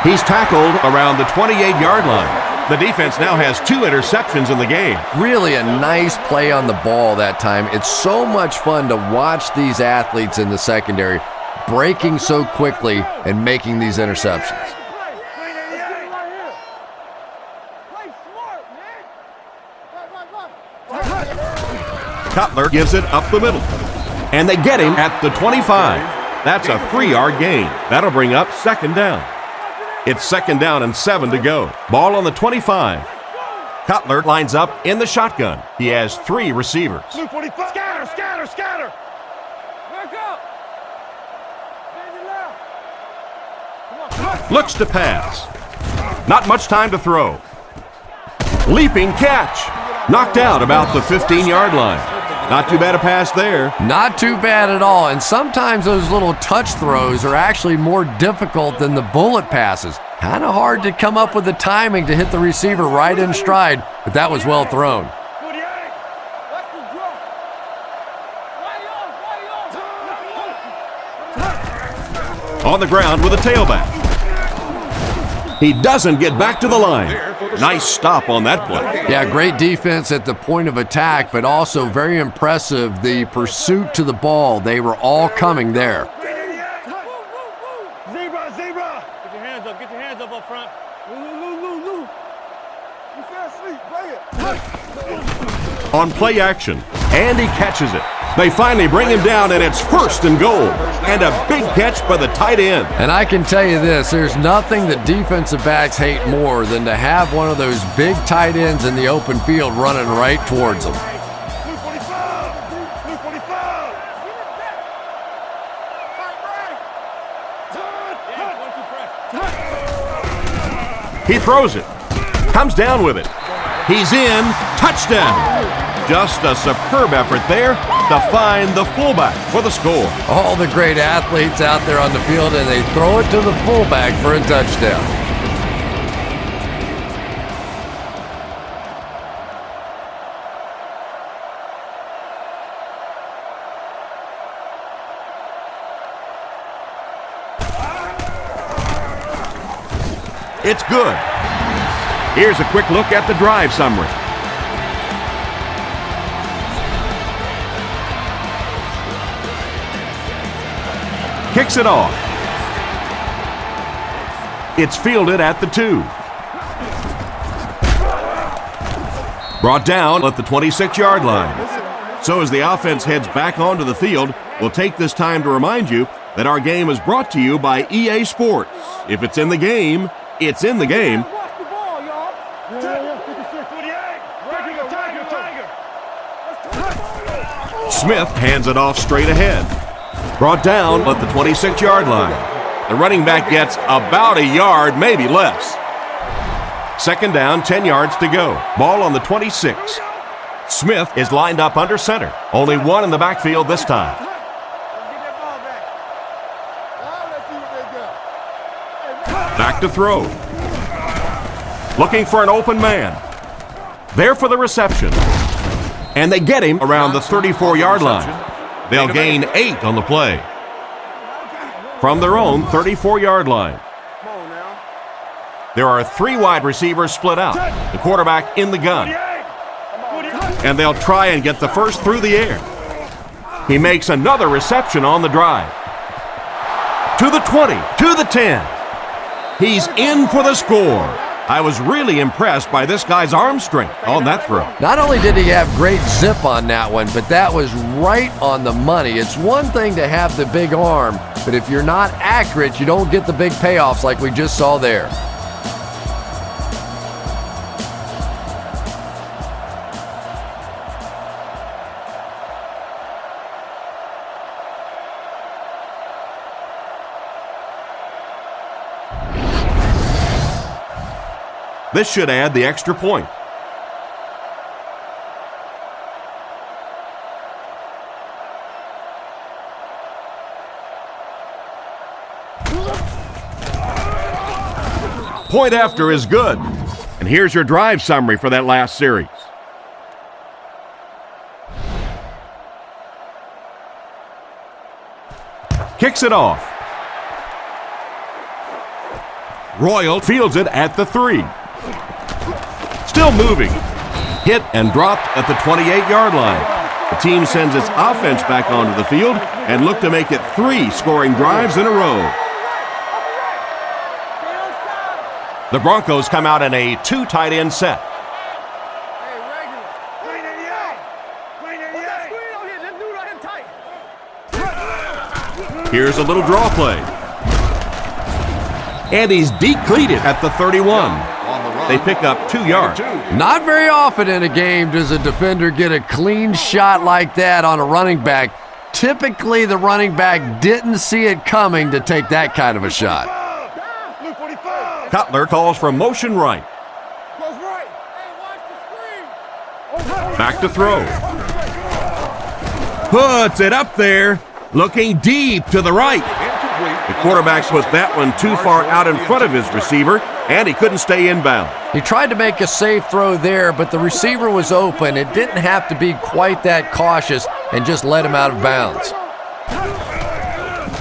He's tackled around the 28-yard line. The defense now has 2 interceptions in the game. Really a nice play on the ball that time. It's so much fun to watch these athletes in the secondary breaking so quickly and making these interceptions. Cutler gives it up the middle, and they get him at the 25. That's a 3-yard gain. That'll bring up second down. It's second down and 7 to go. Ball on the 25. Cutler lines up in the shotgun. He has 3 receivers. Scatter, scatter, scatter. Looks to pass. Not much time to throw. Leaping catch. Knocked out about the 15-yard line. Not too bad a pass there. Not too bad at all. And sometimes those little touch throws are actually more difficult than the bullet passes. Kind of hard to come up with the timing to hit the receiver right in stride, but that was well thrown. On the ground with a tailback. He doesn't get back to the line. Nice stop on that play. Yeah, great defense at the point of attack, but also very impressive the pursuit to the ball. They were all coming there. Zebra, zebra. Get your hands up. Get your hands up front. Lou. You fell asleep. Play it. On play action, and he catches it. They finally bring him down, and it's first and goal. And a big catch by the tight end. And I can tell you this, there's nothing that defensive backs hate more than to have one of those big tight ends in the open field running right towards them. He throws it. Comes down with it. He's in. Touchdown. Just a superb effort there to find the fullback for the score. All the great athletes out there on the field, and they throw it to the fullback for a touchdown. It's good. Here's a quick look at the drive summary. Kicks it off. It's fielded at the 2. Brought down at the 26-yard line. So as the offense heads back onto the field, we'll take this time to remind you that our game is brought to you by EA Sports. If it's in the game, it's in the game. Watch the ball, y'all. Smith hands it off straight ahead. Brought down at the 26-yard line. The running back gets about a yard, maybe less. Second down, 10 yards to go. Ball on the 26. Smith is lined up under center. Only one in the backfield this time. Back to throw. Looking for an open man. There for the reception. And they get him around the 34-yard line. They'll gain 8 on the play. From their own 34-yard line. There are 3 wide receivers split out. The quarterback in the gun. And they'll try and get the first through the air. He makes another reception on the drive. To the 20, to the 10. He's in for the score. I was really impressed by this guy's arm strength on that throw. Not only did he have great zip on that one, but that was right on the money. It's one thing to have the big arm, but if you're not accurate, you don't get the big payoffs like we just saw there. This should add the extra point. Point after is good. And here's your drive summary for that last series. Kicks it off. Royal fields it at the 3. Still moving. Hit and dropped at the 28-yard line. The team sends its offense back onto the field and look to make it 3 scoring drives in a row. The Broncos come out in a 2 tight end set. Here's a little draw play. And he's decleated at the 31. They pick up 2 yards. Not very often in a game does a defender get a clean shot like that on a running back. Typically, the running back didn't see it coming to take that kind of a shot. Cutler calls for motion right. Back to throw. Puts it up there, looking deep to the right. The quarterback put that one too far out in front of his receiver, and he couldn't stay inbound. He tried to make a safe throw there, but the receiver was open. It didn't have to be quite that cautious and just let him out of bounds.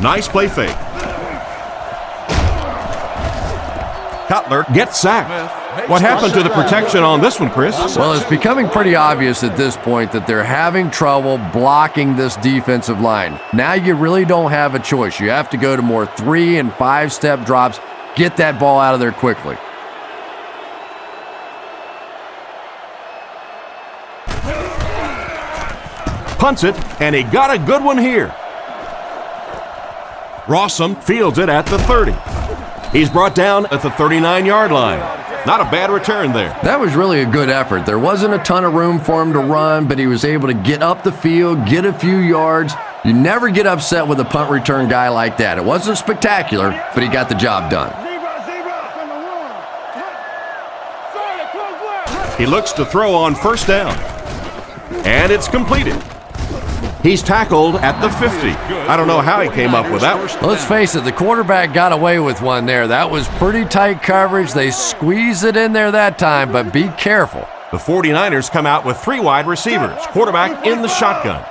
Nice play fake. Cutler gets sacked. What happened to the protection on this one, Chris? Well, it's becoming pretty obvious at this point that they're having trouble blocking this defensive line. Now you really don't have a choice. You have to go to more 3- and 5-step drops. Get that ball out of there quickly. Punts it, and he got a good one here. Rossum fields it at the 30. He's brought down at the 39-yard line. Not a bad return there. That was really a good effort. There wasn't a ton of room for him to run, but he was able to get up the field, get a few yards. You never get upset with a punt return guy like that. It wasn't spectacular, but he got the job done. He looks to throw on first down. And it's completed. He's tackled at the 50. I don't know how he came up with that one. Let's face it, the quarterback got away with one there. That was pretty tight coverage. They squeezed it in there that time, but be careful. The 49ers come out with 3 wide receivers. Quarterback in the shotgun.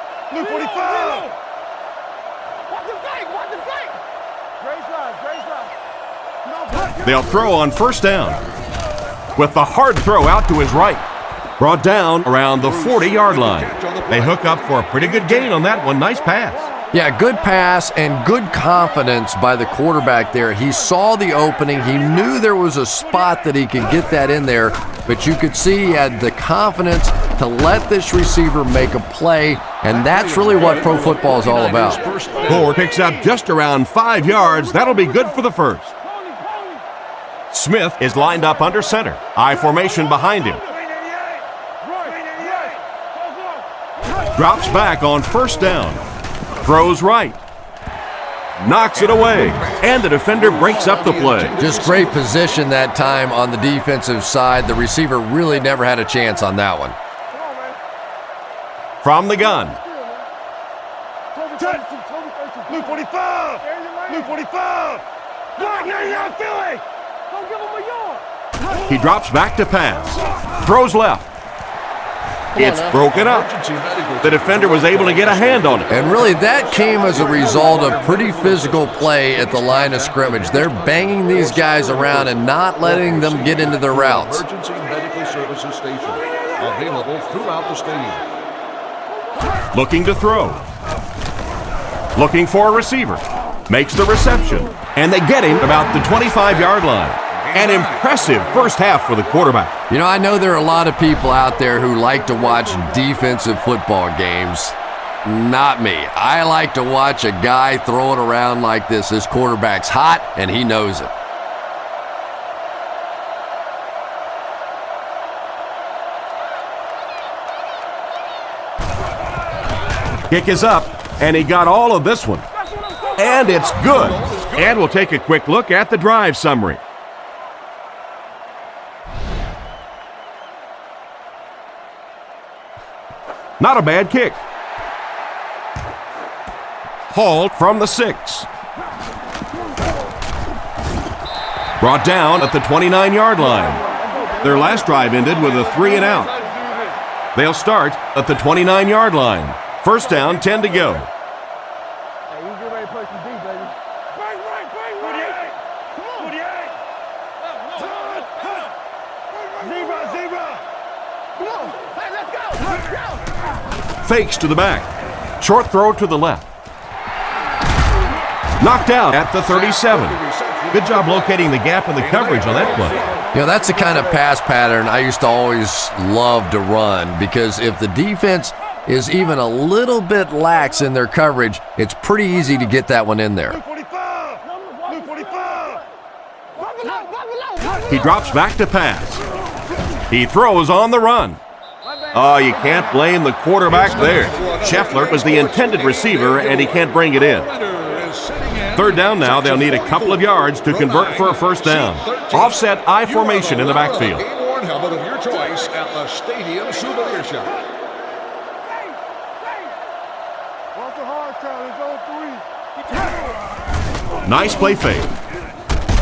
They'll throw on first down. With the hard throw out to his right. Brought down around the 40-yard line. They hook up for a pretty good gain on that one. Nice pass. Yeah, good pass and good confidence by the quarterback there. He saw the opening. He knew there was a spot that he could get that in there, but you could see he had the confidence to let this receiver make a play, and that's really what pro football is all about. Ford picks up just around 5 yards. That'll be good for the first. Smith is lined up under center. I formation behind him. Drops back on first down. Throws right. Knocks it away. And the defender breaks up the play. Just great position that time on the defensive side. The receiver really never had a chance on that one. From the gun. Blue 45! Blue 45! Block 99 Philly! Don't give him a yard! He drops back to pass. Throws left. It's broken up. The defender was able to get a hand on it. And really, that came as a result of pretty physical play at the line of scrimmage. They're banging these guys around and not letting them get into their routes. Emergency medical services station available throughout the stadium. Looking to throw. Looking for a receiver. Makes the reception. And they get him about the 25-yard line. An impressive first half for the quarterback. You know, I know there are a lot of people out there who like to watch defensive football games. Not me. I like to watch a guy throw it around like this. This quarterback's hot, and he knows it. Kick is up, and he got all of this one. And it's good. And we'll take a quick look at the drive summary. Not a bad kick. Hauled from the 6. Brought down at the 29-yard line. Their last drive ended with a 3-and-out. They'll start at the 29-yard line. First down, 10 to go. Hey, you get ready to play some deep, baby. Bang, bang, bang, 48. Come on. 48. Zebra, zebra. Come on. Hey, let's go. Let's go. Fakes to the back. Short throw to the left. Knocked out at the 37. Good job locating the gap in the coverage on that play. You know, that's the kind of pass pattern I used to always love to run, because if the defense is even a little bit lax in their coverage, it's pretty easy to get that one in there. He drops back to pass. He throws on the run. Oh, you can't blame the quarterback there. Scheffler was the intended receiver, and he can't bring it in. Third down now, they'll need a couple of yards to convert for a first down. Offset I formation in the backfield. Game-worn helmet of your choice at the stadium souvenir shop. Nice play fake.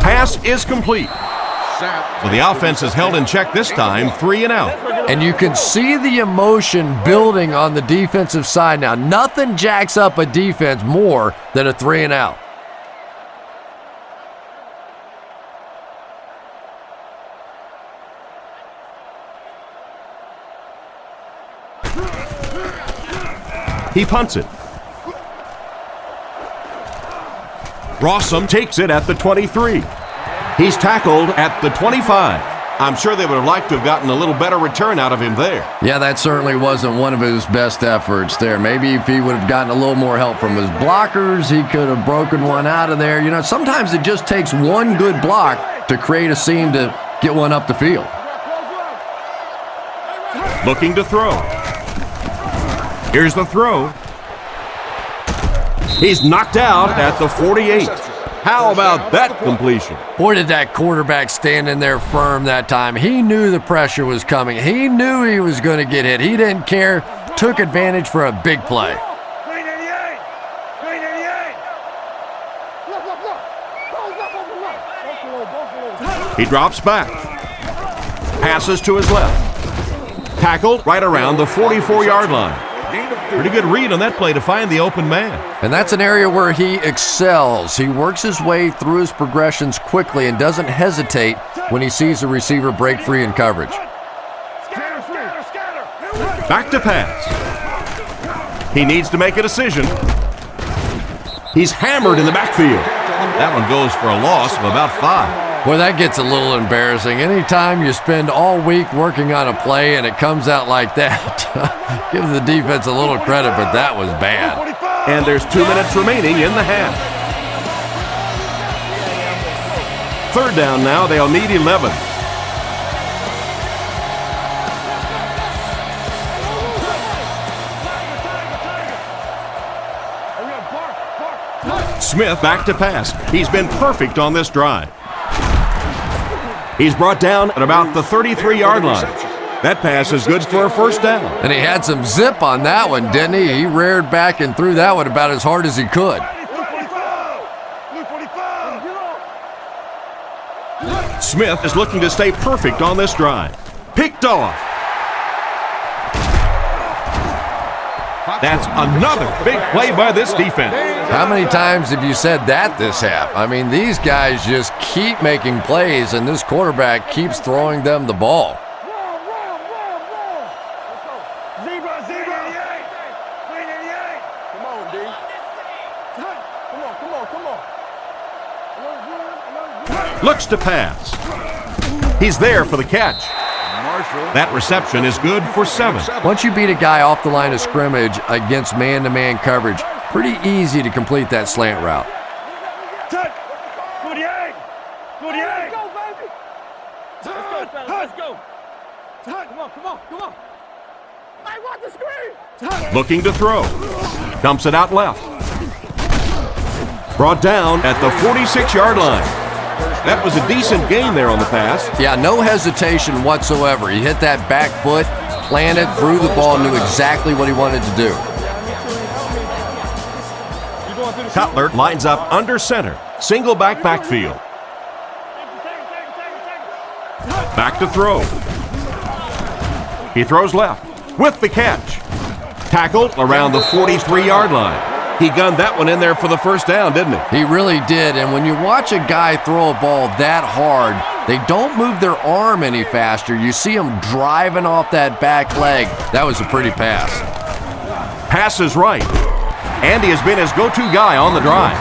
Pass is complete. So the offense is held in check this time, 3-and-out. And you can see the emotion building on the defensive side now. Nothing jacks up a defense more than a 3-and-out. He punts it. Rossum takes it at the 23. He's tackled at the 25. I'm sure they would have liked to have gotten a little better return out of him there. Yeah, that certainly wasn't one of his best efforts there. Maybe if he would have gotten a little more help from his blockers, he could have broken one out of there. You know, sometimes it just takes one good block to create a seam to get one up the field. Looking to throw. Here's the throw. He's knocked out at the 48. How about that completion? Boy, did that quarterback stand in there firm that time. He knew the pressure was coming. He knew he was going to get hit. He didn't care. Took advantage for a big play. He drops back. Passes to his left. Tackled right around the 44-yard line. Pretty good read on that play to find the open man. And that's an area where he excels. He works his way through his progressions quickly and doesn't hesitate when he sees a receiver break free in coverage. Back to pass. He needs to make a decision. He's hammered in the backfield. That one goes for a loss of about 5. Boy, that gets a little embarrassing. Anytime you spend all week working on a play and it comes out like that, give the defense a little credit, but that was bad. And there's 2 minutes remaining in the half. Third down now, they'll need 11. Smith back to pass. He's been perfect on this drive. He's brought down at about the 33-yard line. That pass is good for a first down. And he had some zip on that one, didn't he? He reared back and threw that one about as hard as he could. Smith is looking to stay perfect on this drive. Picked off. That's another big play by this defense. How many times have you said that this half? I mean, these guys just keep making plays, and this quarterback keeps throwing them the ball. Zebra, zebra. Come on, D. Come on. Looks to pass. He's there for the catch. That reception is good for 7. Once you beat a guy off the line of scrimmage against man-to-man coverage, pretty easy to complete that slant route. 48. Let's go, baby. Let's go. Come on. I want the screen. Looking to throw. Dumps it out left. Brought down at the 46-yard line. That was a decent gain there on the pass. Yeah, no hesitation whatsoever. He hit that back foot, planted, threw the ball, knew exactly what he wanted to do. Cutler lines up under center. Single backfield. Back to throw. He throws left with the catch. Tackled around the 43-yard line. He gunned that one in there for the first down, didn't he? He really did, and when you watch a guy throw a ball that hard, they don't move their arm any faster. You see him driving off that back leg. That was a pretty pass. Pass is right. Andy has been his go-to guy on the drive.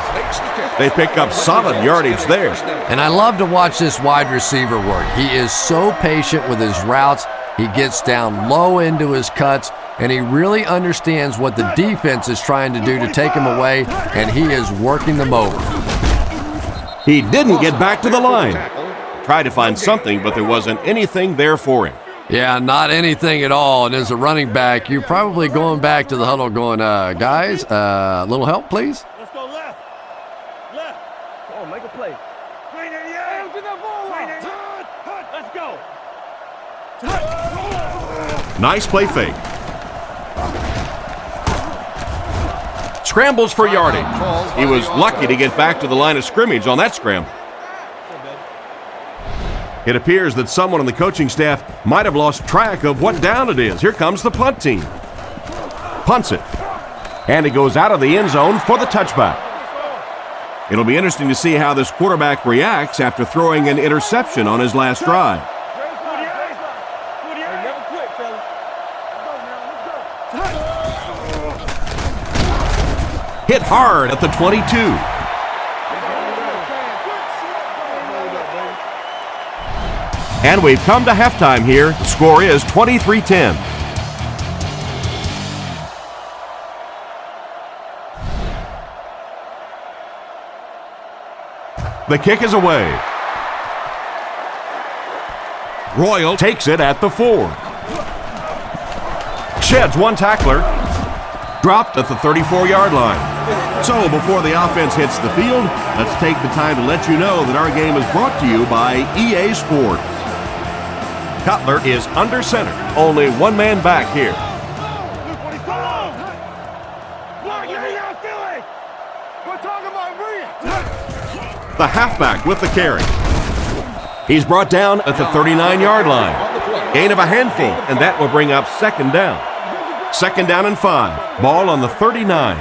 They pick up solid yardage there. And I love to watch this wide receiver work. He is so patient with his routes. He gets down low into his cuts, and he really understands what the defense is trying to do to take him away, and he is working them over. He didn't get back to the line. Tried to find something, but there wasn't anything there for him. Yeah, not anything at all. And as a running back, you're probably going back to the huddle going, guys, a little help, please? Let's go left. Left. Come on, make a play. Bring it, yeah. Get that ball out. Let's go. Nice play fake. Scrambles for yardage. He was lucky to get back to the line of scrimmage on that scramble. It appears that someone on the coaching staff might have lost track of what down it is. Here comes the punt team. Punts it. And it goes out of the end zone for the touchback. It'll be interesting to see how this quarterback reacts after throwing an interception on his last drive. Hit hard at the 22. And we've come to halftime here. The score is 23-10. The kick is away. Royal takes it at the 4. Sheds one tackler. Dropped at the 34-yard line. So before the offense hits the field, let's take the time to let you know that our game is brought to you by EA Sports. Cutler is under center. Only one man back here. The halfback with the carry. He's brought down at the 39-yard line. Gain of a handful, and that will bring up second down. Second down and 5. Ball on the 39.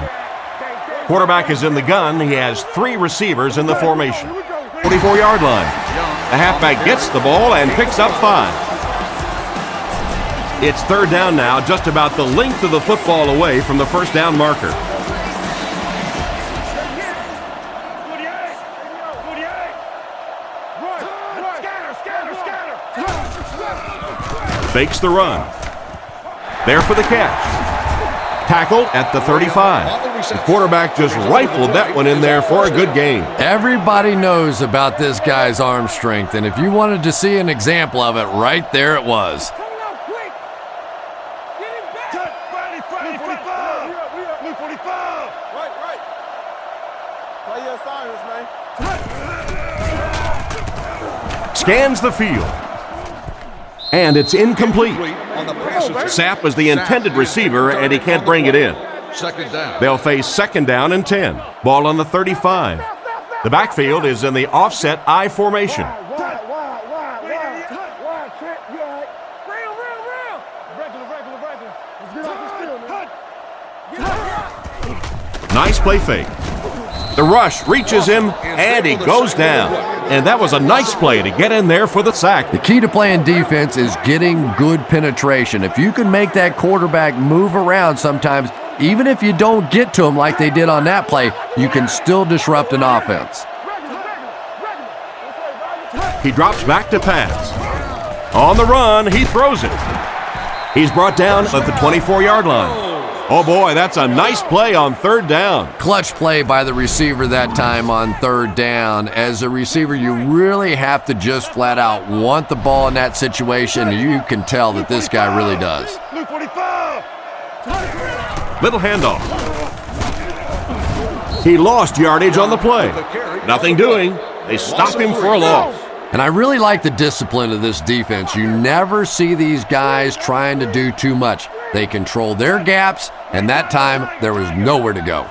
Quarterback is in the gun. He has 3 receivers in the formation. 44-yard line. The halfback gets the ball and picks up 5. It's third down now, just about the length of the football away from the first down marker. Fakes the run. There for the catch. Tackled at the 35. The quarterback just rifled that one in there for a good gain. Everybody knows about this guy's arm strength, and if you wanted to see an example of it, right there it was. Scans the field. And it's incomplete. Sapp was the intended receiver, and he can't bring it in. Second down. They'll face second down and 10. Ball on the 35. The backfield is in the offset I formation. Nice play fake. The rush reaches him, and he goes down. And that was a nice play to get in there for the sack. The key to playing defense is getting good penetration. If you can make that quarterback move around sometimes, even if you don't get to him like they did on that play, you can still disrupt an offense. He drops back to pass. On the run, he throws it. He's brought down at the 24-yard line. Oh boy, that's a nice play on third down. Clutch play by the receiver that time on third down. As a receiver, you really have to just flat out want the ball in that situation. You can tell that this guy really does. Little handoff. He lost yardage on the play. Nothing doing. They stop him for a loss. And I really like the discipline of this defense. You never see these guys trying to do too much. They control their gaps, and that time there was nowhere to go.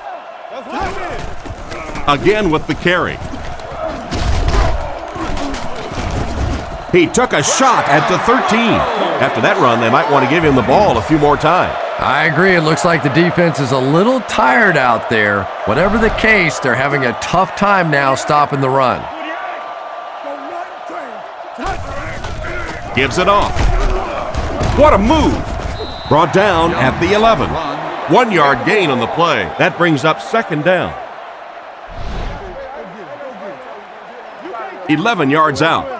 Again with the carry. He took a shot at the 13. After that run, they might want to give him the ball a few more times. I agree. It looks like the defense is a little tired out there. Whatever the case, they're having a tough time now stopping the run. Gives it off. What a move. Brought down at the 11. 1 yard gain on the play. That brings up second down. 11 yards out.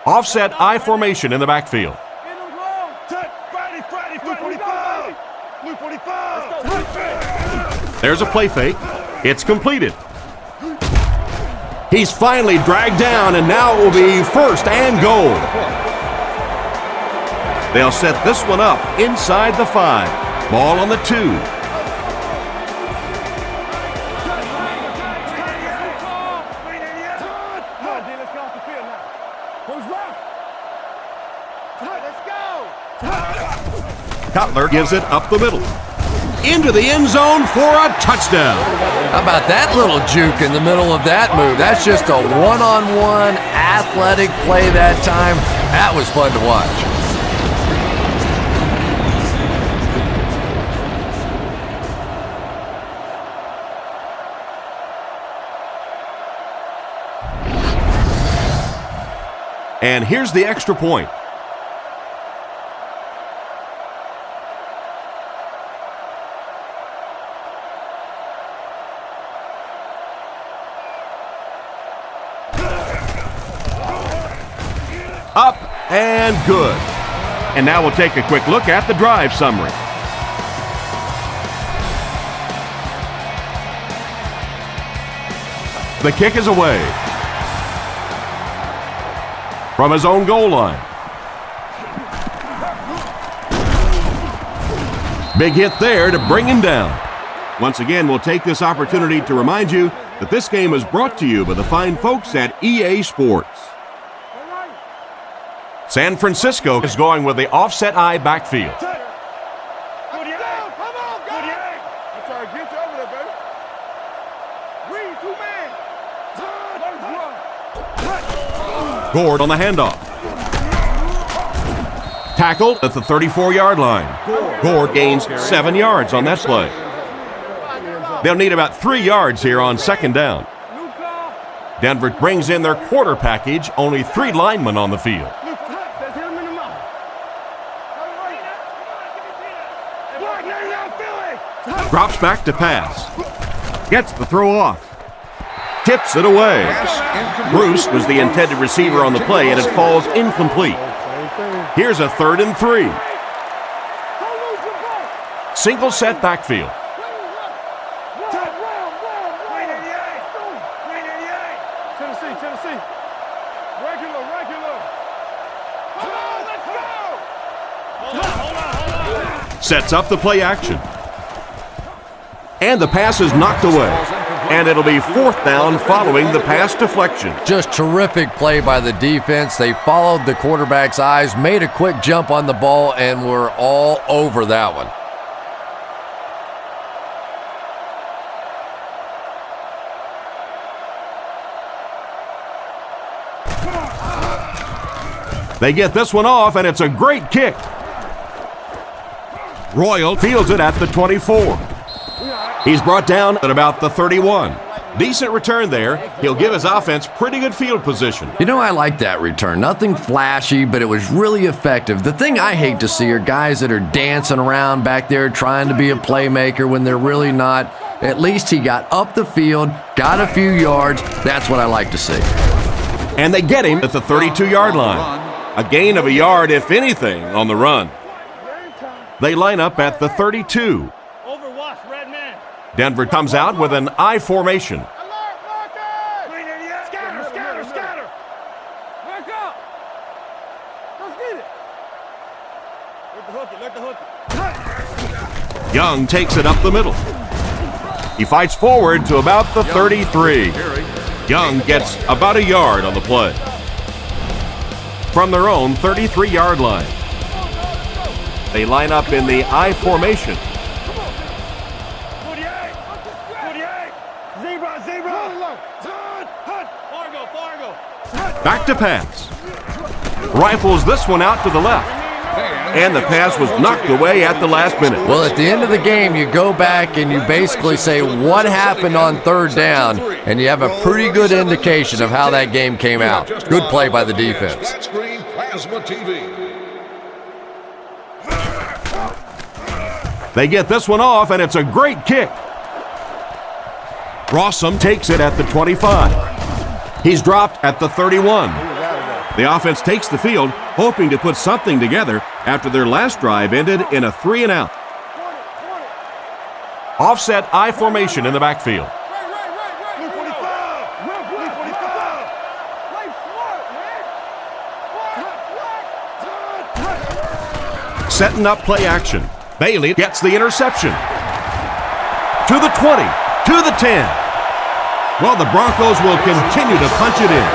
Offset I formation in the backfield. There's a play fake. It's completed. He's finally dragged down, and now it will be first and goal. They'll set this one up inside the 5. Ball on the 2. Cutler gives it up the middle. Into the end zone for a touchdown. How about that little juke in the middle of that move? That's just a one-on-one athletic play that time. That was fun to watch. And here's the extra point. Up and good. And now we'll take a quick look at the drive summary. The kick is away from his own goal line. Big hit there to bring him down. Once again, we'll take this opportunity to remind you that this game is brought to you by the fine folks at EA Sports. San Francisco is going with the offset I backfield. Gord on the handoff. Tackled at the 34-yard line. Gord gains 7 yards on that play. They'll need about 3 yards here on second down. Denver brings in their quarter package, only 3 linemen on the field. Drops back to pass. Gets the throw off. Tips it away. Bruce was the intended receiver on the play, and it falls incomplete. Here's a 3rd and 3. Single set backfield. Sets up the play action. And the pass is knocked away. And it'll be 4th down following the pass deflection. Just terrific play by the defense. They followed the quarterback's eyes, made a quick jump on the ball, and were all over that one. They get this one off, and it's a great kick. Royal fields it at the 24. He's brought down at about the 31. Decent return there. He'll give his offense pretty good field position. You know, I like that return. Nothing flashy, but it was really effective. The thing I hate to see are guys that are dancing around back there trying to be a playmaker when they're really not. At least he got up the field, got a few yards. That's what I like to see. And they get him at the 32-yard line. A gain of a yard, if anything, on the run. They line up at the 32. Denver comes out with an I formation. Young takes it up the middle. He fights forward to about the 33. Young gets about a yard on the play. From their own 33-yard line. They line up in the I formation. Back to pass. Rifles this one out to the left. And the pass was knocked away at the last minute. Well, at the end of the game, you go back and you basically say what happened on third down, and you have a pretty good indication of how that game came out. Good play by the defense. They get this one off, and it's a great kick. Rossum takes it at the 25. He's dropped at the 31. The offense takes the field, hoping to put something together after their last drive ended in a 3-and-out. Offset I formation in the backfield. Setting up play action. Bailey gets the interception. To the 20, to the 10. Well, the Broncos will continue to punch it in.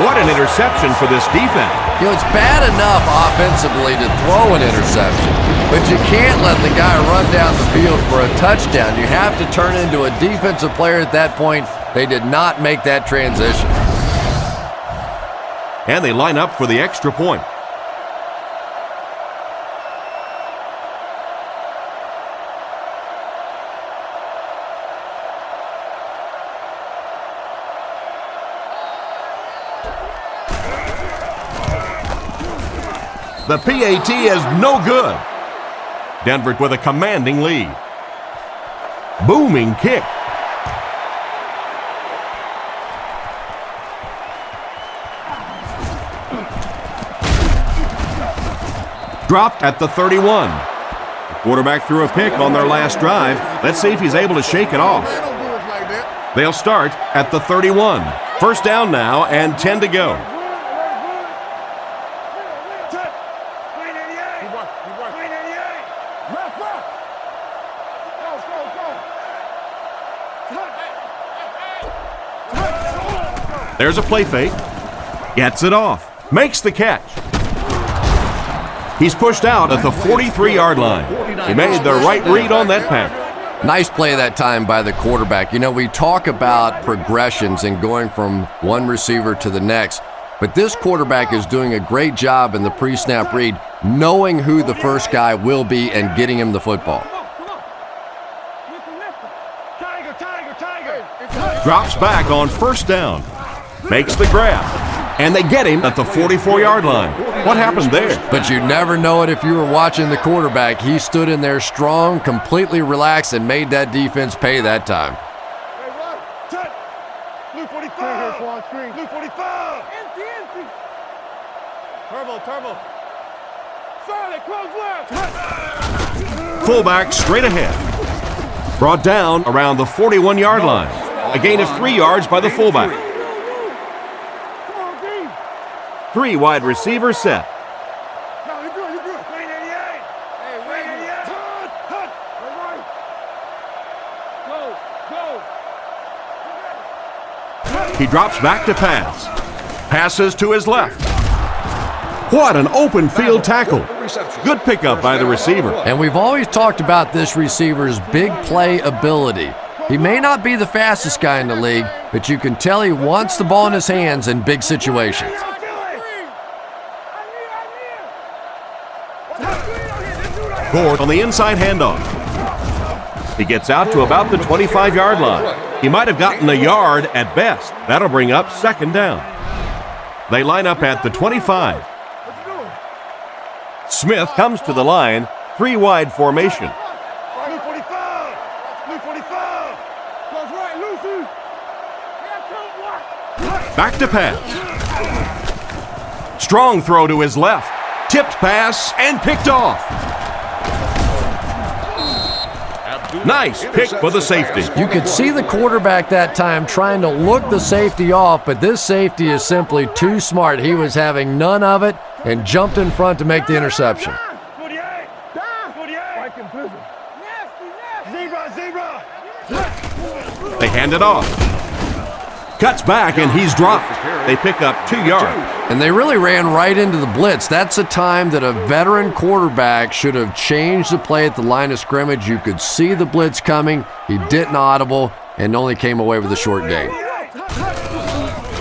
What an interception for this defense. You know, it's bad enough offensively to throw an interception, but you can't let the guy run down the field for a touchdown. You have to turn into a defensive player at that point. They did not make that transition. And they line up for the extra point. The PAT is no good. Denver with a commanding lead. Booming kick. Dropped at the 31. The quarterback threw a pick on their last drive. Let's see if he's able to shake it off. They'll start at the 31. First down now and 10 to go. There's a play fake. Gets it off. Makes the catch. He's pushed out at the 43-yard line. He made the right read on that pass. Nice play that time by the quarterback. You know, we talk about progressions and going from one receiver to the next, but this quarterback is doing a great job in the pre-snap read, knowing who the first guy will be and getting him the football. Drops back on first down. Makes the grab. And they get him at the 44-yard line. What happened there? But you never know it if you were watching the quarterback. He stood in there strong, completely relaxed, and made that defense pay that time. Blue 45. Blue 45. Empty. Turbo. Solid, close left. Fullback straight ahead. Brought down around the 41-yard line. A gain of 3 yards by the fullback. 3 wide receivers set. No, you're good. Wayne 88. Hey, Wayne 88. Hut. Go. He drops back to pass. Passes to his left. What an open field tackle. Good pickup by the receiver. And we've always talked about this receiver's big play ability. He may not be the fastest guy in the league, but you can tell he wants the ball in his hands in big situations. Ford on the inside handoff. He gets out to about the 25-yard line. He might have gotten a yard at best. That'll bring up second down. They line up at the 25. Smith comes to the line, 3 wide formation. Blue 45. Blue 45. Close right, Lucy. Back to pass. Strong throw to his left. Tipped pass and picked off. Nice pick for the safety. You could see the quarterback that time trying to look the safety off, but this safety is simply too smart. He was having none of it and jumped in front to make the interception. 48. 48. Zebra. They hand it off. Cuts back and he's dropped. They pick up 2 yards. And they really ran right into the blitz. That's a time that a veteran quarterback should have changed the play at the line of scrimmage. You could see the blitz coming. He didn't audible and only came away with a short gain.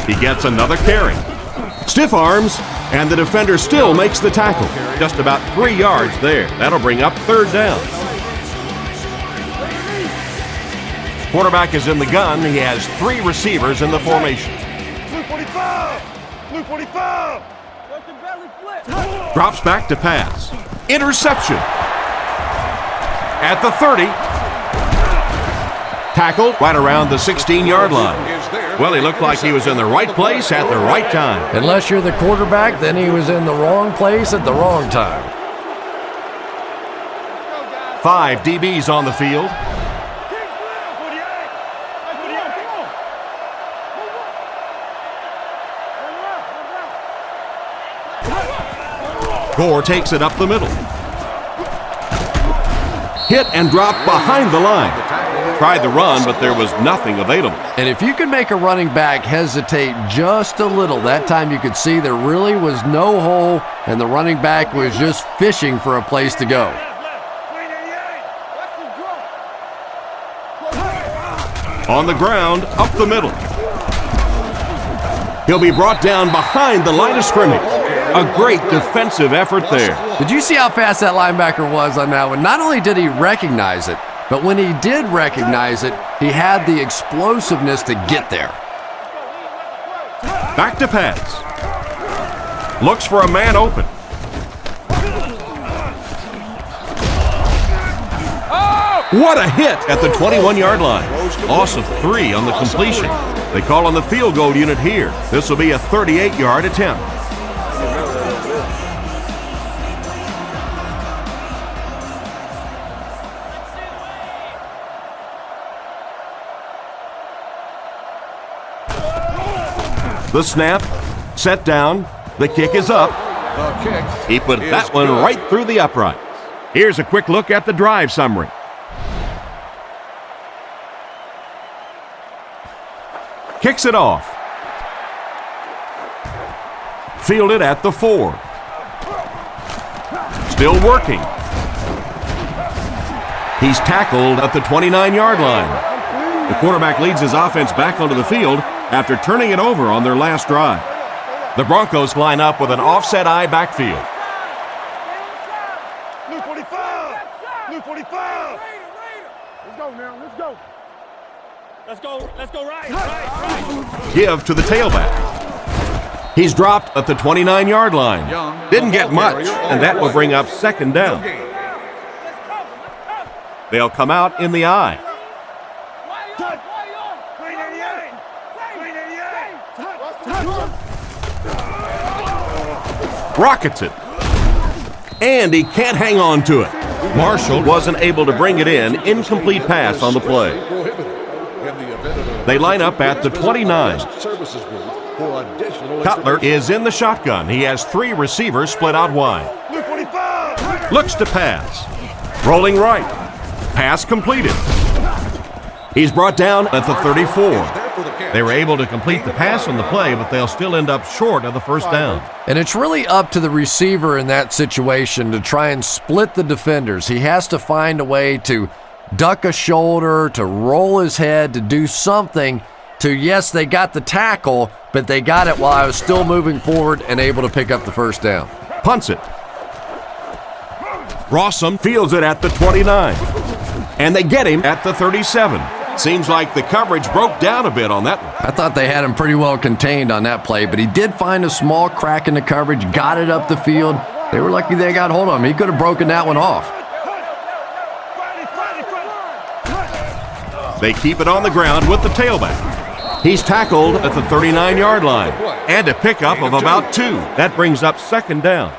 He gets another carry. Stiff arms, and the defender still makes the tackle. Just about 3 yards there. That'll bring up third down. Quarterback is in the gun. He has 3 receivers in the formation. Blue 45! Blue 45! Let the belly flip! Drops back to pass. Interception. At the 30. Tackled right around the 16-yard line. Well, he looked like he was in the right place at the right time. Unless you're the quarterback, then he was in the wrong place at the wrong time. 5 DBs on the field. Gore takes it up the middle. Hit and drop behind the line. Tried the run, but there was nothing available. And if you could make a running back hesitate just a little, that time you could see there really was no hole, and the running back was just fishing for a place to go. On the ground, up the middle. He'll be brought down behind the line of scrimmage. A great defensive effort there. Did you see how fast that linebacker was on that one? Not only did he recognize it, but when he did recognize it, he had the explosiveness to get there. Back to pass. Looks for a man open. What a hit at the 21-yard line. Loss of 3 on the completion. They call on the field goal unit here. This will be a 38-yard attempt. The snap, set down, the kick is up. He put that one right through the upright. Here's a quick look at the drive summary. Kicks it off. Fielded at the 4. Still working. He's tackled at the 29-yard line. The quarterback leads his offense back onto the field after turning it over on their last drive. The Broncos line up with an offset eye backfield. Blue 45! Blue 45! Let's go now, let's go. Let's go right. Give to the tailback. He's dropped at the 29-yard line. Didn't get much, and that will bring up second down. They'll come out in the eye. Rockets it. And he can't hang on to it. Marshall wasn't able to bring it in. Incomplete pass on the play. They line up at the 29. Cutler is in the shotgun. He has 3 receivers split out wide. Looks to pass. Rolling right. Pass completed. He's brought down at the 34. They were able to complete the pass on the play, but they'll still end up short of the first down. And it's really up to the receiver in that situation to try and split the defenders. He has to find a way to duck a shoulder, to roll his head, to do something to, yes, they got the tackle, but they got it while I was still moving forward and able to pick up the first down. Punts it. Rossum fields it at the 29. And they get him at the 37. Seems like the coverage broke down a bit on that one. I thought they had him pretty well contained on that play, but he did find a small crack in the coverage, got it up the field. They were lucky they got hold of him. He could have broken that one off. They keep it on the ground with the tailback. He's tackled at the 39-yard line and a pickup of about 2. That brings up second down.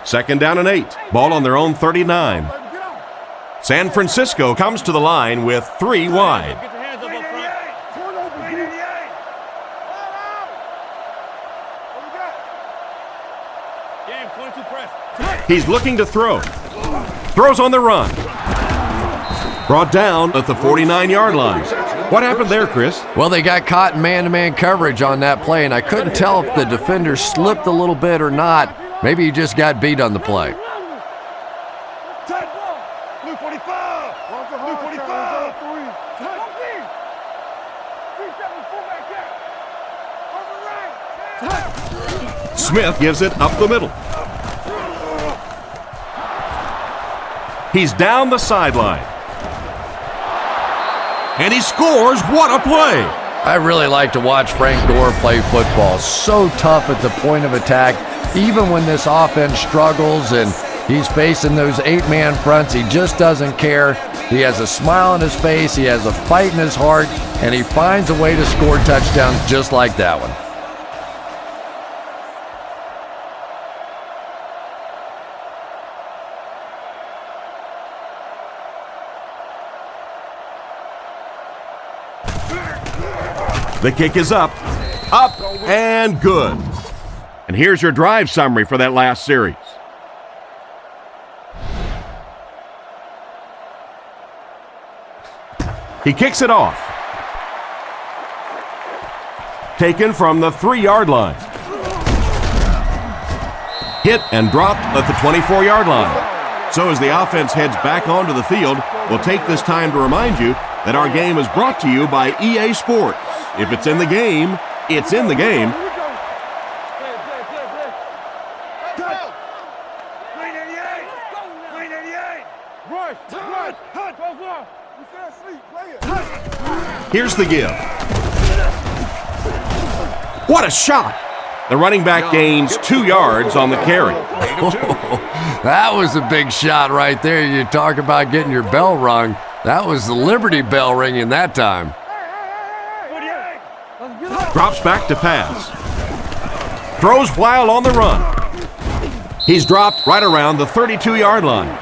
Second down and 8. Ball on their own 39. San Francisco comes to the line with 3 wide. He's looking to throw. Throws on the run. Brought down at the 49-yard line. What happened there, Chris? Well, they got caught in man-to-man coverage on that play, and I couldn't tell if the defender slipped a little bit or not. Maybe he just got beat on the play. Smith gives it up the middle. He's down the sideline. And he scores. What a play! I really like to watch Frank Gore play football. So tough at the point of attack. Even when this offense struggles and he's facing those 8-man fronts, he just doesn't care. He has a smile on his face, he has a fight in his heart, and he finds a way to score touchdowns just like that one. The kick is up, and good. And here's your drive summary for that last series. He kicks it off. Taken from the 3-yard line. Hit and dropped at the 24-yard line. So as the offense heads back onto the field, we'll take this time to remind you that our game is brought to you by EA Sports. If it's in the game, it's in the game. Here's the give. What a shot! The running back gains 2 yards on the carry. That was a big shot right there. You talk about getting your bell rung. That was the Liberty Bell ringing that time. Drops back to pass. Throws while on the run. He's dropped right around the 32-yard line.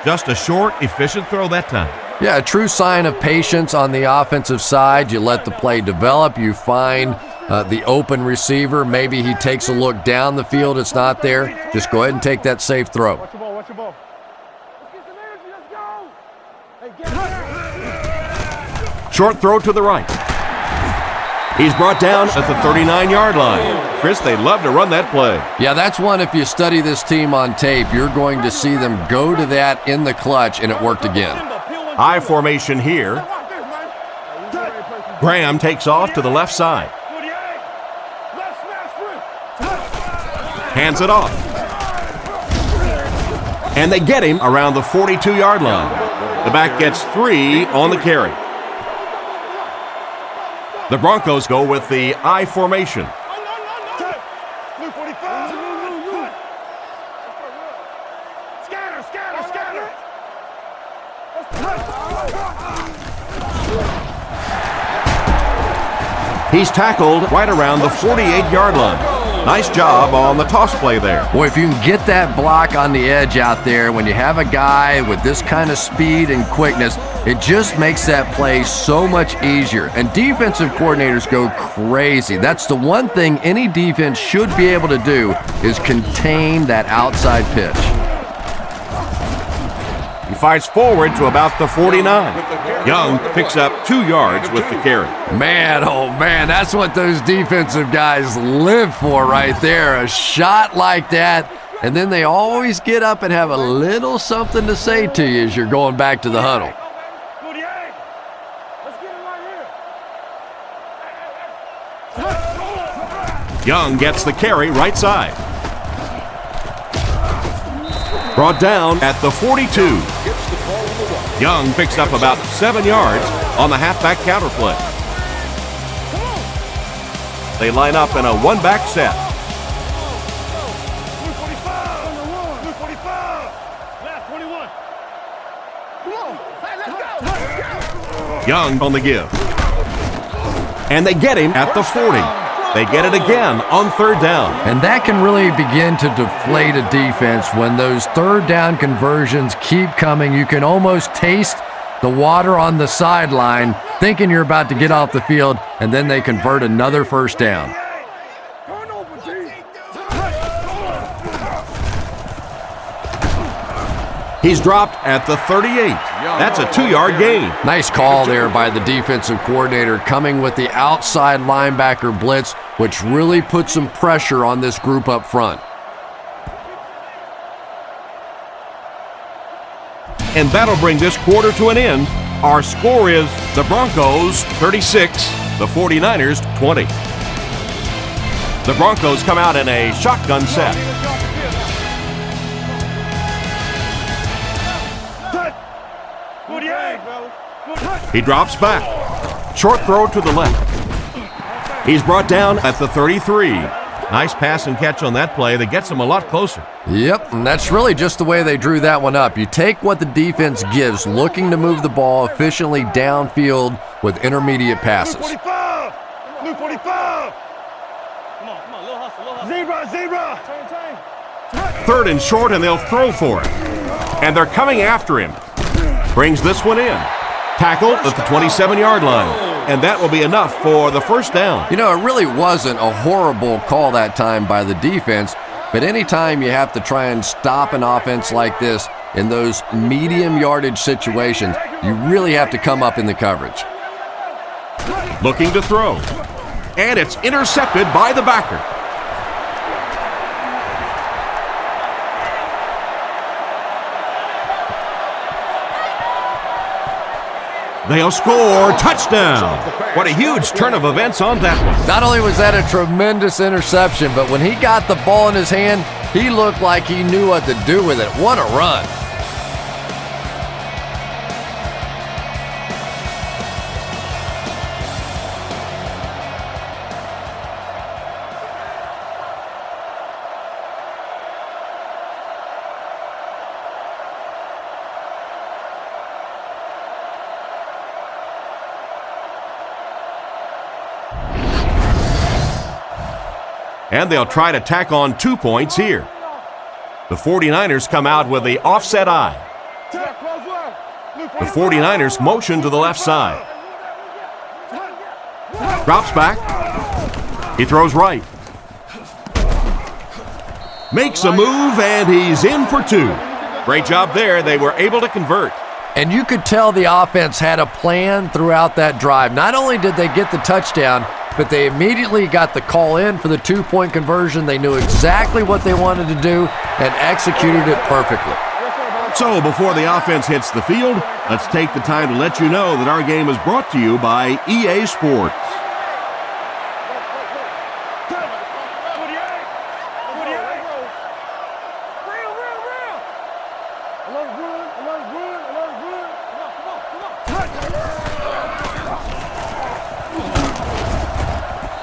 Just a short, efficient throw that time. Yeah, a true sign of patience on the offensive side. You let the play develop. You find the open receiver. Maybe he takes a look down the field. It's not there. Just go ahead and take that safe throw. Watch your ball, watch your ball. Let's get some energy, let's go. Hey, get Short throw to the right. He's brought down at the 39-yard line. Chris, they love to run that play. Yeah, that's one, if you study this team on tape, you're going to see them go to that in the clutch, and it worked again. I formation here. Graham takes off to the left side. Hands it off. And they get him around the 42-yard line. The back gets 3 on the carry. The Broncos go with the I formation. He's tackled right around the 48-yard line. Nice job on the toss play there. Boy, if you can get that block on the edge out there, when you have a guy with this kind of speed and quickness, it just makes that play so much easier. And defensive coordinators go crazy. That's the one thing any defense should be able to do, is contain that outside pitch. He fights forward to about the 49. Young picks up 2 yards with the carry. Man, oh man, that's what those defensive guys live for right there. A shot like that, and then they always get up and have a little something to say to you as you're going back to the huddle. Young gets the carry right side. Brought down at the 42. Young picks up about 7 yards on the halfback counter play. They line up in a one-back set. Young on the give. And they get him at the 40. They get it again on 3rd down. And that can really begin to deflate a defense when those 3rd down conversions keep coming. You can almost taste the water on the sideline, thinking you're about to get off the field, and then they convert another 1st down. He's dropped at the 38. That's a 2-yard gain. Nice call there by the defensive coordinator, coming with the outside linebacker blitz, which really puts some pressure on this group up front. And that'll bring this quarter to an end. Our score is the Broncos 36, the 49ers 20. The Broncos come out in a shotgun set. He drops back. Short throw to the left. He's brought down at the 33. Nice pass and catch on that play that gets him a lot closer. Yep, and that's really just the way they drew that one up. You take what the defense gives, looking to move the ball efficiently downfield with intermediate passes. 45! Blue 45! Come on, little hustle. Zebra! Chain. Third and short, and they'll throw for it. And they're coming after him. Brings this one in. Tackled at the 27-yard line. And that will be enough for the first down. You know, it really wasn't a horrible call that time by the defense, but anytime you have to try and stop an offense like this in those medium yardage situations, you really have to come up in the coverage. Looking to throw. And it's intercepted by the backer. They'll score. Touchdown. What a huge turn of events on that one. Not only was that a tremendous interception, but when he got the ball in his hand, he looked like he knew what to do with it. What a run. And they'll try to tack on 2 points here. The 49ers come out with the offset eye. The 49ers motion to the left side. Drops back. He throws right. Makes a move, and he's in for 2. Great job there. They were able to convert. And you could tell the offense had a plan throughout that drive. Not only did they get the touchdown, but they immediately got the call in for the 2-point conversion. They knew exactly what they wanted to do and executed it perfectly. So before the offense hits the field, let's take the time to let you know that our game is brought to you by EA Sports.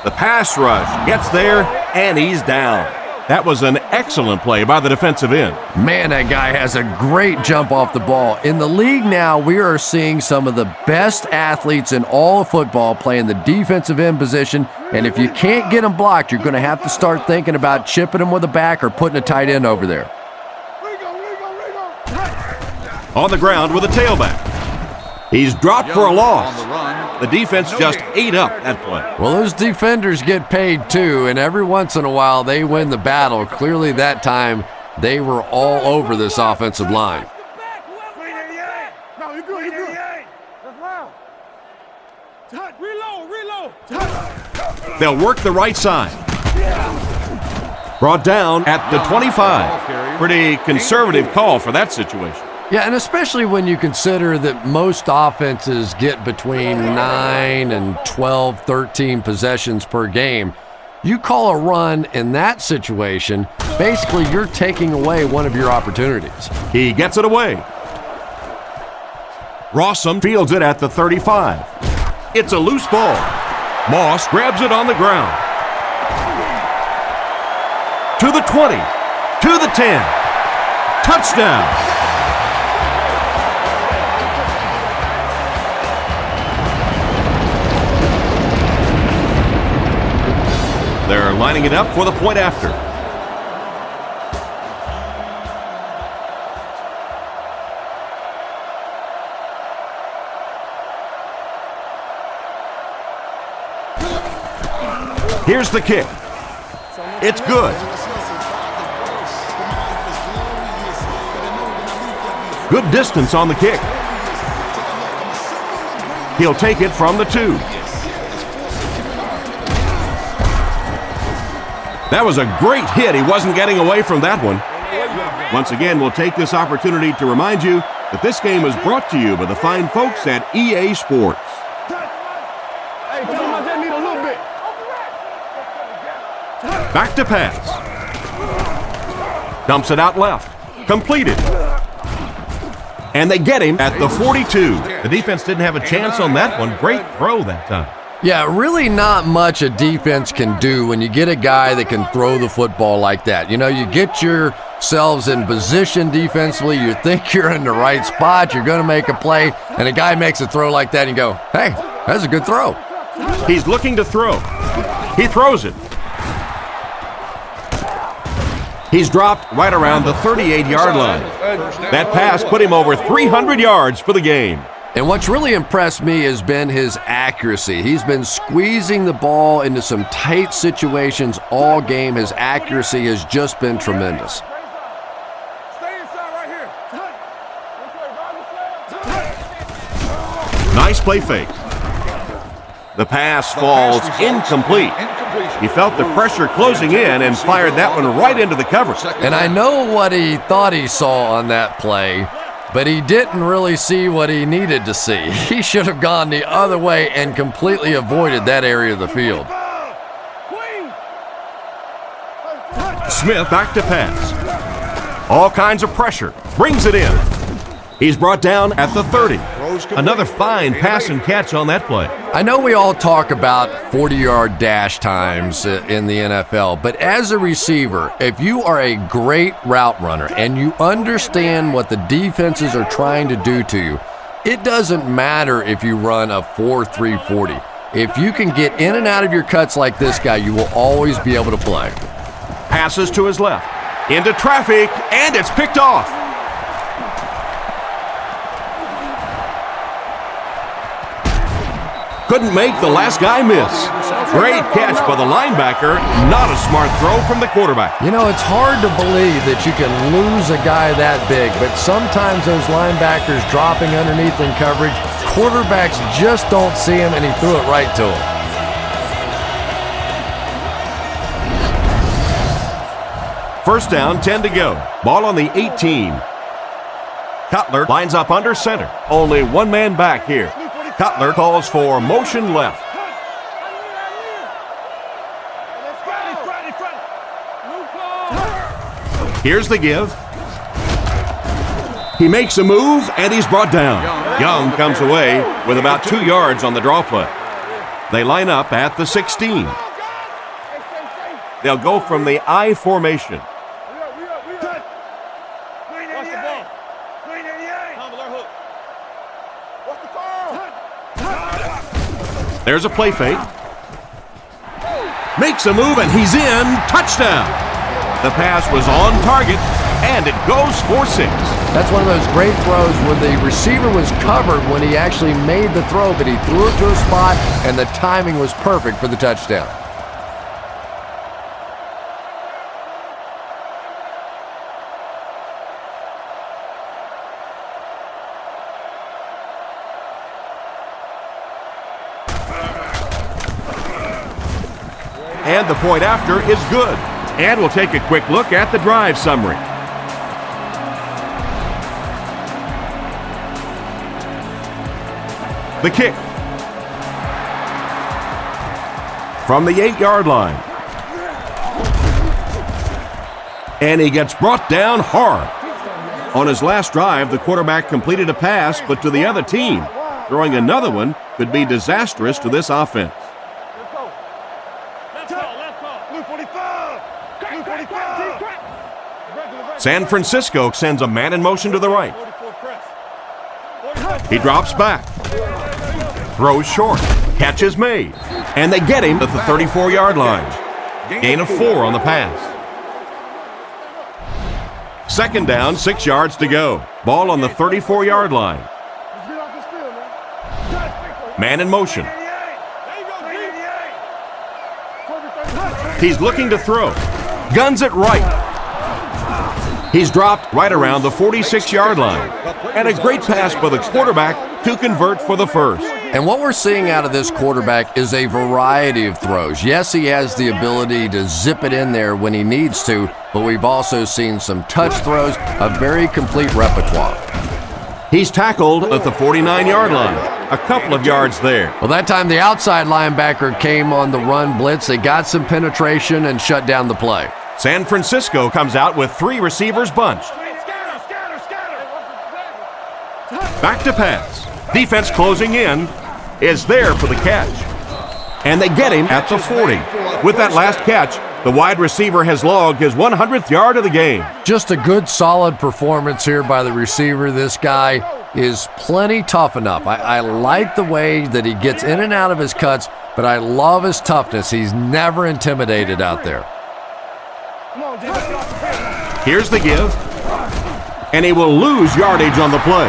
The pass rush gets there, and he's down. That was an excellent play by the defensive end. Man, that guy has a great jump off the ball. In the league now, we are seeing some of the best athletes in all of football playing the defensive end position, and if you can't get them blocked, you're going to have to start thinking about chipping them with a back or putting a tight end over there. On the ground with a tailback. He's dropped for a loss. The defense just ate up that play. Well, those defenders get paid too, and every once in a while they win the battle. Clearly that time they were all over this offensive line. No, you're good. That's loud. Reload. They'll work the right side. Brought down at the 25. Pretty conservative call for that situation. Yeah, and especially when you consider that most offenses get between 9 and 12, 13 possessions per game. You call a run in that situation, basically you're taking away one of your opportunities. He gets it away. Rossum fields it at the 35. It's a loose ball. Moss grabs it on the ground. To the 20. To the 10. Touchdown. They're lining it up for the point after. Here's the kick. It's good. Good distance on the kick. He'll take it from the 2. That was a great hit. He wasn't getting away from that one. Once again, we'll take this opportunity to remind you that this game is brought to you by the fine folks at EA Sports. Hey, tell him I just need a little bit. Back to pass. Dumps it out left. Completed. And they get him at the 42. The defense didn't have a chance on that one. Great throw that time. Yeah, really not much a defense can do when you get a guy that can throw the football like that. You know, you get yourselves in position defensively, you think you're in the right spot, you're going to make a play, and a guy makes a throw like that, and you go, hey, that's a good throw. He's looking to throw. He throws it. He's dropped right around the 38-yard line. That pass put him over 300 yards for the game. And what's really impressed me has been his accuracy. He's been squeezing the ball into some tight situations all game. His accuracy has just been tremendous. Nice play fake. The pass falls incomplete. He felt the pressure closing in and fired that one right into the coverage. And I know what he thought he saw on that play, but he didn't really see what he needed to see. He should have gone the other way and completely avoided that area of the field. Smith back to pass. All kinds of pressure. Brings it in. He's brought down at the 30. Another fine pass and catch on that play. I know we all talk about 40-yard dash times in the NFL, but as a receiver, if you are a great route runner and you understand what the defenses are trying to do to you, it doesn't matter if you run a 4.3 40. If you can get in and out of your cuts like this guy, you will always be able to play. Passes to his left. Into traffic, and it's picked off. Couldn't make the last guy miss. Great catch by the linebacker. Not a smart throw from the quarterback. You know, it's hard to believe that you can lose a guy that big, but sometimes those linebackers dropping underneath in coverage, quarterbacks just don't see him, and he threw it right to him. First down, 10 to go. Ball on the 18. Cutler lines up under center. Only one man back here. Cutler calls for motion left. Here's the give. He makes a move, and he's brought down. Young comes away with about 2 yards on the draw play. They line up at the 16. They'll go from the I formation. There's a play fake. Makes a move, and he's in. Touchdown. The pass was on target, and it goes for 6. That's one of those great throws where the receiver was covered when he actually made the throw, but he threw it to a spot, and the timing was perfect for the touchdown. And the point after is good. And we'll take a quick look at the drive summary. The kick. From the 8-yard line. And he gets brought down hard. On his last drive, the quarterback completed a pass, but to the other team. Throwing another one could be disastrous to this offense. San Francisco sends a man in motion to the right. He drops back. Throws short. Catch is made. And they get him at the 34-yard line. Gain of 4 on the pass. Second down, 6 yards to go. Ball on the 34-yard line. Man in motion. He's looking to throw. Guns it right. He's dropped right around the 46-yard line. And a great pass by the quarterback to convert for the first. And what we're seeing out of this quarterback is a variety of throws. Yes, he has the ability to zip it in there when he needs to, but we've also seen some touch throws, a very complete repertoire. He's tackled at the 49-yard line. a couple of yards there. Well, that time the outside linebacker came on the run blitz. They got some penetration and shut down the play. San Francisco comes out with 3 receivers bunched. Back to pass. Defense closing in is there for the catch. And they get him at the 40. With that last catch, the wide receiver has logged his 100th yard of the game. Just a good, solid performance here by the receiver. This guy is plenty tough enough. I like the way that he gets in and out of his cuts, but I love his toughness. He's never intimidated out there. Here's the give. And he will lose yardage on the play.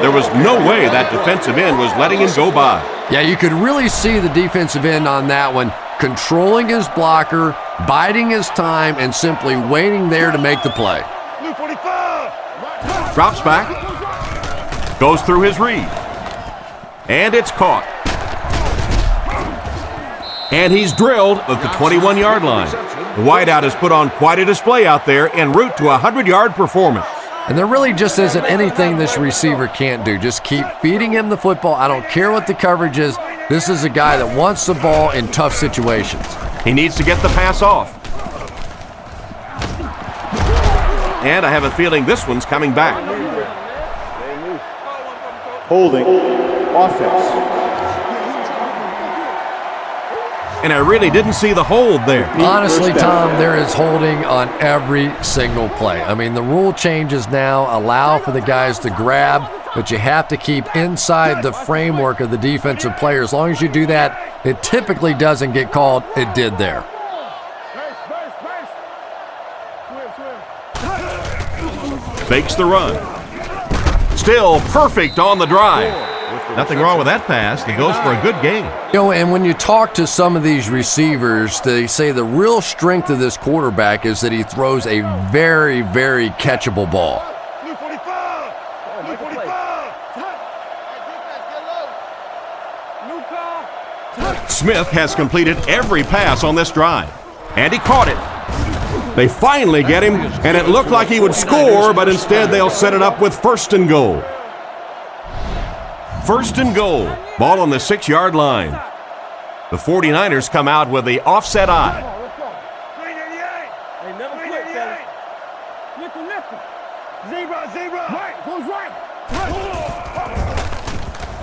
There was no way that defensive end was letting him go by. Yeah, you could really see the defensive end on that one, controlling his blocker, biding his time, and simply waiting there to make the play. Drops back, goes through his read, and it's caught. And he's drilled at the 21-yard line. The wideout has put on quite a display out there en route to a 100-yard performance. And there really just isn't anything this receiver can't do. Just keep feeding him the football. I don't care what the coverage is. This is a guy that wants the ball in tough situations. He needs to get the pass off. And I have a feeling this one's coming back. Holding. Offense. And I really didn't see the hold there. Honestly, Tom, there is holding on every single play. I mean, the rule changes now allow for the guys to grab, but you have to keep inside the framework of the defensive player. As long as you do that, it typically doesn't get called. It did there. Fakes the run. Still perfect on the drive. Nothing wrong with that pass. He goes for a good gain. You know, and when you talk to some of these receivers, they say the real strength of this quarterback is that he throws a very, very catchable ball. Smith has completed every pass on this drive, and he caught it. They finally get him, and it looked like he would score, but instead they'll set it up with 1st and goal. 1st and goal. Ball on the 6-yard line. The 49ers come out with the offset eye.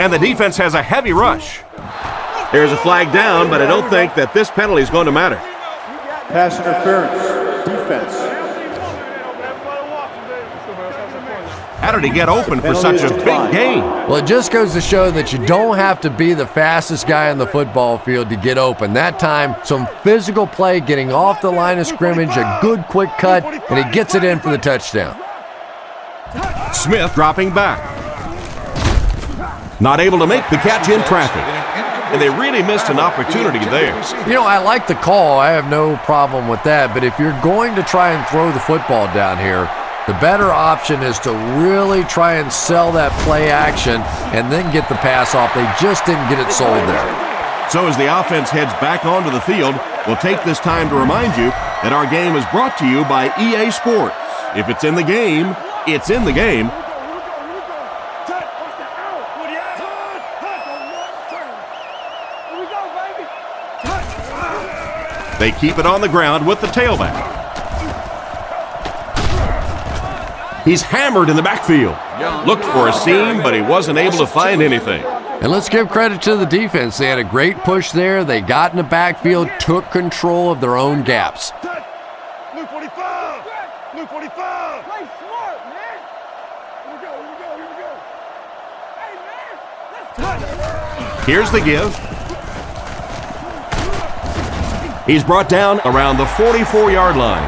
And the defense has a heavy rush. There's a flag down, but I don't think that this penalty is going to matter. Pass interference. Defense. How did he get open for such a big gain? Well, it just goes to show that you don't have to be the fastest guy on the football field to get open. That time, some physical play, getting off the line of scrimmage, a good quick cut, and he gets it in for the touchdown. Smith dropping back. Not able to make the catch in traffic. And they really missed an opportunity there. You know, I like the call. I have no problem with that. But if you're going to try and throw the football down here, the better option is to really try and sell that play action and then get the pass off. They just didn't get it sold there. So as the offense heads back onto the field, we'll take this time to remind you that our game is brought to you by EA Sports. If it's in the game, it's in the game. They keep it on the ground with the tailback. He's hammered in the backfield. Looked for a seam, but he wasn't able to find anything. And let's give credit to the defense. They had a great push there. They got in the backfield, took control of their own gaps. Luke 45! Luke 45! Play smart, man! Here we go, here we go, here we go. Hey, man, let's go! Here's the give. He's brought down around the 44-yard line.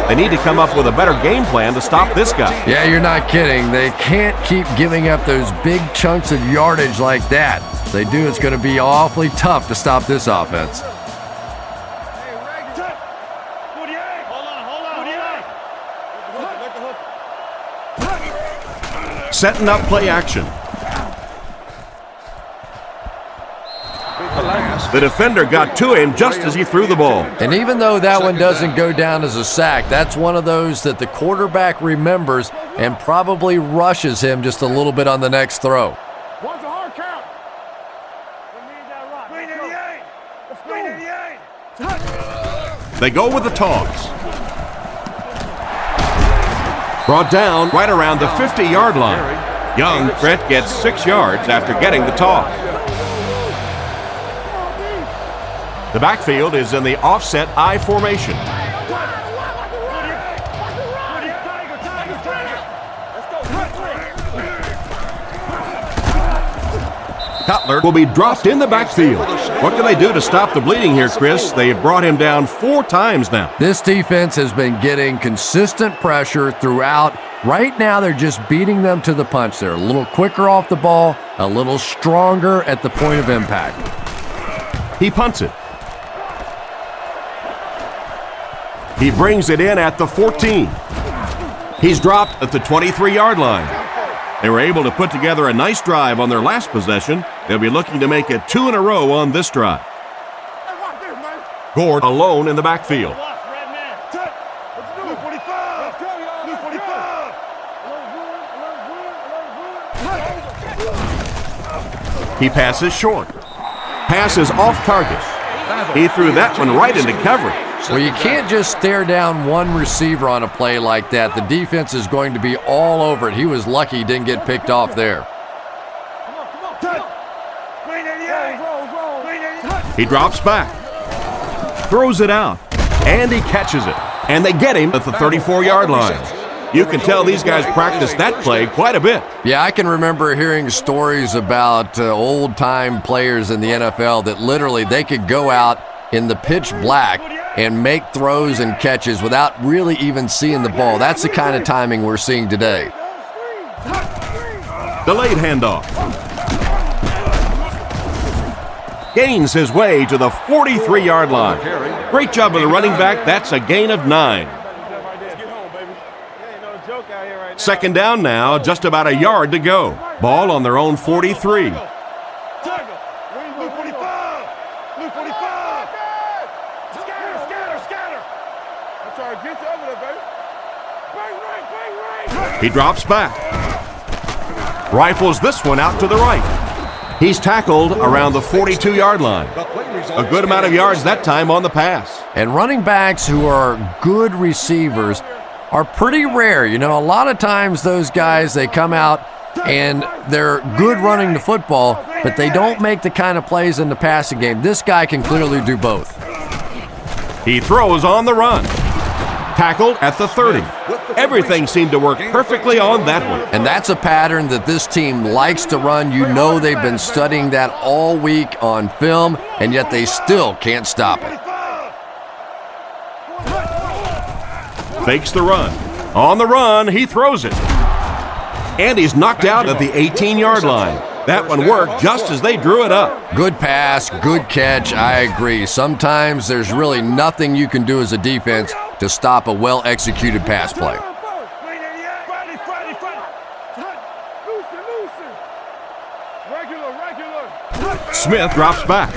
They need to come up with a better game plan to stop this guy. Yeah, you're not kidding. They can't keep giving up those big chunks of yardage like that. If they do, it's going to be awfully tough to stop this offense. Setting up play action. The defender got to him just as he threw the ball. And even though that one doesn't go down as a sack, that's one of those that the quarterback remembers and probably rushes him just a little bit on the next throw. Watch a hard count. They go with the toss. Brought down right around the 50-yard line. Young Trent gets 6 yards after getting the toss. The backfield is in the offset I formation. Cutler will be dropped in the backfield. What can they do to stop the bleeding here, Chris? They've brought him down 4 times now. This defense has been getting consistent pressure throughout. Right now, they're just beating them to the punch. They're a little quicker off the ball, a little stronger at the point of impact. He punts it. He brings it in at the 14. He's dropped at the 23-yard line. They were able to put together a nice drive on their last possession. They'll be looking to make it 2 in a row on this drive. Gord alone in the backfield. He passes short. Pass is off target. He threw that one right into coverage. Well, you can't just stare down one receiver on a play like that. The defense is going to be all over it. He was lucky he didn't get picked off there. He drops back, throws it out, and he catches it. And they get him at the 34-yard line. You can tell these guys practice that play quite a bit. Yeah, I can remember hearing stories about old-time players in the NFL that literally they could go out in the pitch black and make throws and catches without really even seeing the ball. That's the kind of timing we're seeing today. Delayed handoff. Gains his way to the 43-yard line. Great job of the running back. That's a gain of 9. Second down now, just about a yard to go. Ball on their own 43. He drops back. Rifles this one out to the right. He's tackled around the 42-yard line. A good amount of yards that time on the pass. And running backs who are good receivers are pretty rare. You know, a lot of times those guys, they come out and they're good running the football, but they don't make the kind of plays in the passing game. This guy can clearly do both. He throws on the run. Tackled at the 30. Everything seemed to work perfectly on that one. And that's a pattern that this team likes to run. You know they've been studying that all week on film, and yet they still can't stop it. Fakes the run. On the run, he throws it. And he's knocked out at the 18-yard line. That one worked just as they drew it up. Good pass, good catch, I agree. Sometimes there's really nothing you can do as a defense to stop a well-executed pass play. Smith drops back.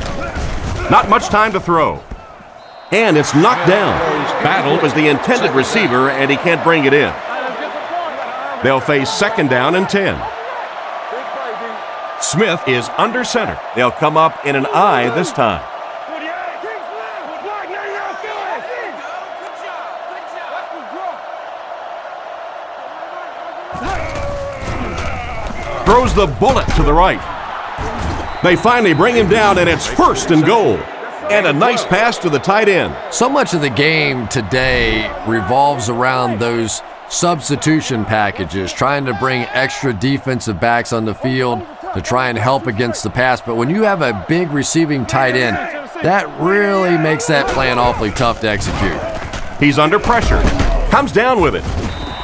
Not much time to throw. And it's knocked down. Battle was the intended receiver, and he can't bring it in. They'll face second down and 10. Smith is under center. They'll come up in an I this time. Throws the bullet to the right. They finally bring him down, and it's first and goal. And a nice pass to the tight end. So much of the game today revolves around those substitution packages, trying to bring extra defensive backs on the field to try and help against the pass. But when you have a big receiving tight end, that really makes that plan awfully tough to execute. He's under pressure. Comes down with it.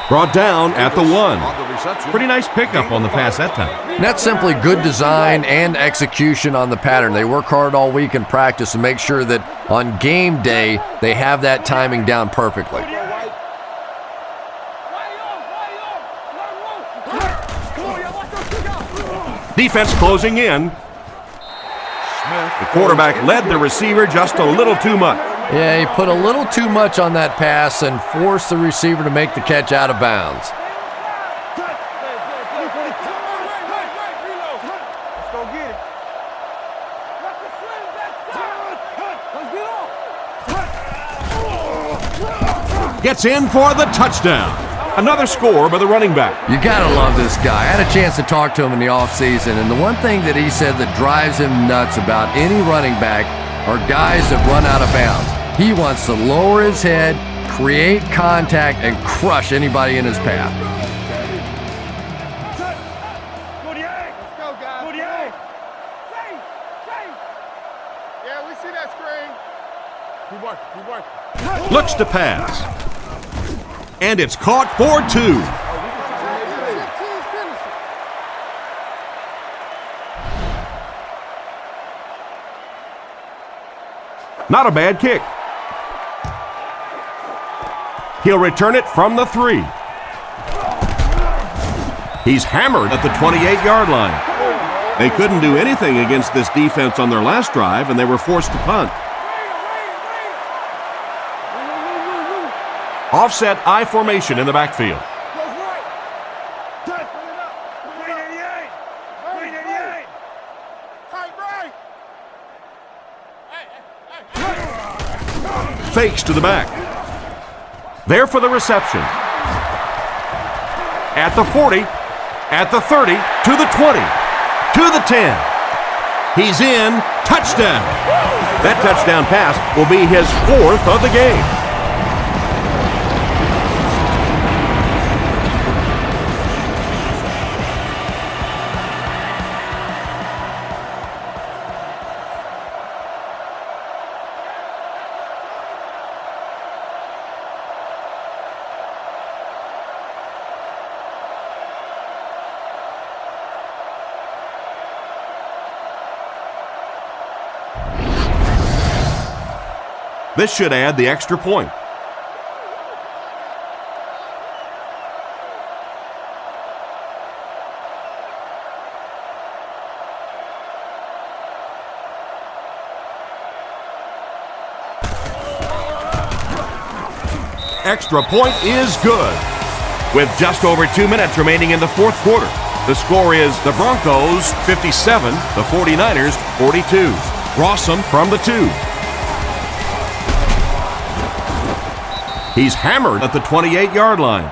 Brought down at the 1. Pretty nice pickup on the pass that time. And that's simply good design and execution on the pattern. They work hard all week in practice to make sure that on game day they have that timing down perfectly. Defense closing in. The quarterback led the receiver just a little too much. Yeah, he put a little too much on that pass and forced the receiver to make the catch out of bounds. gets in for the touchdown. Another score by the running back. You gotta love this guy. I had a chance to talk to him in the offseason, and the one thing that he said that drives him nuts about any running back are guys that run out of bounds. He wants to lower his head, create contact, and crush anybody in his path. 48. Let's go, guys. 48. Safe. Yeah, we see that screen. Keep working. Looks to pass. And it's caught for 2. Not a bad kick. He'll return it from the 3. He's hammered at the 28-yard line. They couldn't do anything against this defense on their last drive, and they were forced to punt. Offset I formation in the backfield. Fakes to the back. There for the reception. At the 40, at the 30, to the 20, to the 10. He's in. Touchdown. That touchdown pass will be his 4th of the game. This should add the extra point. Extra point is good. With just over 2 minutes remaining in the 4th quarter, the score is the Broncos 57, the 49ers 42. Rossum from the 2. He's hammered at the 28-yard line.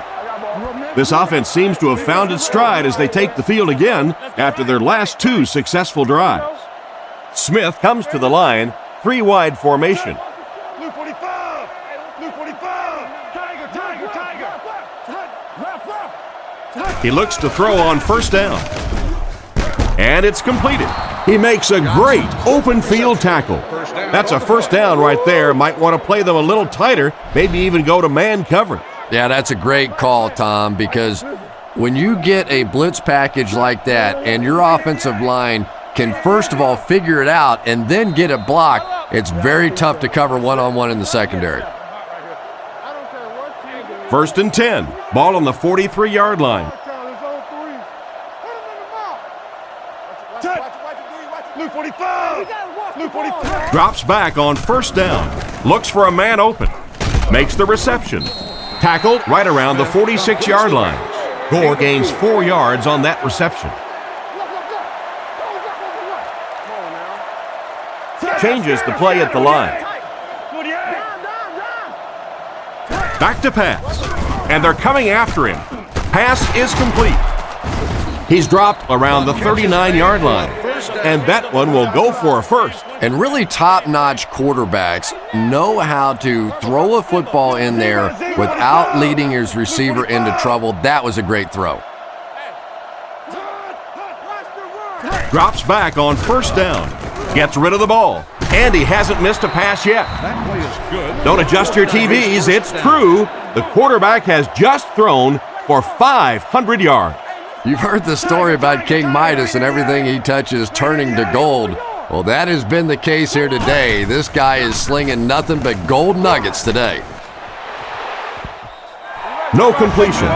This offense seems to have found its stride as they take the field again after their last 2 successful drives. Smith comes to the line, 3 wide formation. Blue 45. Blue 45. Tiger. He looks to throw on first down. And it's completed. He makes a great open field tackle. That's a first down right there. Might want to play them a little tighter, maybe even go to man coverage. Yeah, that's a great call, Tom, because when you get a blitz package like that and your offensive line can first of all figure it out and then get it blocked, it's very tough to cover one-on-one in the secondary. 1st and 10. Ball on the 43-yard line. Blue 45. Blue 45. Drops back on first down. Looks for a man open. Makes the reception. Tackled right around the 46-yard line. Gore gains 4 yards on that reception. Changes the play at the line. Back to pass. And they're coming after him. Pass is complete. He's dropped around the 39-yard line. And that one will go for a first. And really top-notch quarterbacks know how to throw a football in there without leading his receiver into trouble. That was a great throw. Drops back on first down. Gets rid of the ball. And he hasn't missed a pass yet. That play is good. Don't adjust your TVs. It's true. The quarterback has just thrown for 500 yards. You've heard the story about King Midas and everything he touches turning to gold. Well, that has been the case here today. This guy is slinging nothing but gold nuggets today. No completion.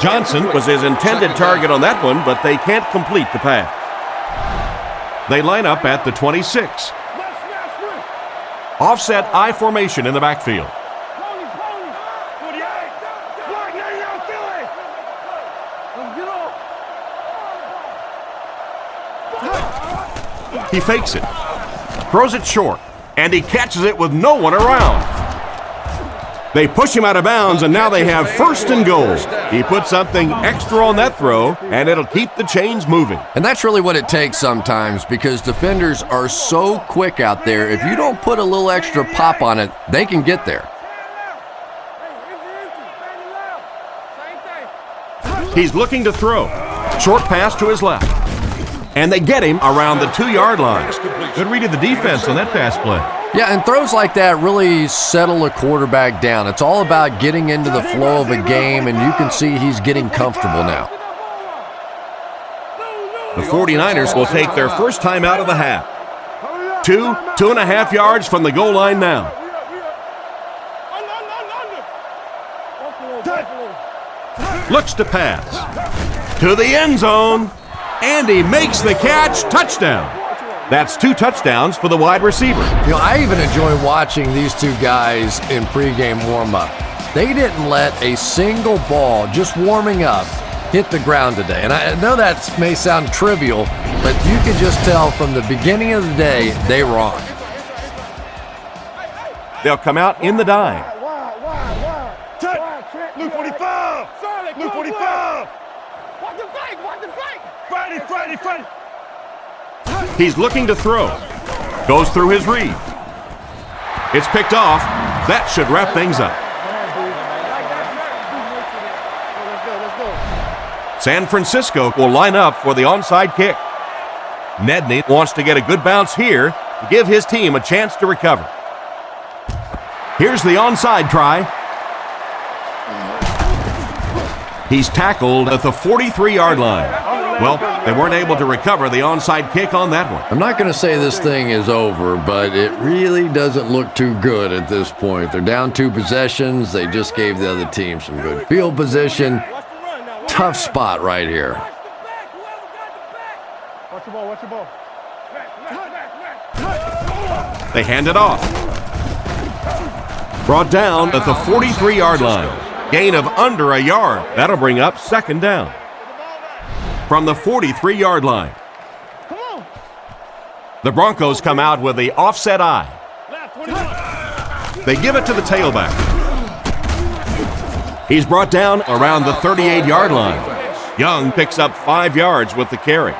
Johnson was his intended target on that one, but they can't complete the pass. They line up at the 26. Offset I formation in the backfield. He fakes it, throws it short, and he catches it with no one around. They push him out of bounds, and now they have first and goal. He put something extra on that throw, and it'll keep the chains moving. And that's really what it takes sometimes, because defenders are so quick out there. If you don't put a little extra pop on it, they can get there. He's looking to throw. Short pass to his left. And they get him around the 2-yard line. Good read of the defense on that pass play. Yeah, and throws like that really settle a quarterback down. It's all about getting into the flow of a game, and you can see he's getting comfortable now. The 49ers will take their first time out of the half. 2.5 yards from the goal line now. Looks to pass. To the end zone. And he makes the catch. Touchdown. That's 2 touchdowns for the wide receiver. You know, I even enjoy watching these two guys in pregame warm-up. They didn't let a single ball, just warming up, hit the ground today. And I know that may sound trivial, but you can just tell from the beginning of the day, they were on. They'll come out in the dime. Luke 45! Luke 45! Watch the flank! Watch the flank! Friday! He's looking to throw. Goes through his read. It's picked off. That should wrap things up. San Francisco will line up for the onside kick. Nedney wants to get a good bounce here to give his team a chance to recover. Here's the onside try. He's tackled at the 43-yard line. Well, they weren't able to recover the onside kick on that one. I'm not going to say this thing is over, but it really doesn't look too good at this point. They're down 2 possessions. They just gave the other team some good field position. Tough spot right here. Watch the ball. They hand it off. Brought down at the 43-yard line. Gain of under a yard. That'll bring up second down. From the 43-yard line. The Broncos come out with the offset eye. They give it to the tailback. He's brought down around the 38-yard line. Young picks up 5 yards with the carry.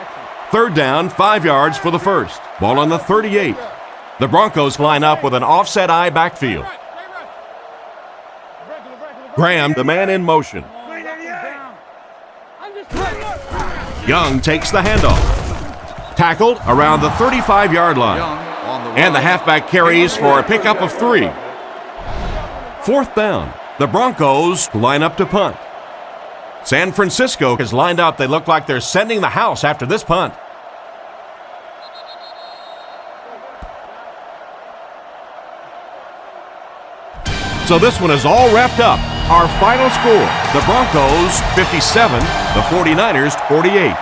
Third down, 5 yards for the first. Ball on the 38. The Broncos line up with an offset eye backfield. Graham, the man in motion. Young takes the handoff. Tackled around the 35-yard line. And the halfback carries for a pickup of 3. Fourth down. The Broncos line up to punt. San Francisco is lined up. They look like they're sending the house after this punt. So this one is all wrapped up. Our final score, the Broncos 57, the 49ers 48.